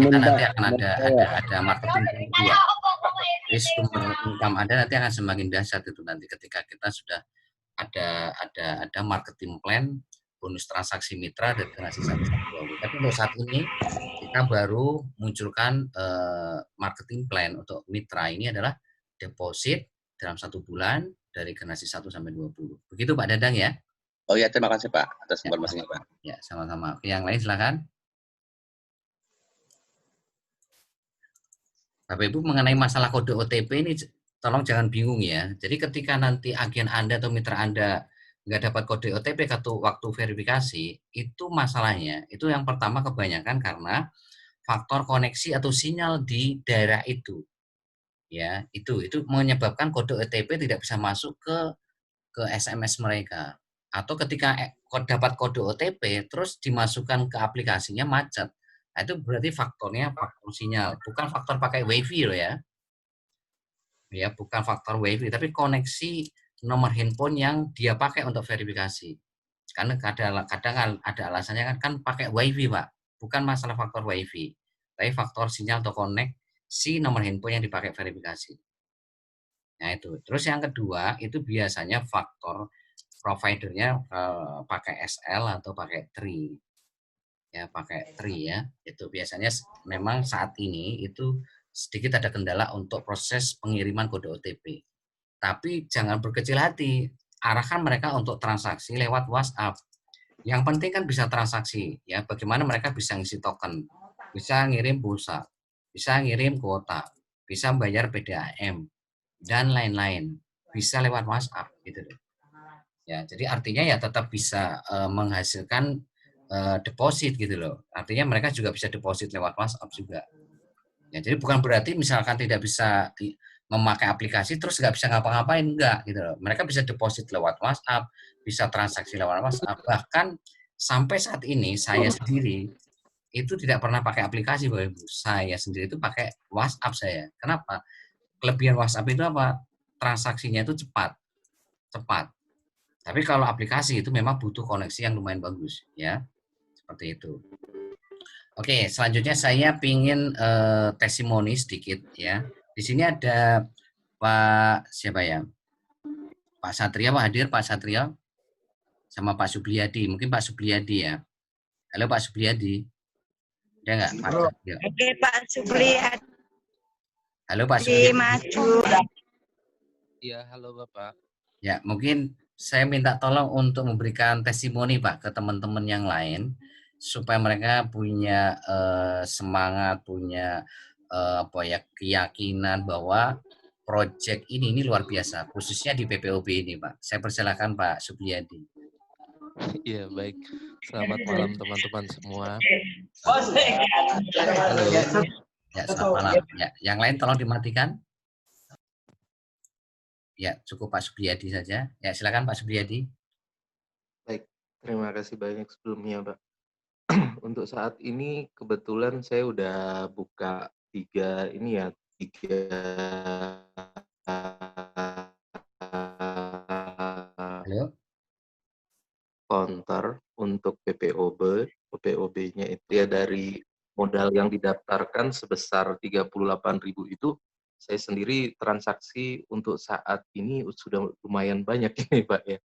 [SPEAKER 1] kita nanti akan ada marketing plan kedua. Jadi sumber income Anda nanti akan semakin dahsyat itu nanti ketika kita sudah ada marketing plan, bonus transaksi mitra dan generasi 1 sampai 20. Tapi untuk saat ini kita baru munculkan marketing plan untuk mitra ini adalah deposit dalam 1 bulan dari generasi 1 sampai 20. Begitu Pak Dadang ya?
[SPEAKER 8] Oh ya, terima kasih Pak atas informasinya Pak.
[SPEAKER 1] Ya, sama-sama. Oke, yang lain silakan. Bapak Ibu mengenai masalah kode OTP ini tolong jangan bingung ya. Jadi ketika nanti agen Anda atau mitra Anda nggak dapat kode OTP waktu verifikasi, itu masalahnya. Itu yang pertama kebanyakan karena faktor koneksi atau sinyal di daerah itu. Ya, itu menyebabkan kode OTP tidak bisa masuk ke SMS mereka. Atau ketika dapat kode OTP terus dimasukkan ke aplikasinya macet. Nah, itu berarti faktornya faktor sinyal, bukan faktor pakai WiFi loh ya. Ya, bukan faktor WiFi, tapi koneksi nomor handphone yang dia pakai untuk verifikasi. Karena kadang ada alasannya kan pakai WiFi, Pak. Bukan masalah faktor WiFi, tapi faktor sinyal atau koneksi nomor handphone yang dipakai verifikasi. Nah, itu. Terus yang kedua, itu biasanya faktor providernya pakai SL atau pakai TRI. Ya, pakai TRI ya. Itu biasanya memang saat ini itu sedikit ada kendala untuk proses pengiriman kode OTP. Tapi jangan berkecil hati, arahkan mereka untuk transaksi lewat WhatsApp. Yang penting kan bisa transaksi, ya. Bagaimana mereka bisa ngisi token, bisa ngirim pulsa, bisa ngirim kuota, bisa bayar PDAM, dan lain-lain. Bisa lewat WhatsApp, gitu. Ya, jadi artinya ya tetap bisa menghasilkan deposit gitu loh. Artinya mereka juga bisa deposit lewat WhatsApp juga. Ya, jadi bukan berarti misalkan tidak bisa memakai aplikasi terus nggak bisa ngapa-ngapain, enggak gitu loh. Mereka bisa deposit lewat WhatsApp, bisa transaksi lewat WhatsApp. Bahkan sampai saat ini saya sendiri itu tidak pernah pakai aplikasi, Bapak Ibu. Saya sendiri itu pakai WhatsApp saya. Kenapa? Kelebihan WhatsApp itu apa? Transaksinya itu cepat. Tapi kalau aplikasi itu memang butuh koneksi yang lumayan bagus, ya. Seperti itu. Oke, selanjutnya saya pingin testimoni sedikit ya. Di sini ada Pak siapa ya? Pak Satria, Pak hadir Pak Satria sama Pak Subliyadi. Mungkin Pak Subliyadi ya. Halo Pak Subliyadi. Ada nggak Pak Satria?
[SPEAKER 9] Oke Pak Subliyadi.
[SPEAKER 1] Halo Pak Subliyadi.
[SPEAKER 9] Maju.
[SPEAKER 10] Iya, halo Bapak.
[SPEAKER 1] Ya, mungkin saya minta tolong untuk memberikan testimoni Pak ke teman-teman yang lain supaya mereka punya semangat, punya keyakinan bahwa proyek ini luar biasa, khususnya di PPOB ini, Pak. Saya persilakan Pak Subliyadi.
[SPEAKER 10] Iya, baik. Selamat malam teman-teman semua.
[SPEAKER 1] Halo. Ya, selamat malam. Ya, yang lain tolong dimatikan. Ya, cukup Pak Subliyadi saja. Ya, silakan Pak Subliyadi.
[SPEAKER 10] Baik, terima kasih banyak sebelumnya, Pak. Untuk saat ini kebetulan saya udah buka tiga counter untuk PPOB-nya itu ya dari modal yang didaftarkan sebesar 38.000 itu saya sendiri transaksi untuk saat ini sudah lumayan banyak ini Pak ya.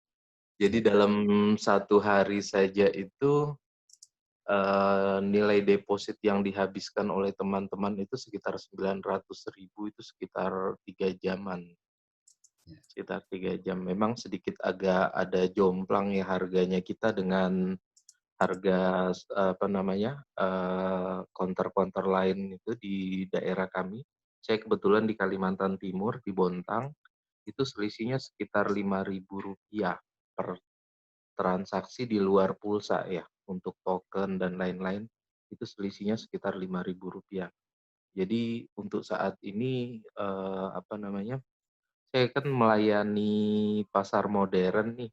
[SPEAKER 10] Jadi dalam satu hari saja itu nilai deposit yang dihabiskan oleh teman-teman itu sekitar 900.000 itu sekitar 3 jaman. Sekitar 3 jam. Memang sedikit agak ada jomplang ya harganya kita dengan harga counter-counter lain itu di daerah kami. Saya kebetulan di Kalimantan Timur, di Bontang, itu selisihnya sekitar Rp5.000 per transaksi di luar pulsa ya, untuk token dan lain-lain, itu selisihnya sekitar Rp5.000. Jadi untuk saat ini, saya kan melayani pasar modern nih,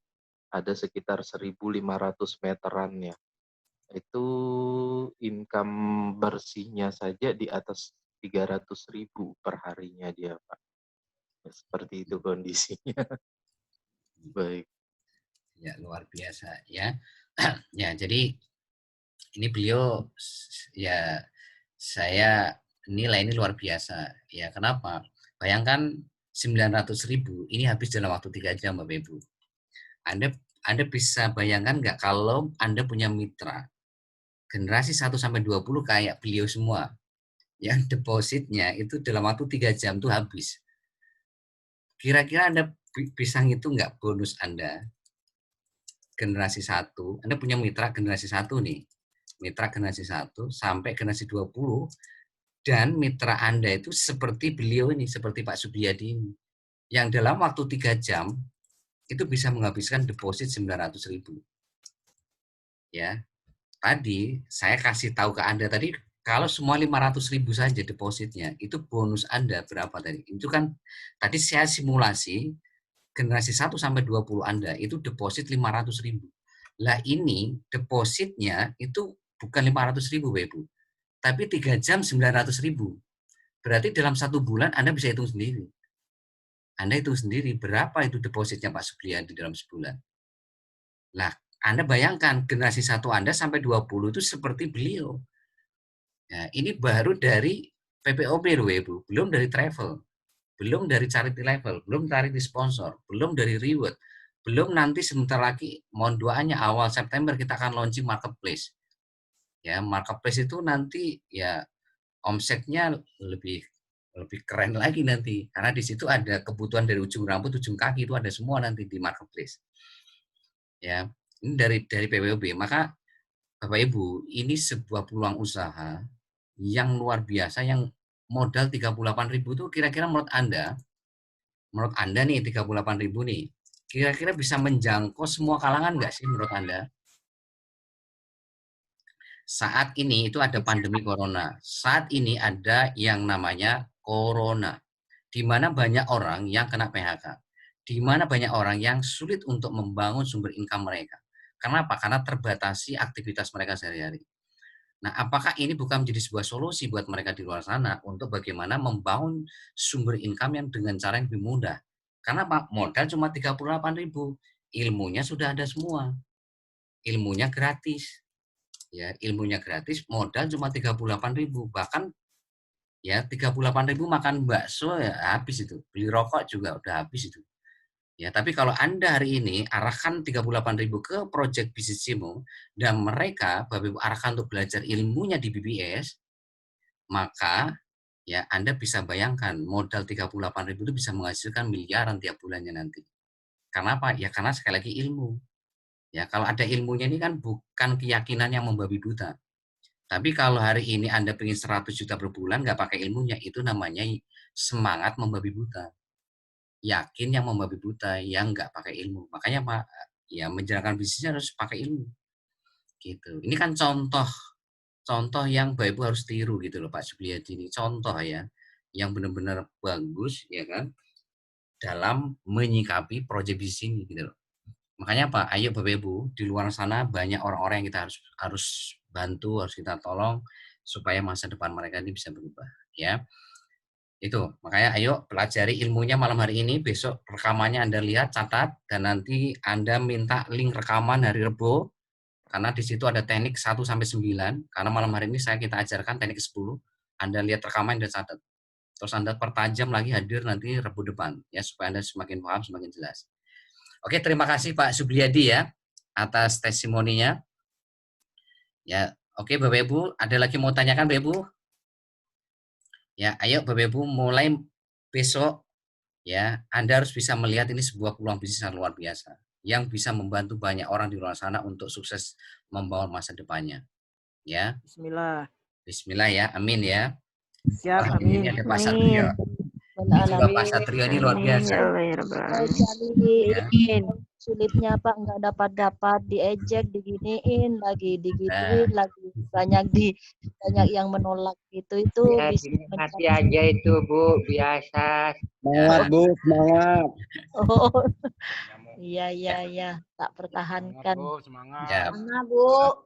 [SPEAKER 10] ada sekitar 1.500 meteran ya. Itu income bersihnya saja di atas 300.000 per harinya dia, Pak. Ya, seperti itu kondisinya. Baik.
[SPEAKER 1] Ya, luar biasa ya. Ya, jadi ini beliau ya saya nilai ini luar biasa. Ya, kenapa? Bayangkan 900.000 ini habis dalam waktu 3 jam, Bapak Ibu. Anda bisa bayangkan nggak kalau Anda punya mitra generasi 1-20 kayak beliau semua, yang depositnya itu dalam waktu 3 jam tuh habis. Kira-kira Anda bisa ngitung nggak bonus Anda generasi 1, Anda punya mitra generasi 1 nih, mitra generasi 1 sampai generasi 20, dan mitra Anda itu seperti beliau ini, seperti Pak Subriyadi ini, yang dalam waktu 3 jam itu bisa menghabiskan deposit 900.000. Ya, tadi saya kasih tahu ke Anda tadi, kalau semua 500.000 saja depositnya, itu bonus Anda berapa tadi? Itu kan tadi saya simulasi generasi 1-20 Anda itu deposit 500.000. Lah ini depositnya itu bukan 500.000, Bapak Ibu, tapi 3 jam 900.000. Berarti dalam 1 bulan Anda bisa hitung sendiri. Anda hitung sendiri berapa itu depositnya Pak Subriyadi dalam sebulan. Lah, Anda bayangkan generasi 1 Anda sampai 20 itu seperti beliau. Nah, ini baru dari PPOB loh, Ibu, belum dari travel, belum dari charity level, belum charity sponsor, belum dari reward, belum nanti sebentar lagi, mohon doanya awal September kita akan launching marketplace. Ya, marketplace itu nanti ya omsetnya lebih keren lagi nanti, karena di situ ada kebutuhan dari ujung rambut, ujung kaki, itu ada semua nanti di marketplace. Ya, ini dari PPOB. Maka Bapak Ibu, ini sebuah peluang usaha yang luar biasa, yang modal 38.000 itu kira-kira menurut Anda nih 38.000 nih, kira-kira bisa menjangkau semua kalangan nggak sih menurut Anda? Saat ini itu ada pandemi corona. Saat ini ada yang namanya corona, di mana banyak orang yang kena PHK, di mana banyak orang yang sulit untuk membangun sumber income mereka. Kenapa? Karena terbatasi aktivitas mereka sehari-hari. Nah, apakah ini bukan menjadi sebuah solusi buat mereka di luar sana untuk bagaimana membangun sumber income yang dengan cara yang lebih mudah? Karena Pak, modal cuma 38.000, ilmunya sudah ada semua. Ilmunya gratis. Ya, ilmunya gratis, modal cuma 38.000, bahkan ya 38.000 makan bakso ya habis itu. Beli rokok juga udah habis itu. Ya, tapi kalau Anda hari ini arahkan 38.000 ke project bisnismu dan mereka Bapak Ibu arahkan untuk belajar ilmunya di BBS, maka ya Anda bisa bayangkan modal 38.000 itu bisa menghasilkan miliaran tiap bulannya nanti. Karena apa? Ya karena sekali lagi ilmu. Ya, kalau ada ilmunya ini kan bukan keyakinan yang membabi buta. Tapi kalau hari ini Anda pengen 100 juta per bulan nggak pakai ilmunya, itu namanya semangat membabi buta. Yakin yang membabi buta, yang nggak pakai ilmu. Makanya Pak, ya menjalankan bisnisnya harus pakai ilmu. Gitu. Ini kan contoh yang Bapak Ibu harus tiru gitu loh Pak Subriyadi ini. Contoh ya, yang benar-benar bagus ya kan dalam menyikapi proyek bisnis ini gitu loh. Makanya Pak, ayo Bapak Ibu, di luar sana banyak orang-orang yang kita harus bantu, harus kita tolong supaya masa depan mereka ini bisa berubah, ya. Itu, makanya ayo pelajari ilmunya malam hari ini, besok rekamannya Anda lihat, catat, dan nanti Anda minta link rekaman hari Rebo, karena di situ ada teknik 1-9, karena malam hari ini kita ajarkan teknik 10, Anda lihat rekaman dan catat. Terus Anda pertajam lagi hadir nanti Rebo depan, ya, supaya Anda semakin paham, semakin jelas. Oke, terima kasih Pak Subriyadi ya atas testimoninya. Ya, oke Bapak Ibu, ada lagi mau tanyakan Bapak Ibu? Ya, ayo Bapak Ibu mulai besok ya, Anda harus bisa melihat ini sebuah peluang bisnis yang luar biasa yang bisa membantu banyak orang di luar sana untuk sukses membangun masa depannya. Ya.
[SPEAKER 7] Bismillah.
[SPEAKER 1] Bismillah ya, amin ya.
[SPEAKER 7] Siap,
[SPEAKER 1] amin. Ini ada Pak Satrio. Ini Bapak Satrio ini luar biasa.
[SPEAKER 3] Cari sulitnya Pak, nggak dapat diejek, diginiin lagi, digituin lagi, banyak yang menolak itu
[SPEAKER 11] Ya,
[SPEAKER 3] bisa
[SPEAKER 11] mati aja itu Bu, biasa.
[SPEAKER 7] Semangat Bu, semangat.
[SPEAKER 3] Oh, iya, tak pertahankan.
[SPEAKER 1] Ya.
[SPEAKER 3] Mana Bu?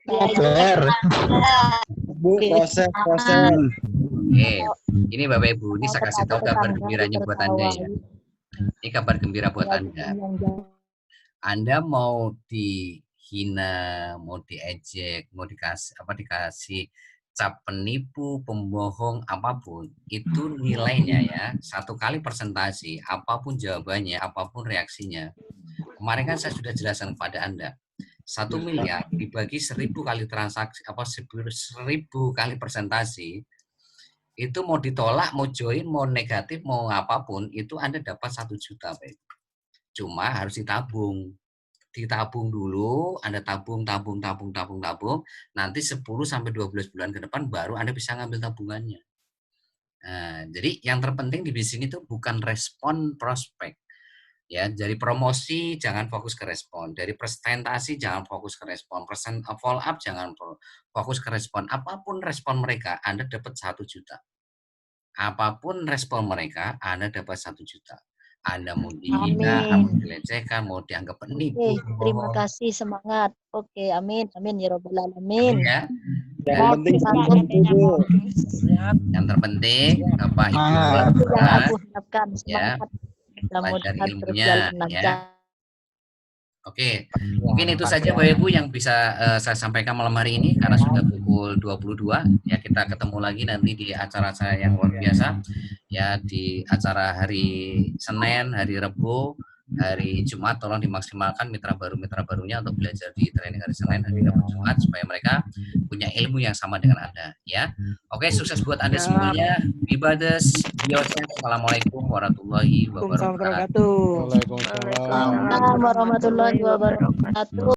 [SPEAKER 7] Bu, proses.
[SPEAKER 1] Oke, ini Bapak Ibu, ini saya kasih tahu kabar gembiranya buat Anda ya. Ini kabar gembira buat Anda. Anda mau dihina, mau diejek, mau dikasih cap penipu, pembohong, apapun, itu nilainya ya, 1 kali presentasi, apapun jawabannya, apapun reaksinya. Kemarin kan saya sudah jelaskan kepada Anda, 1 miliar dibagi 1000 kali transaksi, 1000 kali presentasi, itu mau ditolak, mau join, mau negatif, mau apapun, itu Anda dapat 1 juta, Pak. Cuma harus ditabung dulu, Anda tabung, nanti 10 sampai 12 bulan ke depan baru Anda bisa ngambil tabungannya. Nah, jadi yang terpenting di bisnis itu bukan respon prospek. Ya, dari promosi jangan fokus ke respon, dari presentasi jangan fokus ke respon, follow up jangan fokus ke respon. Apapun respon mereka, Anda dapat 1 juta. Apapun respon mereka, Anda dapat 1 juta. Anda mau dihina, mau dilecehkan, mau dianggap penipu.
[SPEAKER 3] Terima kasih, semangat. Oke, amin ya Rabbal Alamin.
[SPEAKER 1] Ya.
[SPEAKER 7] Yang penting semangat Bu.
[SPEAKER 1] Yang terpenting Bapak Ibu
[SPEAKER 3] yang aku harapkan,
[SPEAKER 1] ya,
[SPEAKER 3] mudah-mudahan
[SPEAKER 1] ilmunya
[SPEAKER 3] berjalan lancar.
[SPEAKER 1] ya. Oke, mungkin itu saja Bapak Ibu yang bisa saya sampaikan malam hari ini karena sudah pukul 22. Ya, kita ketemu lagi nanti di acara saya yang luar biasa. Ya, di acara hari Senin, hari Rabu, hari Jumat tolong dimaksimalkan mitra barunya untuk belajar di training hari Senin, hari Rabu, Jumat supaya mereka punya ilmu yang sama dengan Anda, ya. Oke, sukses buat Anda semuanya. Ibades, biosnya. Assalamualaikum warahmatullahi wabarakatuh.
[SPEAKER 7] Waalaikumsalam.
[SPEAKER 3] Waalaikumsalam warahmatullahi wabarakatuh.